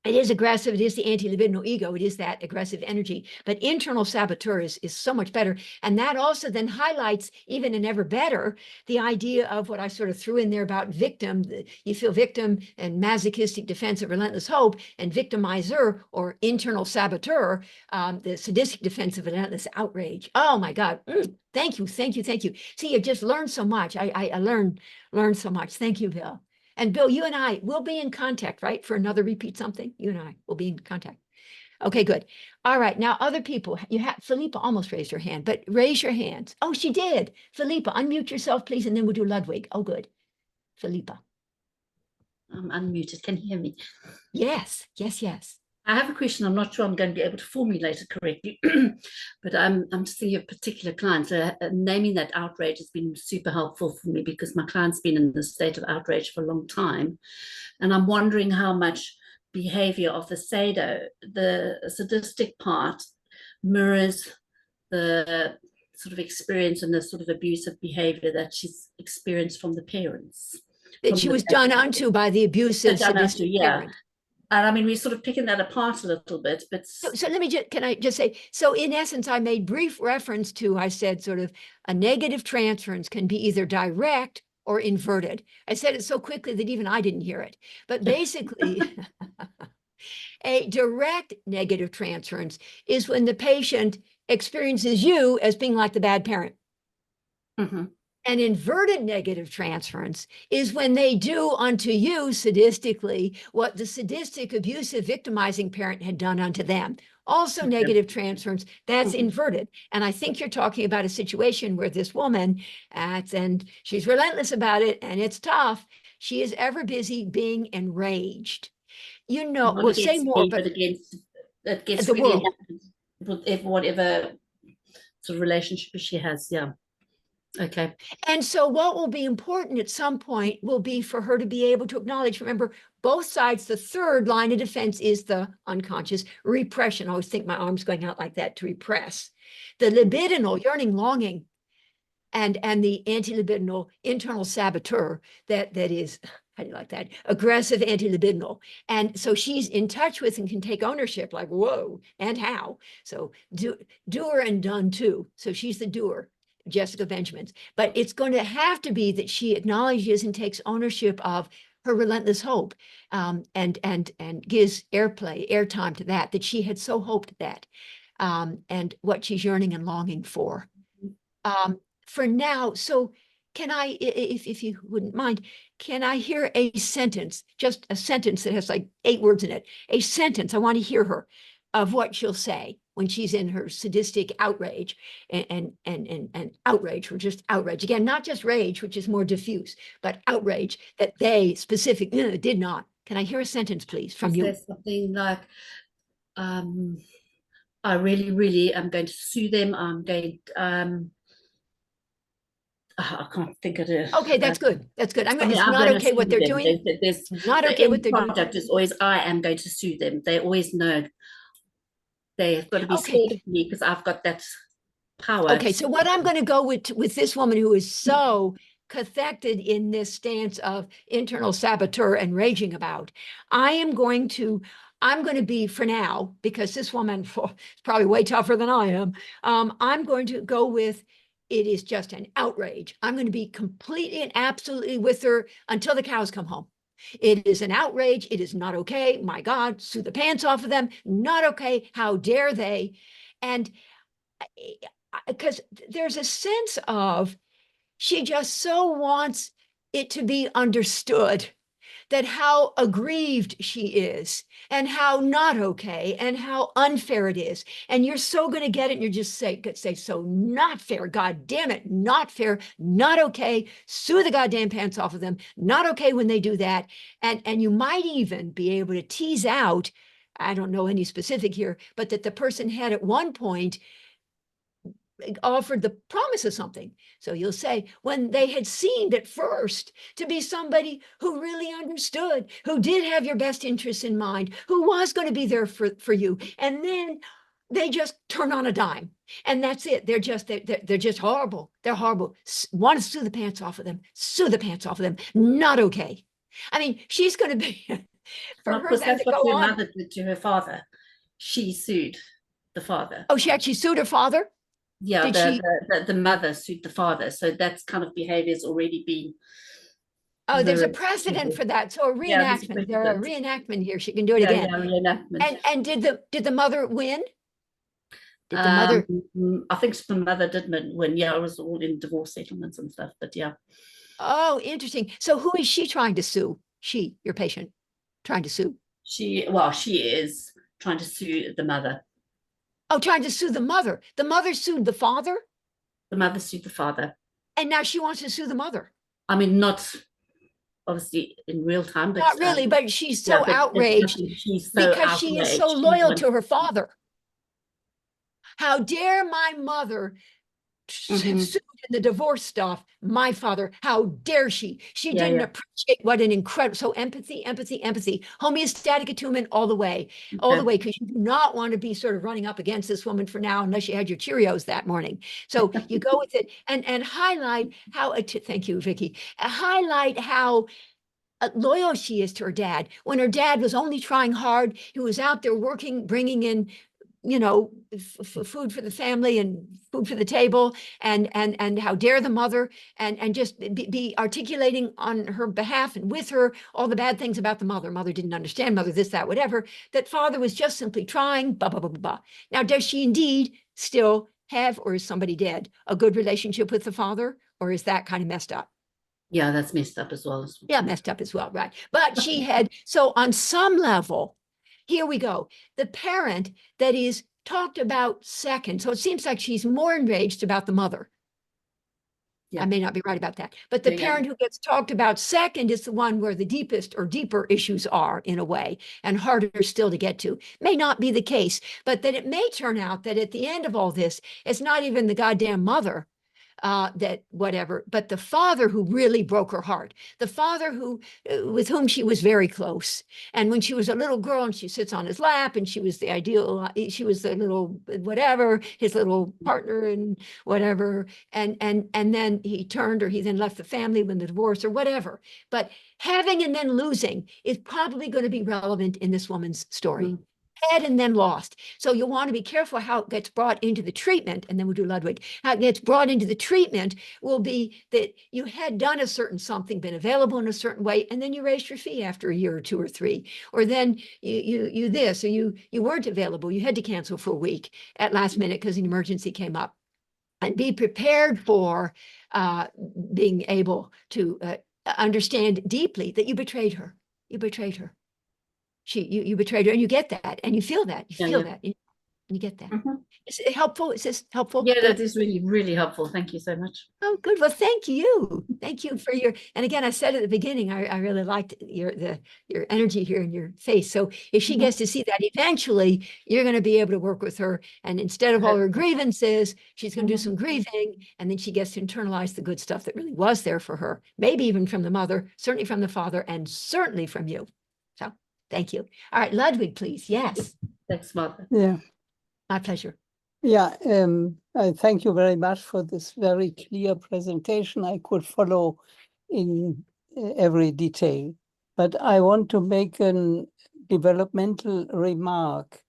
It is aggressive. It is the anti-libidinal ego. It is that aggressive energy. But internal saboteur is so much better. And that also then highlights, even and ever better, the idea of what I sort of threw in there about victim. You feel victim and masochistic defense of relentless hope, and victimizer or internal saboteur, the sadistic defense of relentless outrage. Oh my God. Thank you. Thank you. Thank you. See, you just learned so much. I learned so much. Thank you, Bill. And Bill, you and I will be in contact, right? For another repeat something. You and I will be in contact. Okay, good. All right. Now, other people, you have Philippa almost raised her hand, but raise your hands. Oh, she did. Philippa, unmute yourself, please, and then we'll do Ludwig. Oh, good. Philippa. I'm unmuted. Can you hear me? Yes, yes, yes. I have a question. I'm not sure I'm going to be able to formulate it correctly, but I'm just thinking of particular clients. Naming that outrage has been super helpful for me because my client's been in this state of outrage for a long time. And I'm wondering how much behavior of the sadistic part mirrors the sort of experience and the sort of abusive behavior that she's experienced from the parents. That she was done unto by the abusive sadistic parent. And I mean, we're sort of picking that apart a little bit, but so let me just, can I just say, so in essence, I made brief reference to, I said sort of a negative transference can be either direct or inverted. I said it so quickly that even I didn't hear it. But basically, a direct negative transference is when the patient experiences you as being like the bad parent. Mm-hmm. An inverted negative transference is when they do unto you sadistically what the sadistic, abusive, victimizing parent had done unto them. Also negative transference, that's inverted. And I think you're talking about a situation where this woman, and she's relentless about it, and it's tough. She is ever busy being enraged. You know, we'll say more, but against it gets the really world. Whatever sort of relationship she has, yeah. Okay. And so what will be important at some point will be for her to be able to acknowledge, remember, both sides, the third line of defense is the unconscious repression. I always think my arm's going out like that to repress. The libidinal, yearning, longing, and the anti-libidinal internal saboteur that is, how do you like that? Aggressive anti-libidinal. And so she's in touch with and can take ownership, like, whoa, and how? So doer and done too. So she's the doer. Jessica Benjamin's, but it's going to have to be that she acknowledges and takes ownership of her relentless hope, and gives airtime to that she had so hoped that, and what she's yearning and longing for. For now, so can I, if you wouldn't mind, can I hear a sentence, just a sentence that has like 8 words in it, a sentence, I want to hear her, of what she'll say when she's in her sadistic outrage and outrage, or just outrage. Again, not just rage, which is more diffuse, but outrage that they specifically did not. Can I hear a sentence, please, from you? Something like, I really, really am going to sue them. I'm going, I can't think of it. Okay, that's good. That's good. It's not okay what they're doing. There's not okay what they're doing. Contact is always, I am going to sue them. They always know they've got to be scared of me because I've got that power. Okay, so what I'm going to go with this woman who is so cathected in this stance of internal saboteur and raging about, I'm going to be, for now, because this woman is probably way tougher than I am, I'm going to go with, it is just an outrage. I'm going to be completely and absolutely with her until the cows come home. It is an outrage. It is not okay. My God, sue the pants off of them. Not okay. How dare they? And because there's a sense of, she just so wants it to be understood that how aggrieved she is and how not okay and how unfair it is. And you're so going to get it, and you're just say, so not fair, God damn it, not fair, not okay, sue the goddamn pants off of them, not okay when they do that. And you might even be able to tease out, I don't know any specific here, but that the person had at one point offered the promise of something. So you'll say, when they had seemed at first to be somebody who really understood, who did have your best interests in mind, who was going to be there for you, and then they just turn on a dime, and that's it. They're just horrible. They're horrible. Want to sue the pants off of them. Sue the pants off of them. Not okay. I mean, she's going to be for And of her course, then that's to go what her on. mother did to her father. She sued the father. Oh, she actually sued her father? Yeah, Did she? the mother sued the father. So that's kind of behavior's already been Oh, there's a very precedent for that. So a yeah, there's a reenactment. There are a precedent. reenactment here. She can do it Yeah, again. yeah, reenactment. And did the mother win? Did the mother? I think the mother did win. Yeah, it was all in divorce settlements and stuff. But yeah, Oh, interesting. So who is she trying to sue? She, your patient, trying to sue. she is trying to sue the mother. Oh, trying to sue the mother. The mother sued the father, The mother sued the father. and now she wants to sue the mother. I mean, not obviously in real time, but Not really, but she's yeah, so but outraged she's so because she is so outraged. She loyal wants- to her father. How dare my mother Mhm. sued in the divorce stuff? My father, how dare she? She Yeah, didn't yeah. appreciate what an incredible, so empathy, empathy, empathy, homeostatic attunement all the way, Okay. because you do not want to be sort of running up against this woman for now, unless you had your Cheerios that morning. So you go with it and highlight how, thank you, Vicky, highlight how loyal she is to her dad. When her dad was only trying hard, he was out there working, bringing in, food for the family and food for the table, and how dare the mother, and just be articulating on her behalf and with her all the bad things about the mother. Mother didn't understand, mother this, that, whatever. That father was just simply trying, blah, blah, blah, blah, blah. Now, does she indeed still have, or is somebody dead, a good relationship with the father, or is that kind of messed up? Yeah, that's messed up as well. Yeah, messed up as well, right? But she had, so on some level, here we go. The parent that is talked about second. So it seems like she's more enraged about the mother. Yeah. I may not be right about that. But the Yeah, yeah. parent who gets talked about second is the one where the deepest or deeper issues are, in a way, and harder still to get to. May not be the case, but that it may turn out that at the end of all this, it's not even the goddamn mother that whatever, but the father who really broke her heart, the father who, with whom she was very close. And when she was a little girl and she sits on his lap and she was the ideal, she was the little, whatever, his little partner and whatever. And then he turned, or he then left the family when the divorce or whatever. But having and then losing is probably going to be relevant in this woman's story. Mm. Had and then lost. So you'll want to be careful how it gets brought into the treatment, and then we'll do Ludwig. How it gets brought into the treatment will be that you had done a certain something, been available in a certain way, and then you raised your fee after a year or two or three, or then you this, or you weren't available, you had to cancel for a week at last minute because an emergency came up. And be prepared for being able to understand deeply that you betrayed her. You betrayed her. You betrayed her, and you get that, and you feel that, that, and you get that. Mhm. Is it helpful? Is this helpful? Yeah, Good. that is really, really helpful. Thank you so much. Oh, good. Well, thank you. Thank you for your, and again, I said at the beginning, I really liked your energy here in your face. So if she gets to see that eventually, you're going to be able to work with her. And instead of all her grievances, she's going to do some grieving, and then she gets to internalize the good stuff that really was there for her, maybe even from the mother, certainly from the father, and certainly from you. So thank you. All right, Ludwig, please. Yes. Thanks, Martha. Yeah. My pleasure. Yeah, I thank you very much for this very clear presentation. I could follow in every detail, but I want to make a developmental remark.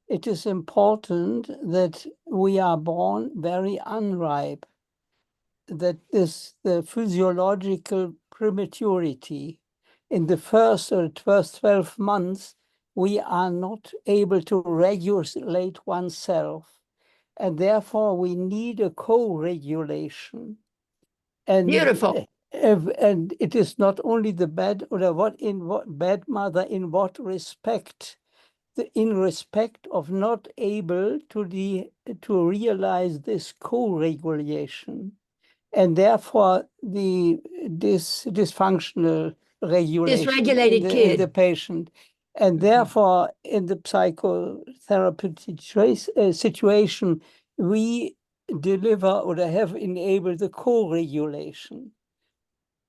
It is important that we are born very unripe, that the physiological prematurity in the first 12 months, we are not able to regulate oneself. And therefore, we need a co-regulation. And Beautiful. And it is not only the bad or what bad mother in what respect, in respect of not able to realize this co-regulation, and therefore this dysfunctional regulation Dysregulated in the kid. patient. And therefore, in the psychotherapeutic situation, we deliver or have enabled the co-regulation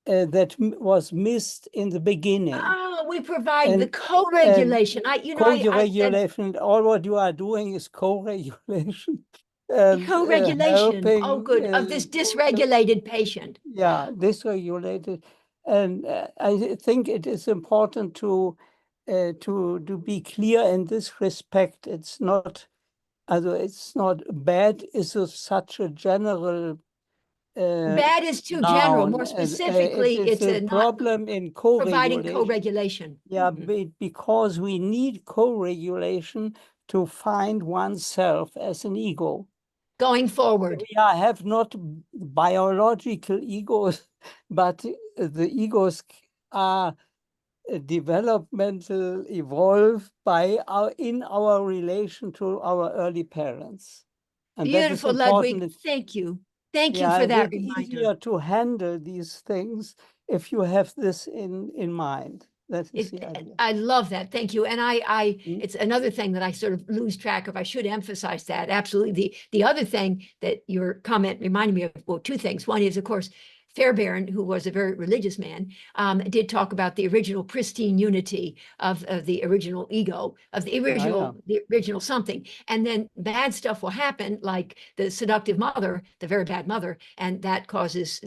that was missed in the beginning. Oh, we provide the And- co-regulation. I said Co-regulation, all what you are doing is co-regulation. And co-regulation. helping, Oh, good. Of this dysregulated patient. yeah, dysregulated. And I think it is important to to be clear in this respect, it's not bad is such a general Bad is too general. More specifically, it's it's a not problem in providing co-regulation. co-regulation. Yeah, Mhm. because we need co-regulation to find oneself as an ego. Going forward. We have not biological egos, but the egos are developmental, evolved in our relation to our early parents. And that is Beautiful, Ludwig. important. Thank you. Thank you Yeah, for and that it's reminder. easier to handle these things if you have this in mind. That is the idea. I love that. Thank you. And Mm. it's another thing that I sort of lose track of. I should emphasize that. Absolutely. The other thing that your comment reminded me of, well, two things. One is, of course, Fairbairn, who was a very religious man, did talk about the original pristine unity of the original ego, of the original something. And then bad stuff will happen, like the seductive mother, the very bad mother, and that causes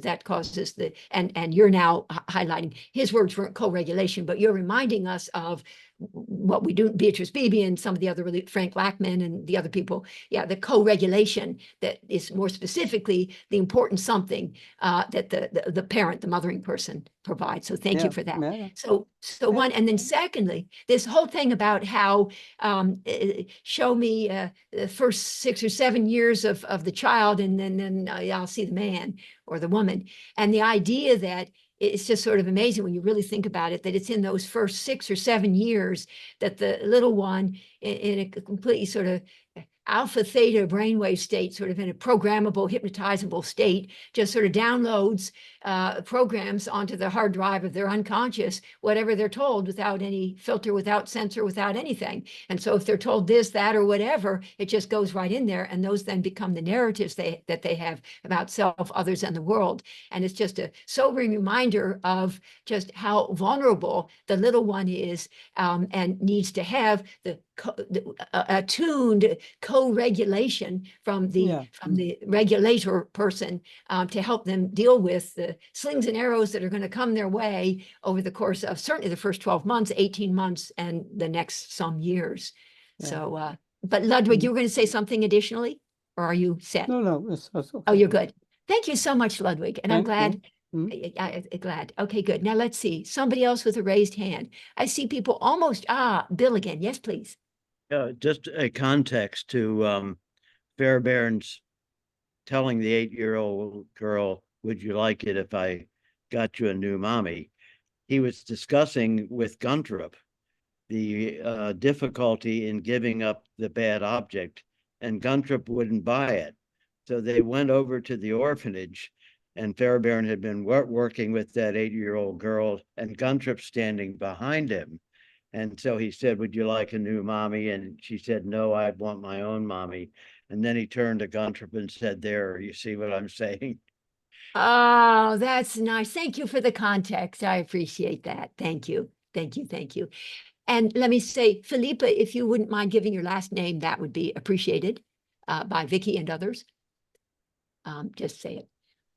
and you're now highlighting his words weren't co-regulation, but you're reminding us of what we do, Beatrice Beebe and some of the other, Frank Lackman and the other people, the co-regulation that is more specifically the important something that the parent, the mothering person provides. So thank you for that. Yeah. So one, and then secondly, this whole thing about how show me the first 6 or 7 years of the child, and then I'll see the man or the woman, and the idea that it's just sort of amazing when you really think about it, that it's in those first 6 or 7 years that the little one in a completely sort of alpha theta brainwave state, sort of in a programmable, hypnotizable state, just sort of downloads programs onto the hard drive of their unconscious, whatever they're told, without any filter, without censor, without anything. And so if they're told this, that, or whatever, it just goes right in there. And those then become the narratives that they have about self, others, and the world. And it's just a sobering reminder of just how vulnerable the little one is, and needs to have the attuned co-regulation from the regulator person, to help them deal with the slings and arrows that are going to come their way over the course of certainly the first 12 months, 18 months, and the next some years. Yeah. So, but Ludwig, you were going to say something additionally, or are you set? No, it's okay. Oh, you're good. Thank you so much, Ludwig. And I'm glad. Mm. Glad. Okay, good. Now let's see. Somebody else with a raised hand. I see people almost. Bill again. Yes, please. Just a context to Fairbairn's telling the 8-year-old girl, would you like it if I got you a new mommy? He was discussing with Guntrup the difficulty in giving up the bad object, and Guntrup wouldn't buy it. So they went over to the orphanage, and Fairbairn had been working with that 8-year-old girl, and Guntrup standing behind him. And so he said, would you like a new mommy? And she said, no, I want my own mommy. And then he turned to Guntrup and said, there, you see what I'm saying? Oh, that's nice. Thank you for the context. I appreciate that. Thank you. Thank you. Thank you. And let me say, Philippa, if you wouldn't mind giving your last name, that would be appreciated by Vicky and others. Just say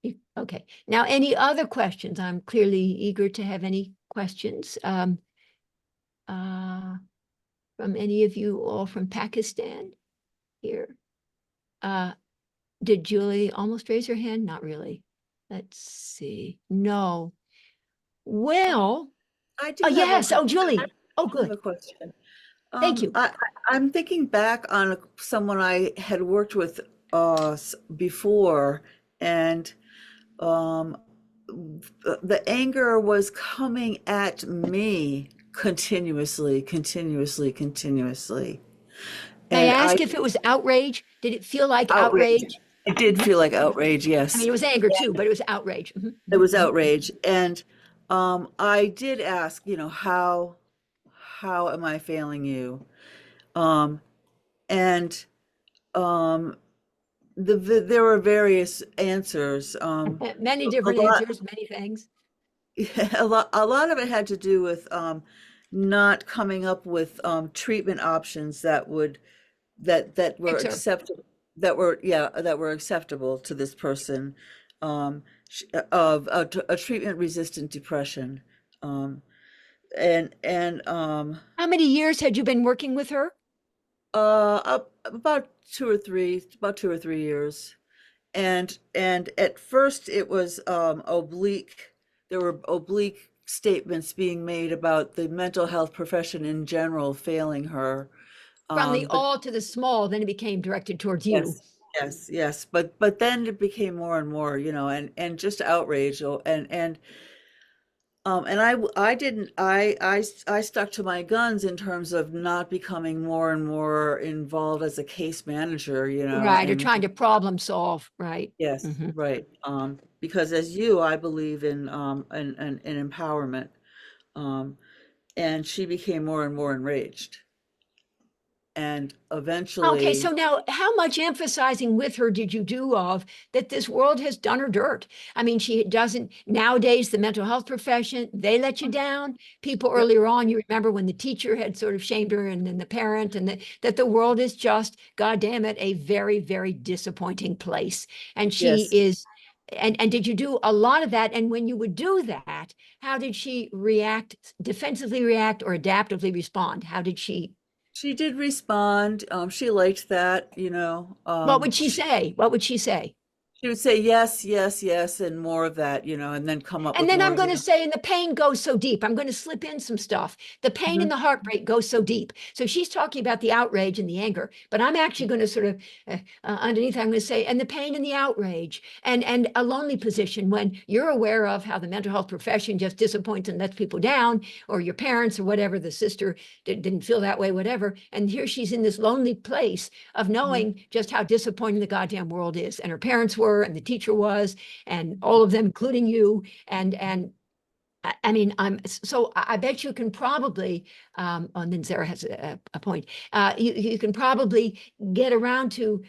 it. Okay. Now, any other questions? I'm clearly eager to have any questions from any of you all from Pakistan here. Did Julie almost raise her hand? Not really. Let's see. No. Well, I do have yes. a, Oh, Julie. Oh, I have a good. question. Thank you. I'm thinking back on someone I had worked with before, and the anger was coming at me continuously. May I And ask if it was outrage? Did it feel like outrage? It did feel like outrage, yes. I mean, it was anger too, but it was outrage. Mhm. It was outrage. And I did ask, how am I failing you? And there were various answers. Many different answers, many things. A lot of it had to do with not coming up with treatment options that were acceptable, that were acceptable to this person, of a treatment resistant depression. and How many years had you been working with her? about 2 or 3 years. And at first it was oblique. There were oblique statements being made about the mental health profession in general failing her. From the But all to the small, then it became directed towards you. yes, yes. But then it became more and more, and just outrage. And I didn't, I stuck to my guns in terms of not becoming more and more involved as a case manager, Right, or and trying to problem solve, right? yes, Mhm. right. Because as you, I believe in empowerment. Um, and she became more and more enraged. And Okay, eventually, so now how much emphasizing with her did you do of that this world has done her dirt? I mean, she doesn't nowadays, the mental health profession, they let you down. People yep, earlier on, you remember when the teacher had sort of shamed her and then the parent, and that the world is just, God damn it, a very, very disappointing place. And she yes, is, and did you do a lot of that? And when you would do that, how did she react, defensively react or adaptively respond? How did she? she did respond. She liked that, What would she say? What would she say? she would say yes, yes, yes, and more of that, and then come up And with then more I'm of going the. to say, and the pain goes so deep. I'm going to slip in some stuff. The pain and Mhm, the heartbreak goes so deep. So she's talking about the outrage and the anger, but I'm actually going to sort of underneath, I'm going to say, and the pain and the outrage and a lonely position when you're aware of how the mental health profession just disappoints and lets people down, or your parents or whatever, the sister didn't feel that way, whatever. And here she's in this lonely place of mhm, knowing just how disappointing the goddamn world is. And her parents were, and the teacher was, and all of them, including you, and I mean, I bet you can probably, and then Zara has a point. You can probably get around to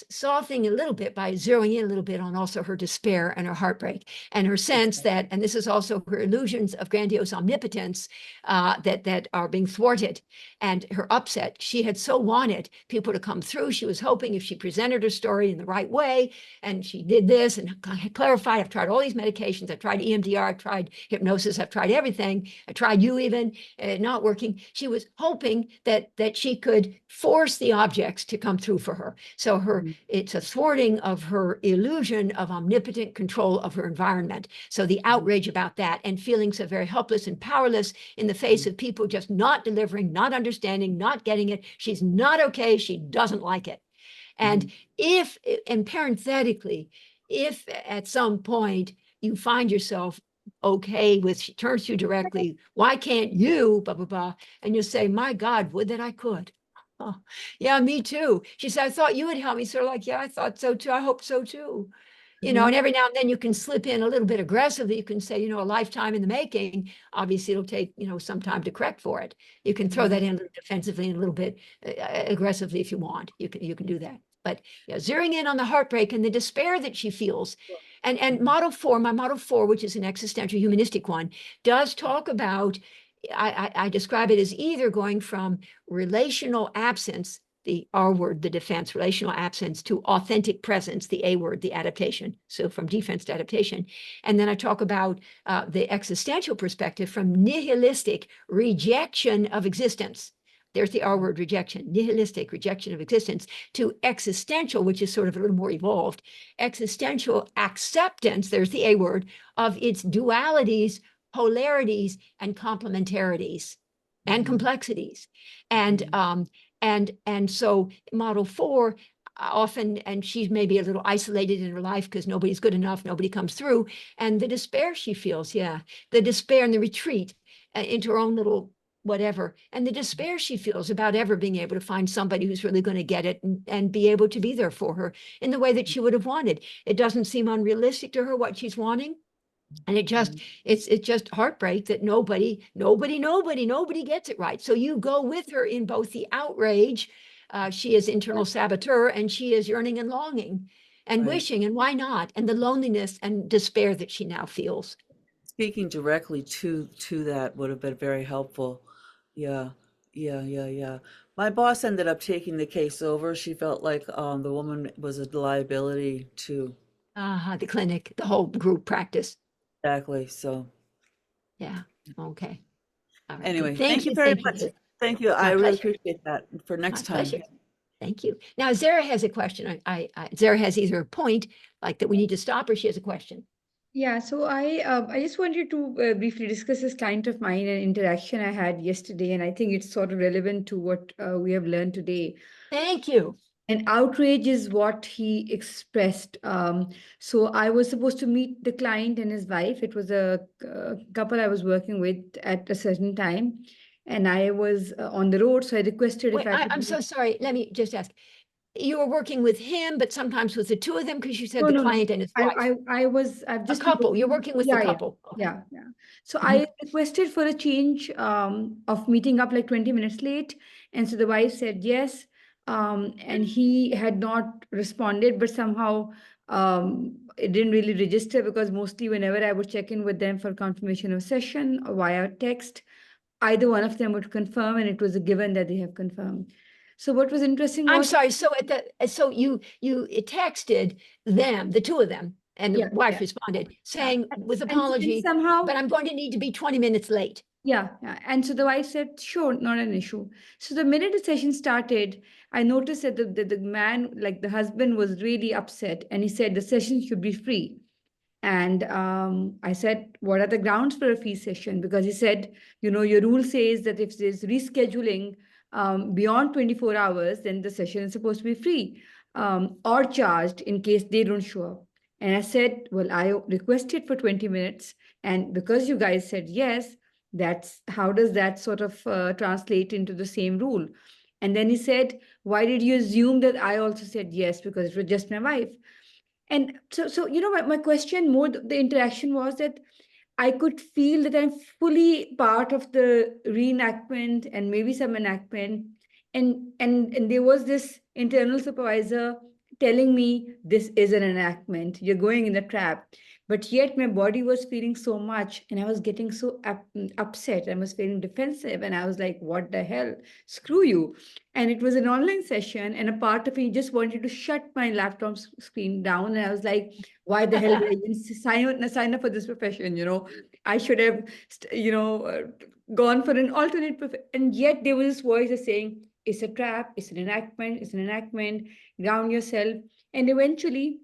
softening a little bit by zeroing in a little bit on also her despair and her heartbreak and her sense that, and this is also her illusions of grandiose omnipotence that are being thwarted, and her upset. She had so wanted people to come through. She was hoping if she presented her story in the right way, and she did this and clarified. I've tried all these medications. I've tried EMDR. I've tried hypnosis. I've tried everything. I tried you even, not working. She was hoping that she could force the objects to come through for her. So mhm, it's a thwarting of her illusion of omnipotent control of her environment. So the mhm, outrage about that and feelings of very helpless and powerless in the face of people just not delivering, not understanding, not getting it. She's not okay. She doesn't like it. And mhm, if, and parenthetically, if at some point you find yourself okay with, she turns to you directly, why can't you, blah, blah, blah. And you say, my God, would that I could. Oh, yeah, me too. She said, I thought you would help me. Sort of like, yeah, I thought so too. I hope so too. And mhm, every now and then you can slip in a little bit aggressively. You can say, a lifetime in the making. Obviously, it'll take, some time to correct for it. You can throw that mhm, in a little defensively and a little bit aggressively if you want. You can do that. But yeah, zeroing in on the heartbreak and the despair that she feels. And mhm, my model 4, which is an existential humanistic one, does talk about, I describe it as either going from relational absence, the R word, the defense, relational absence, to authentic presence, the A word, the adaptation. So from defense to adaptation. And then I talk about the existential perspective from nihilistic rejection of existence. There's the R word, rejection, nihilistic rejection of existence, to existential, which is sort of a little more evolved, existential acceptance, there's the A word, of its dualities, polarities, and complementarities and mhm, complexities. And mhm, and so model 4 often, and she's maybe a little isolated in her life because nobody's good enough, nobody comes through, and the despair she feels, yeah, the despair and the retreat into her own little whatever, and the despair she feels about ever being able to find somebody who's really going to get it and be able to be there for her in the way that she would have wanted. It doesn't seem unrealistic to her what she's wanting. And mhm. it's just heartbreak that nobody gets it right. So you go with her in both the outrage, she is internal saboteur, and she is yearning and longing and Right. wishing, and why not? And the loneliness and despair that she now feels. Speaking directly to that would have been very helpful. Yeah, yeah. My boss ended up taking the case over. She felt like the woman was a liability too. The clinic, the whole group practice. Exactly. So Yeah. Okay. All right, Anyway, good. thank you very Thank you. much. Thank you. I My really pleasure. appreciate that for My next time. pleasure. Thank you. Now, Zara has a question. Zara has either a point like that we need to stop, or she has a question. Yeah, so I just wanted to briefly discuss this client of mine and interaction I had yesterday, and I think it's sort of relevant to what we have learned today. Thank you. And outrage is what he expressed. So I was supposed to meet the client and his wife. It was a couple I was working with at a certain time, and I was on the road, so I requested Wait, if I could. I'm so sorry. Let me just ask. You were working with him, but sometimes with the two of them, because you said No, the no, no. client and his wife. I've A just been couple. You're working with the yeah, couple. Okay. yeah, yeah. So Mhm. I requested for a change of meeting up like 20 minutes late. And so the wife said yes. And he had not responded, but somehow it didn't really register, because mostly whenever I would check in with them for confirmation of session or via text, either one of them would confirm, and it was a given that they have confirmed. So what was interesting I'm was, sorry. So you texted them, the two of them, and the yeah, wife yeah, responded yeah. saying with And apology, somehow, but I'm going to need to be 20 minutes late. yeah, yeah. And so the wife said, sure, not an issue. So the minute the session started, I noticed that the man, like the husband, was really upset, and he said the session should be free. And I said, what are the grounds for a fee session? Because he said, your rule says that if there's rescheduling beyond 24 hours, then the session is supposed to be free or charged in case they don't show up. And I said, well, I requested for 20 minutes. And because you guys said yes, how does that sort of translate into the same rule? And then he said, why did you assume that I also said yes? Because it was just my wife. And so my question more, the interaction was that I could feel that I'm fully part of the reenactment and maybe some enactment. And there was this internal supervisor telling me this is an enactment, you're going in the trap. But yet my body was feeling so much, and I was getting so upset. I was feeling defensive, and I was like, what the hell? Screw you. And it was an online session, and a part of me just wanted to shut my laptop screen down. And I was like, why the hell did I even sign up for this profession? I should have, gone for an alternate profession. And yet there was this voice that's saying, it's a trap, it's an enactment, ground yourself. And eventually,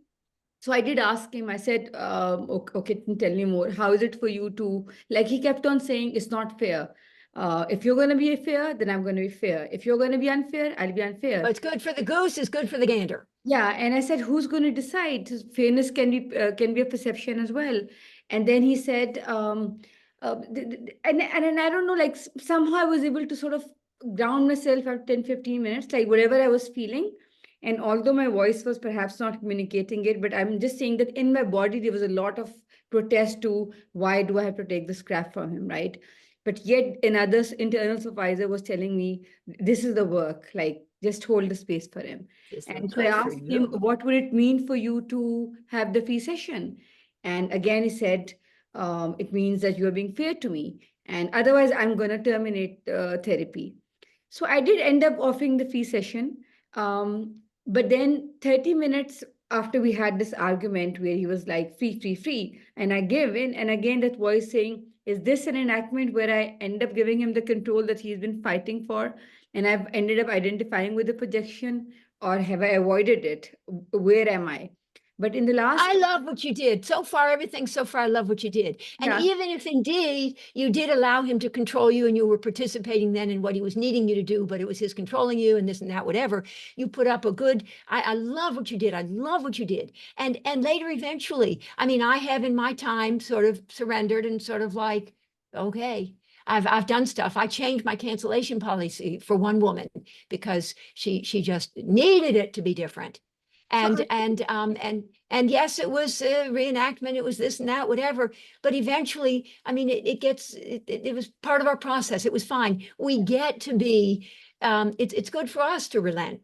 so I did ask him, I said, okay, tell me more. How is it for you to, like he kept on saying, it's not fair. If you're going to be fair, then I'm going to be fair. If you're going to be unfair, I'll be unfair. What's good for the goose is good for the gander. Yeah, and I said, who's going to decide? Fairness can be a perception as well. And then he said, and I don't know, like somehow I was able to sort of ground myself after 10, 15 minutes, like whatever I was feeling. And although my voice was perhaps not communicating it, but I'm just saying that in my body, there was a lot of protest to why do I have to take this crap from him, right? But yet another internal supervisor was telling me, this is the work, like just hold the space for him. And so I asked him, what would it mean for you to have the fee session? And again, he said, it means that you are being fair to me. And otherwise, I'm going to terminate therapy. So I did end up offering the fee session. But then 30 minutes after we had this argument where he was like, free, free, free, and I gave in. And again, that voice saying, is this an enactment where I end up giving him the control that he's been fighting for? And I've ended up identifying with the projection, or have I avoided it? Where am I? But in the last, I love what you did. So far, everything so far, I love what you did. And Yeah. even if indeed you did allow him to control you and you were participating then in what he was needing you to do, but it was his controlling you and this and that, whatever, you put up a good, I love what you did. I love what you did. And later, eventually, I mean, I have in my time sort of surrendered and sort of like, okay, I've done stuff. I changed my cancellation policy for one woman because she just needed it to be different. And yes, it was a reenactment. It was this and that, whatever. But eventually, I mean, it was part of our process. It was fine. We get to be. It's good for us to relent.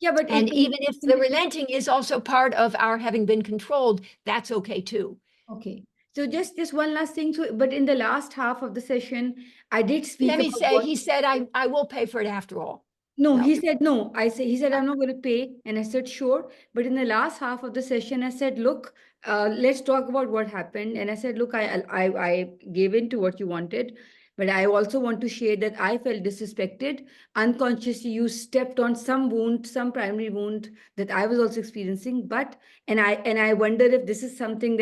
Yeah, but and even if the relenting is also part of our having been controlled, that's okay too. Okay. So just one last thing. So, but in the last half of the session, I did speak. Let me about say, what- he said, I will pay for it after all. No, No. he said no. He said, I'm not going to pay. And I said, sure. But in the last half of the session, I said, look, let's talk about what happened. And I said, look, I gave in to what you wanted. But I also want to share that I felt disrespected. Unconsciously, you stepped on some wound, some primary wound that I was also experiencing. But and I wonder if this is something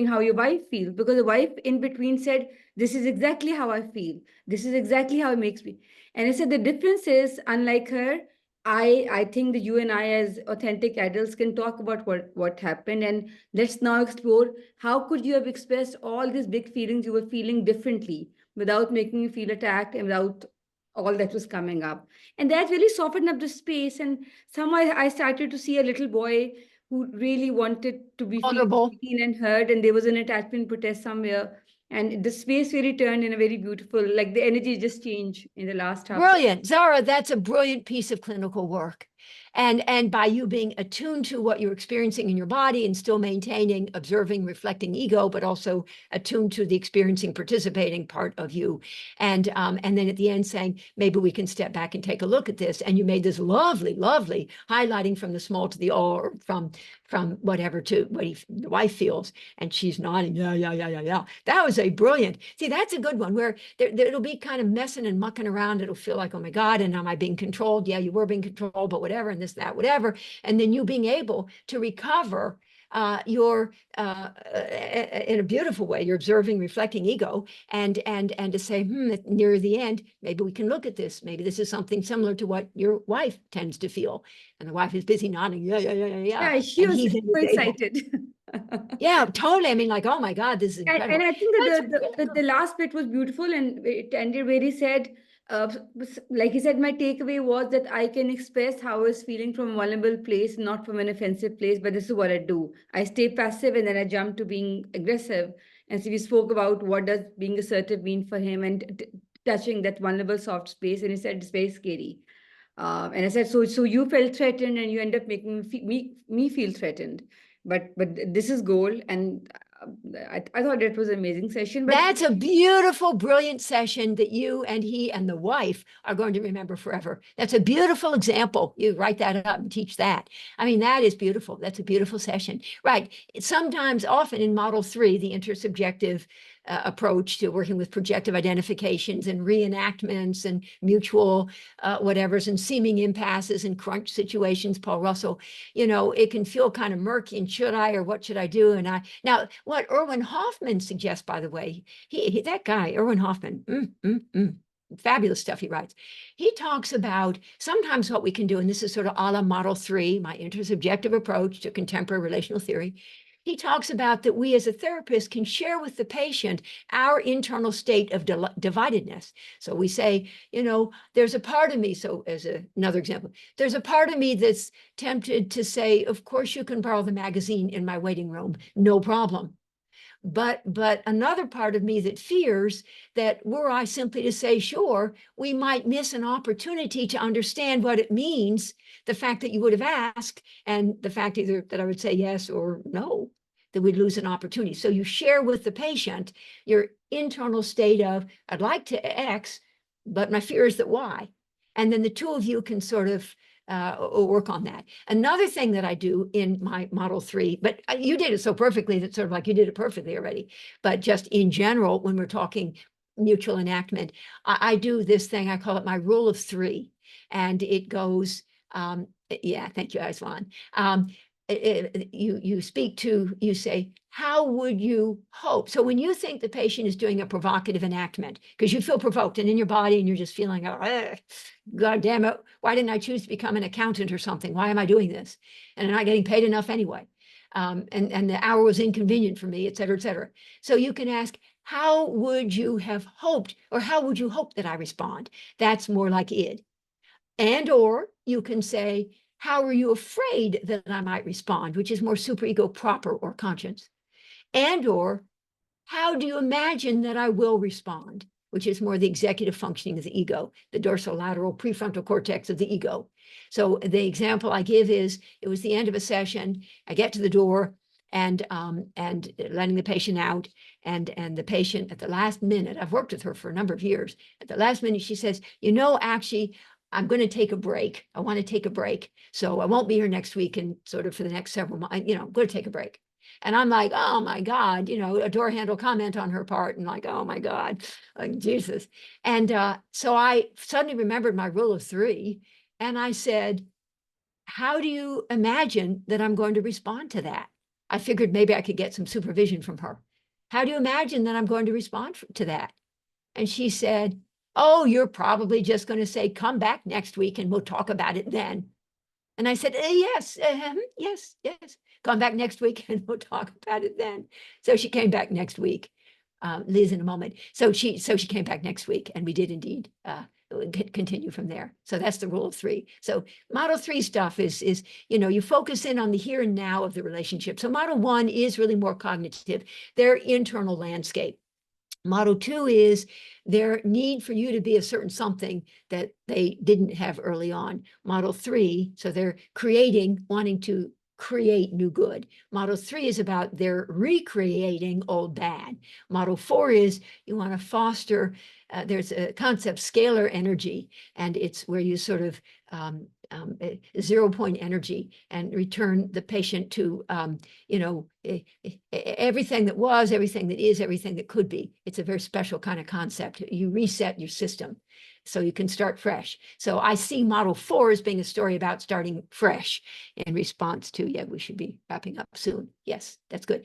how your wife feels, because the wife in between said, "This is exactly how I feel. This is exactly how it makes me." And I said the difference is, unlike her, I think that you and I, as authentic adults, can talk about what happened, and let's now explore how could you have expressed all these big feelings you were feeling differently without making you feel attacked and without all that was coming up. And that really softened up the space. And somehow I started to see a little boy who really wanted to be Vulnerable. seen and heard, and there was an attachment protest somewhere. And the space really turned in a very beautiful, like the energy just changed in the last half. Brilliant. Zara, that's a brilliant piece of clinical work. And by you being attuned to what you're experiencing in your body and still maintaining, observing, reflecting ego, but also attuned to the experiencing, participating part of you. And then at the end saying, maybe we can step back and take a look at this. And you made this lovely, lovely highlighting from the small to the all, or from whatever to what the wife feels. And she's nodding, yeah. That was a brilliant, see, that's a good one where it'll be kind of messing and mucking around. It'll feel like, oh my God, and am I being controlled? Yeah, you were being controlled, but whatever, and this, that, whatever. And then you being able to recover your in a beautiful way, you're observing, reflecting ego, and to say, near the end, maybe we can look at this. Maybe this is something similar to what your wife tends to feel. And the wife is busy nodding, yeah. Yeah, she And was he's so excited. yeah, totally. I mean, like, oh my God, this is incredible. And I think that That's the last bit was beautiful, and it ended where he said, like he said, my takeaway was that I can express how I was feeling from a vulnerable place, not from an offensive place, but this is what I do. I stay passive and then I jump to being aggressive. And so we spoke about what does being assertive mean for him, and touching that vulnerable soft space. And he said, it's very scary. And I said, so you felt threatened and you end up making me feel threatened. But this is gold. And I thought it was an amazing session. But That's a beautiful, brilliant session that you and he and the wife are going to remember forever. That's a beautiful example. You write that up and teach that. I mean, that is beautiful. That's a beautiful session. Right. Sometimes, often in Model 3, the intersubjective approach to working with projective identifications and reenactments and mutual whatevers and seeming impasses and crunch situations, Paul Russell, it can feel kind of murky, and should I, or what should I do? Now what Erwin Hoffman suggests, by the way, that guy, Erwin Hoffman, fabulous stuff he writes. He talks about sometimes what we can do, and this is sort of a la Model 3, my intersubjective approach to contemporary relational theory. He talks about that we as a therapist can share with the patient our internal state of dividedness. So we say, there's a part of me, so as another example, there's a part of me that's tempted to say, of course you can borrow the magazine in my waiting room, no problem. But another part of me that fears that were I simply to say, sure, we might miss an opportunity to understand what it means, the fact that you would have asked, and the fact either that I would say yes or no, that we'd lose an opportunity. So you share with the patient your internal state of, I'd like to X, but my fear is that Y. And then the two of you can sort of work on that. Another thing that I do in my Model 3, but you did it so perfectly that sort of like you did it perfectly already, but just in general, when we're talking mutual enactment, I do this thing, I call it my rule of 3. And it goes, yeah, thank you, Aslan. You say, how would you hope? So when you think the patient is doing a provocative enactment, because you feel provoked and in your body and you're just feeling, God damn it, why didn't I choose to become an accountant or something? Why am I doing this? And I'm not getting paid enough anyway. And the hour was inconvenient for me, et cetera, et cetera. So you can ask, how would you have hoped, or how would you hope that I respond? That's more like id. And or you can say, how are you afraid that I might respond, which is more superego proper or conscience? And or how do you imagine that I will respond, which is more the executive functioning of the ego, the dorsolateral prefrontal cortex of the ego. So the example I give is, it was the end of a session. I get to the door and letting the patient out, and the patient at the last minute, I've worked with her for a number of years. At the last minute, she says, actually, I'm going to take a break. I want to take a break. So I won't be here next week and sort of for the next several months, I'm going to take a break. And I'm like, oh my God, a door handle comment on her part, and like, oh my God, like Jesus. And so I suddenly remembered my rule of 3, and I said, how do you imagine that I'm going to respond to that? I figured maybe I could get some supervision from her. How do you imagine that I'm going to respond to that? And she said, oh, you're probably just going to say, come back next week and we'll talk about it then. And I said, yes, yes, yes. Come back next week and we'll talk about it then. So she came back next week. Liz in a moment. So she came back next week, and we did indeed continue from there. So that's the rule of 3. So model 3 stuff is you focus in on the here and now of the relationship. So model 1 is really more cognitive, their internal landscape. Model 2 is their need for you to be a certain something that they didn't have early on. Model 3, so they're wanting to create new good. Model 3 is about their recreating old bad. Model 4 is you want to foster, there's a concept, scalar energy, and it's where you sort of 0-point energy and return the patient to, everything that was, everything that is, everything that could be. It's a very special kind of concept. You reset your system so you can start fresh. So I see model 4 as being a story about starting fresh in response to, we should be wrapping up soon. Yes, that's good.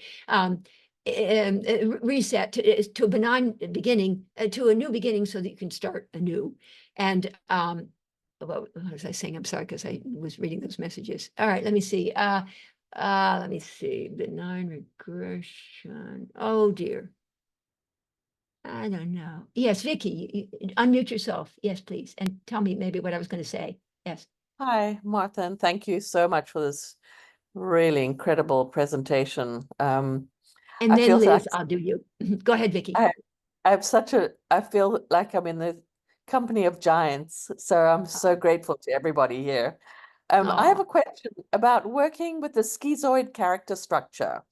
Reset to a benign beginning, to a new beginning so that you can start anew. And what was I saying? I'm sorry, because I was reading those messages. All right, let me see. Let me see. Benign regression. Oh dear. I don't know. Yes, Vicky, unmute yourself. Yes, please. And tell me maybe what I was going to say. Yes. Hi, Martha, and thank you so much for this really incredible presentation. And I then feel Liz, I'll do you. Go ahead, Vicky. I feel like I'm in the company of giants, so I'm so grateful to everybody here. I have a question about working with the schizoid character structure.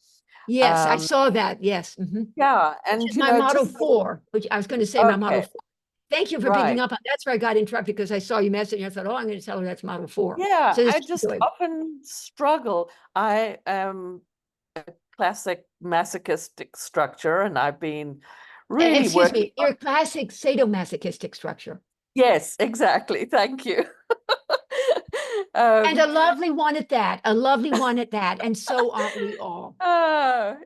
Yes, I saw that. Yes. Yeah, Which and is my model 4, which I was going to say my model 4. Thank you for picking up on. That's where I got interrupted because I saw you message. I thought, oh, I'm going to tell her that's model 4. Yeah, So I just often struggle. I am a classic masochistic structure, and I've been really excuse me, working your classic sadomasochistic structure. Yes, exactly. Thank you. And a lovely one at that, a lovely one at that. And so aren't we all?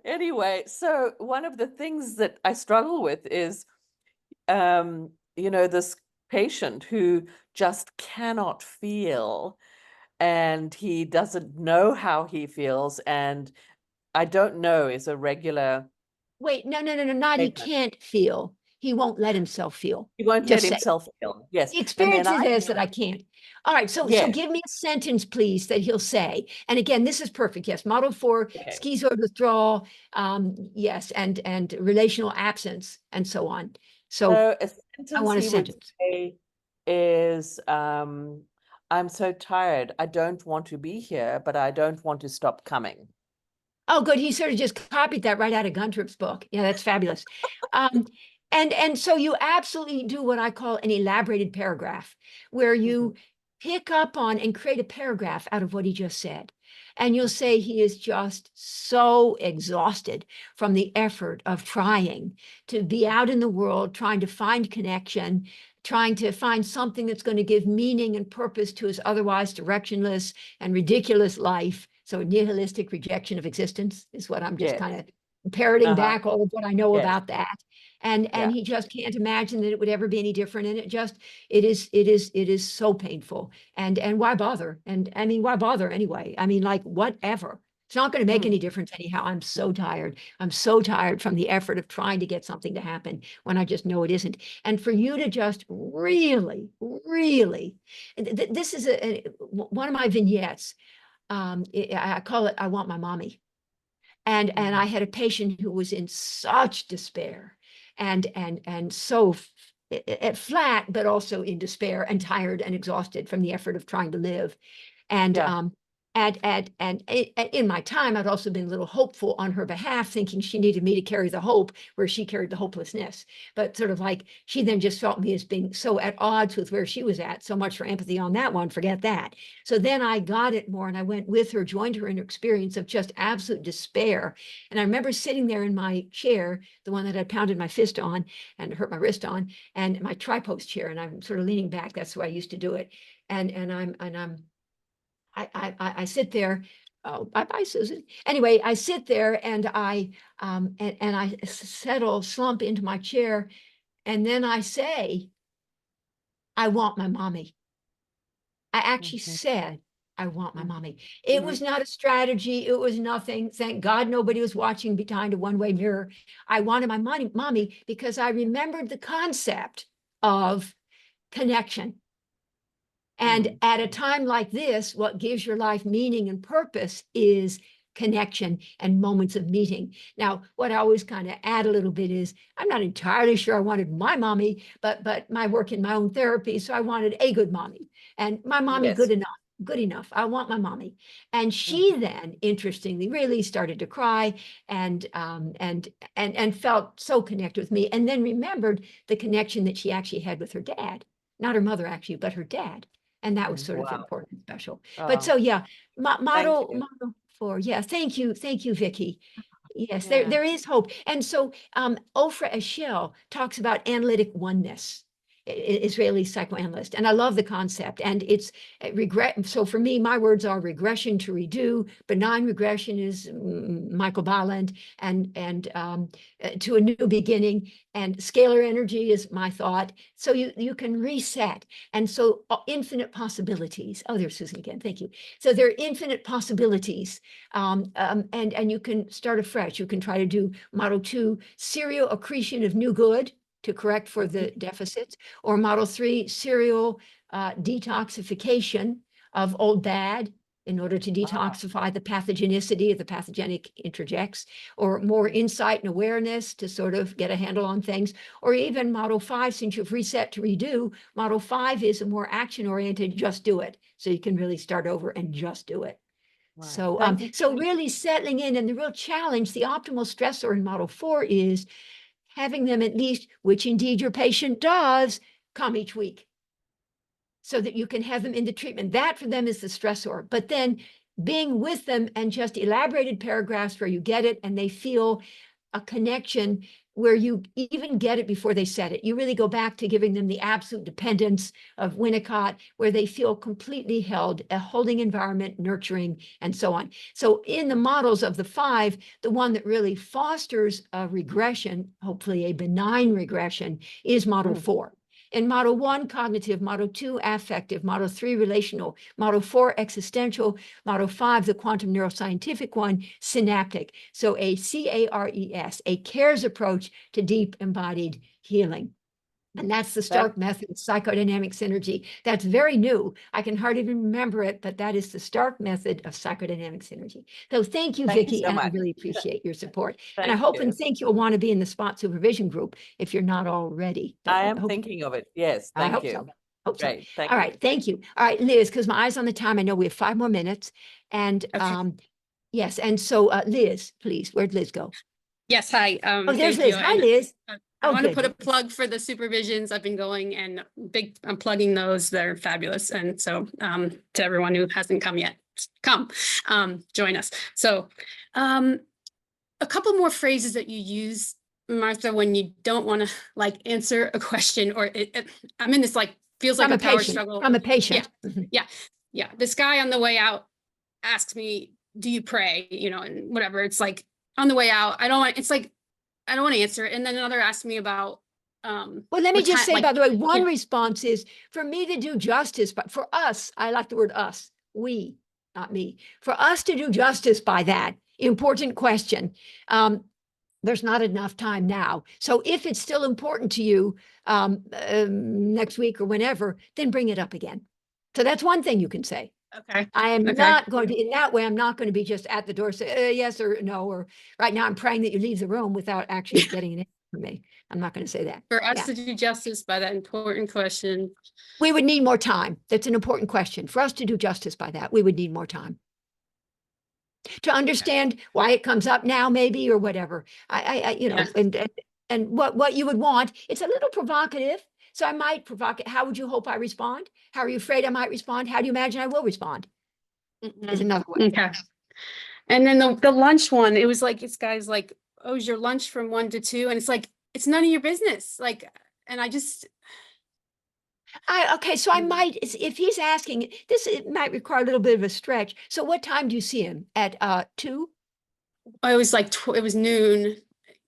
Anyway, so one of the things that I struggle with is, this patient who just cannot feel, and he doesn't know how he feels, and I don't know is a regular. Wait, no, not he can't feel. He won't let himself feel. He won't let himself feel. Yes. The experience is that I can't. All right, so give me a sentence, please, that he'll say. And again, this is perfect. Yes, model 4, schizoid withdrawal, yes, and relational absence, and so on. So a sentence I want a he sentence. would say is, I'm so tired. I don't want to be here, but I don't want to stop coming. Oh, good. He sort of just copied that right out of Guntrup's book. Yeah, that's fabulous. And so you absolutely do what I call an elaborated paragraph, where you pick up on and create a paragraph out of what he just said. And you'll say he is just so exhausted from the effort of trying to be out in the world, trying to find connection, trying to find something that's going to give meaning and purpose to his otherwise directionless and ridiculous life. So nihilistic rejection of existence is what I'm just kind of parroting back all of what I know about that. And he just can't imagine that it would ever be any different. And it is so painful. And why bother? And I mean, why bother anyway? I mean, like, whatever. It's not going to make any difference anyhow. I'm so tired. I'm so tired from the effort of trying to get something to happen when I just know it isn't. And for you to just really, this is one of my vignettes. I call it, I want my mommy. And I had a patient who was in such despair and so flat, but also in despair and tired and exhausted from the effort of trying to live. And And in my time, I'd also been a little hopeful on her behalf, thinking she needed me to carry the hope where she carried the hopelessness. But sort of like she then just felt me as being so at odds with where she was at. So much for empathy on that one, forget that. So then I got it more and I went with her, joined her in her experience of just absolute despair. And I remember sitting there in my chair, the one that I pounded my fist on and hurt my wrist on, and my tri-post chair, and I'm sort of leaning back. That's the way I used to do it. I sit there. Oh, bye, Susan. Anyway, I sit there and I slump into my chair, and then I say, I want my mommy. I actually said, I want my mommy. It was not a strategy. It was nothing. Thank God nobody was watching behind a one-way mirror. I wanted my mommy because I remembered the concept of connection. And at a time like this, what gives your life meaning and purpose is connection and moments of meeting. Now, what I always kind of add a little bit is, I'm not entirely sure I wanted my mommy, but my work in my own therapy. So I wanted a good mommy, and my mommy Yes. good enough. I want my mommy. And she then, interestingly, really started to cry and felt so connected with me, and then remembered the connection that she actually had with her dad, not her mother actually, but her dad. And that was sort of important and special. But so, yeah, model 4. Yeah, thank you, Vicky. Yes, there is hope. And so Ofra Eshel talks about analytic oneness, Israeli psychoanalyst. And I love the concept. And it's regret. So for me, my words are regression to redo. Benign regression is Michael Balland, and to a new beginning. And scalar energy is my thought. So you can reset. And so infinite possibilities. Oh, there's Susan again. Thank you. So there are infinite possibilities. And you can start afresh. You can try to do model 2, serial accretion of new good to correct for the deficits, or model 3, serial detoxification of old bad in order to detoxify the pathogenicity of the pathogenic interjects, or more insight and awareness to sort of get a handle on things, or even model 5, since you've reset to redo, model 5 is a more action-oriented, just do it. So you can really start over and just do it. Right. So, so really settling in, and the real challenge, the optimal stressor in model 4 is having them at least, which indeed your patient does, come each week so that you can have them into treatment. That for them is the stressor. But then being with them and just elaborated paragraphs where you get it and they feel a connection, where you even get it before they said it. You really go back to giving them the absolute dependence of Winnicott, where they feel completely held, a holding environment, nurturing, and so on. So in the models of the 5, the one that really fosters a regression, hopefully a benign regression, is model 4. In model 1, cognitive, model 2, affective, model 3, relational, model 4, existential, model 5, the quantum neuroscientific one, synaptic. So a CARES, a CARES approach to deep embodied healing. And that's the Stark method of psychodynamic synergy. That's very new. I can hardly even remember it, but that is the Stark method of psychodynamic synergy. So thank you, Vicky, and I really appreciate your support. And I hope and think you'll want to be in the SPOT supervision group if you're not already. I am thinking of it. Yes, thank you. Hope so. All right, thank you. All right, Liz, because my eye's on the time, I know we have 5 more minutes. And yes, and so Liz, please, where'd Liz go? Yes, hi. Oh, there's Liz. Hi, Liz. I want to put a plug for the supervisions. I've been going, and I'm plugging those. They're fabulous. And so to everyone who hasn't come yet, come join us. So a couple more phrases that you use, Martha, when you don't want to like answer a question, or I'm in this like feels like a power struggle. I'm a patient. Yeah. This guy on the way out asks me, do you pray? And whatever. It's like on the way out, I don't want to answer it. And then another asked me about well, let me just say, by the way, one response is for me to do justice, but for us, I like the word us, we, not me, for us to do justice by that important question. There's not enough time now. So if it's still important to you next week or whenever, then bring it up again. So that's one thing you can say. Okay. I am not going to, in that way, I'm not going to be just at the door, say yes or no, or right now I'm praying that you leave the room without actually getting an answer from me. I'm not going to say that. For us to do justice by that important question. We would need more time. That's an important question. For us to do justice by that, we would need more time. to understand why it comes up now, maybe, or whatever. You know, Yeah. and what you would want. It's a little provocative, so I might provoke it. How would you hope I respond? How are you afraid I might respond? How do you imagine I will respond? Is another way. Okay. And then the lunch one, it was like, this guy's like, oh, is your lunch from 1 to 2? And it's like, it's none of your business. Like, and I just, Okay, so I might, if he's asking this, it might require a little bit of a stretch. So what time do you see him at 2? I was like, it was noon.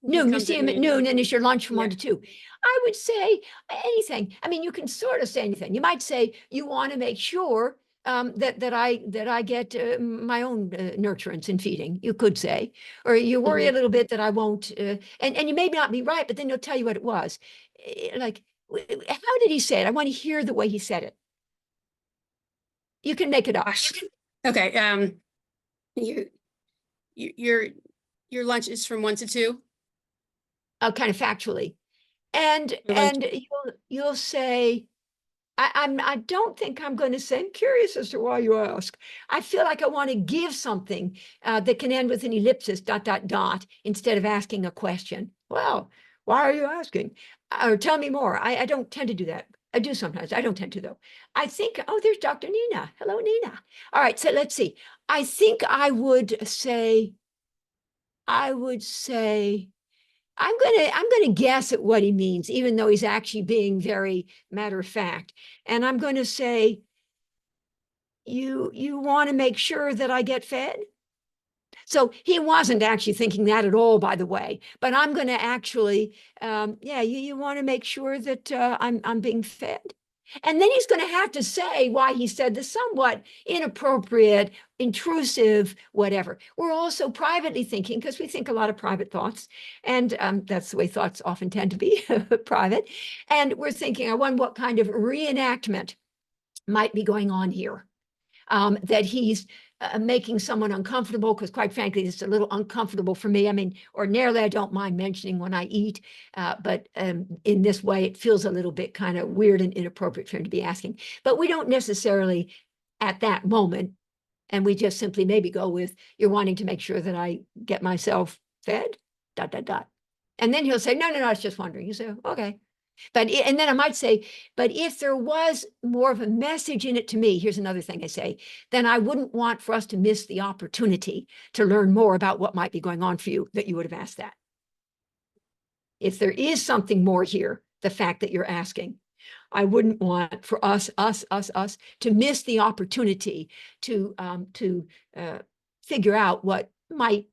He Noon, you comes see him at noon, and it's your lunch from 1 to 2. I would say anything. I mean, you can sort of say anything. You might say you want to make sure that I get my own nurturance and feeding. You could say, or you worry a little bit that I won't. And you may not be right, but then he'll tell you what it was. Like, how did he say it? I want to hear the way he said it. You can make it up. Okay. Your lunch is from 1 to 2. Kind of factually, and you'll say, I don't think I'm going to say, I'm curious as to why you ask. I feel like I want to give something that can end with an ellipsis, ... instead of asking a question. Well, why are you asking? Or tell me more. I don't tend to do that. I do sometimes. I don't tend to, though. I think, oh, there's Dr. Nina. Hello, Nina. All right, so let's see. I think I would say, I'm gonna guess at what he means, even though he's actually being very matter of fact. And I'm going to say, you want to make sure that I get fed? So he wasn't actually thinking that at all, by the way. But I'm going to actually, yeah, you want to make sure that I'm being fed. And then he's going to have to say why he said the somewhat inappropriate, intrusive, whatever. We're also privately thinking, because we think a lot of private thoughts, and that's the way thoughts often tend to be, private. And we're thinking, I wonder what kind of reenactment might be going on here. That he's making someone uncomfortable, because quite frankly, it's a little uncomfortable for me. I mean, ordinarily, I don't mind mentioning when I eat, but in this way, it feels a little bit kind of weird and inappropriate for him to be asking. But we don't necessarily at that moment, and we just simply maybe go with, you're wanting to make sure that I get myself fed, ... And then he'll say, no, I was just wondering. You say, okay. And then I might say, but if there was more of a message in it to me, here's another thing I say, then I wouldn't want for us to miss the opportunity to learn more about what might be going on for you, that you would have asked that. If there is something more here, the fact that you're asking, I wouldn't want for us to miss the opportunity to figure out what might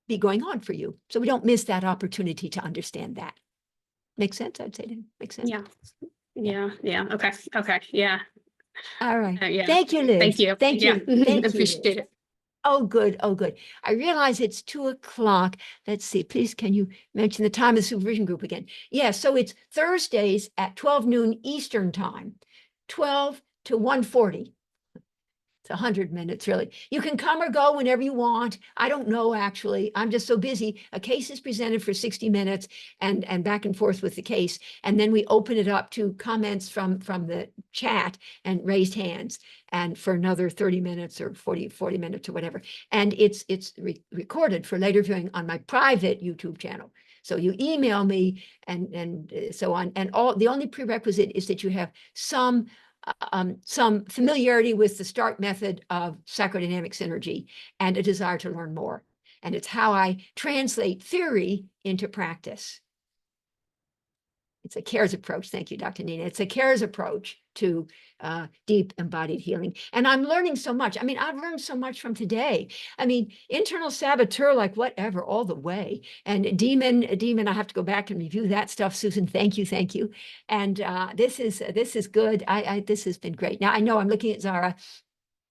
be going on for you. So we don't miss that opportunity to understand that. Makes sense, I'd say. Makes sense. Yeah. Okay. Yeah. All right. Yeah. Thank you, Liz. Thank you. Thank you. Thank you, Appreciate it. Oh, good. I realize it's 2:00. Let's see. Please, can you mention the time of the supervision group again? Yeah, so it's Thursdays at 12 noon Eastern time, 12 to 1:40. It's 100 minutes, really. You can come or go whenever you want. I don't know, actually. I'm just so busy. A case is presented for 60 minutes and back and forth with the case. And then we open it up to comments from the chat and raised hands, and for another 30 minutes or 40 minutes or whatever. And it's recorded for later viewing on my private YouTube channel. So you email me and so on. And the only prerequisite is that you have some familiarity with the Stark method of psychodynamic synergy and a desire to learn more. And it's how I translate theory into practice. It's a CARES approach. Thank you, Dr. Nina. It's a CARES approach to deep embodied healing. And I'm learning so much. I mean, I've learned so much from today. I mean, internal saboteur, like whatever, all the way. And demon, I have to go back and review that stuff. Susan, thank you. And this is good. This has been great. Now, I know I'm looking at Zara.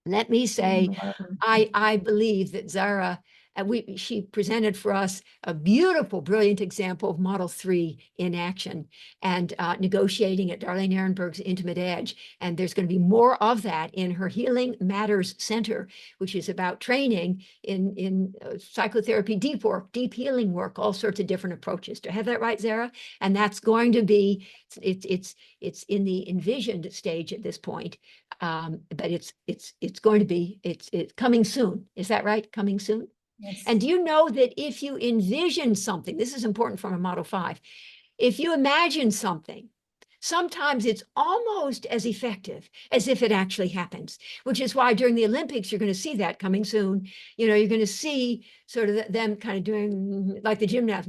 Let me say, I believe that Zara And she presented for us a beautiful, brilliant example of Model 3 in action and negotiating at Darlene Ehrenberg's Intimate Edge. And there's going to be more of that in her Healing Matters Center, which is about training in psychotherapy, deep work, deep healing work, all sorts of different approaches. Do I have that right, Zara? And that's going to be, it's in the envisioned stage at this point. But it's going to be, it's coming soon. Is that right? Coming soon? Yes. And do you know that if you envision something, this is important from a Model 5, if you imagine something, sometimes it's almost as effective as if it actually happens, which is why during the Olympics, you're going to see that coming soon. You know, you're going to see sort of them kind of doing like the gymnast.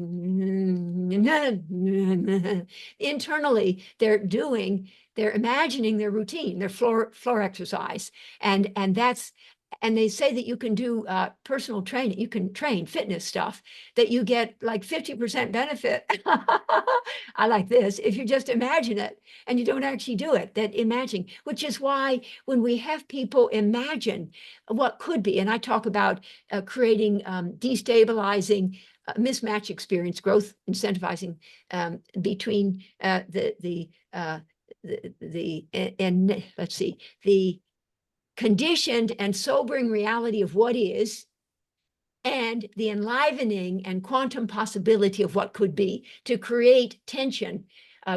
Internally, they're imagining their routine, their floor exercise. And they say that you can do personal training, you can train fitness stuff, that you get like 50% benefit. I like this. If you just imagine it and you don't actually do it, that imagine, which is why when we have people imagine what could be, and I talk about creating destabilizing mismatch experience, growth incentivizing between the conditioned and sobering reality of what is, and the enlivening and quantum possibility of what could be, to create tension,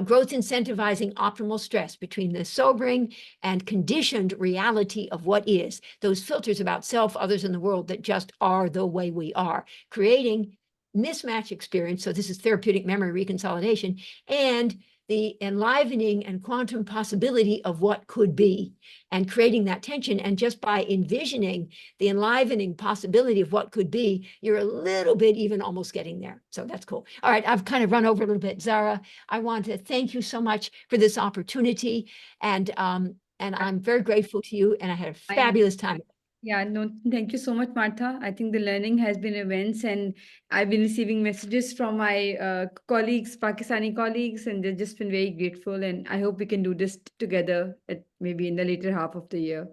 growth incentivizing optimal stress between the sobering and conditioned reality of what is, those filters about self, others, in the world that just are the way we are, creating mismatch experience. So this is therapeutic memory reconsolidation, and the enlivening and quantum possibility of what could be, and creating that tension. And just by envisioning the enlivening possibility of what could be, you're a little bit even almost getting there. So that's cool. All right, I've kind of run over a little bit. Zara, I want to thank you so much for this opportunity. And I'm very grateful to you, and I had a fabulous time. Yeah, no, thank you so much, Martha. I think the learning has been immense, and I've been receiving messages from my colleagues, Pakistani colleagues, and they've just been very grateful. And I hope we can do this together at maybe in the later half of the year.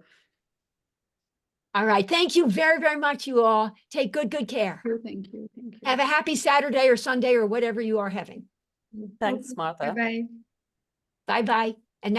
All right. Thank you very, very much, you all. Take good care. Thank you. Thank you. Have a happy Saturday or Sunday or whatever you are having. Thanks, Martha. Bye-bye. Bye-bye.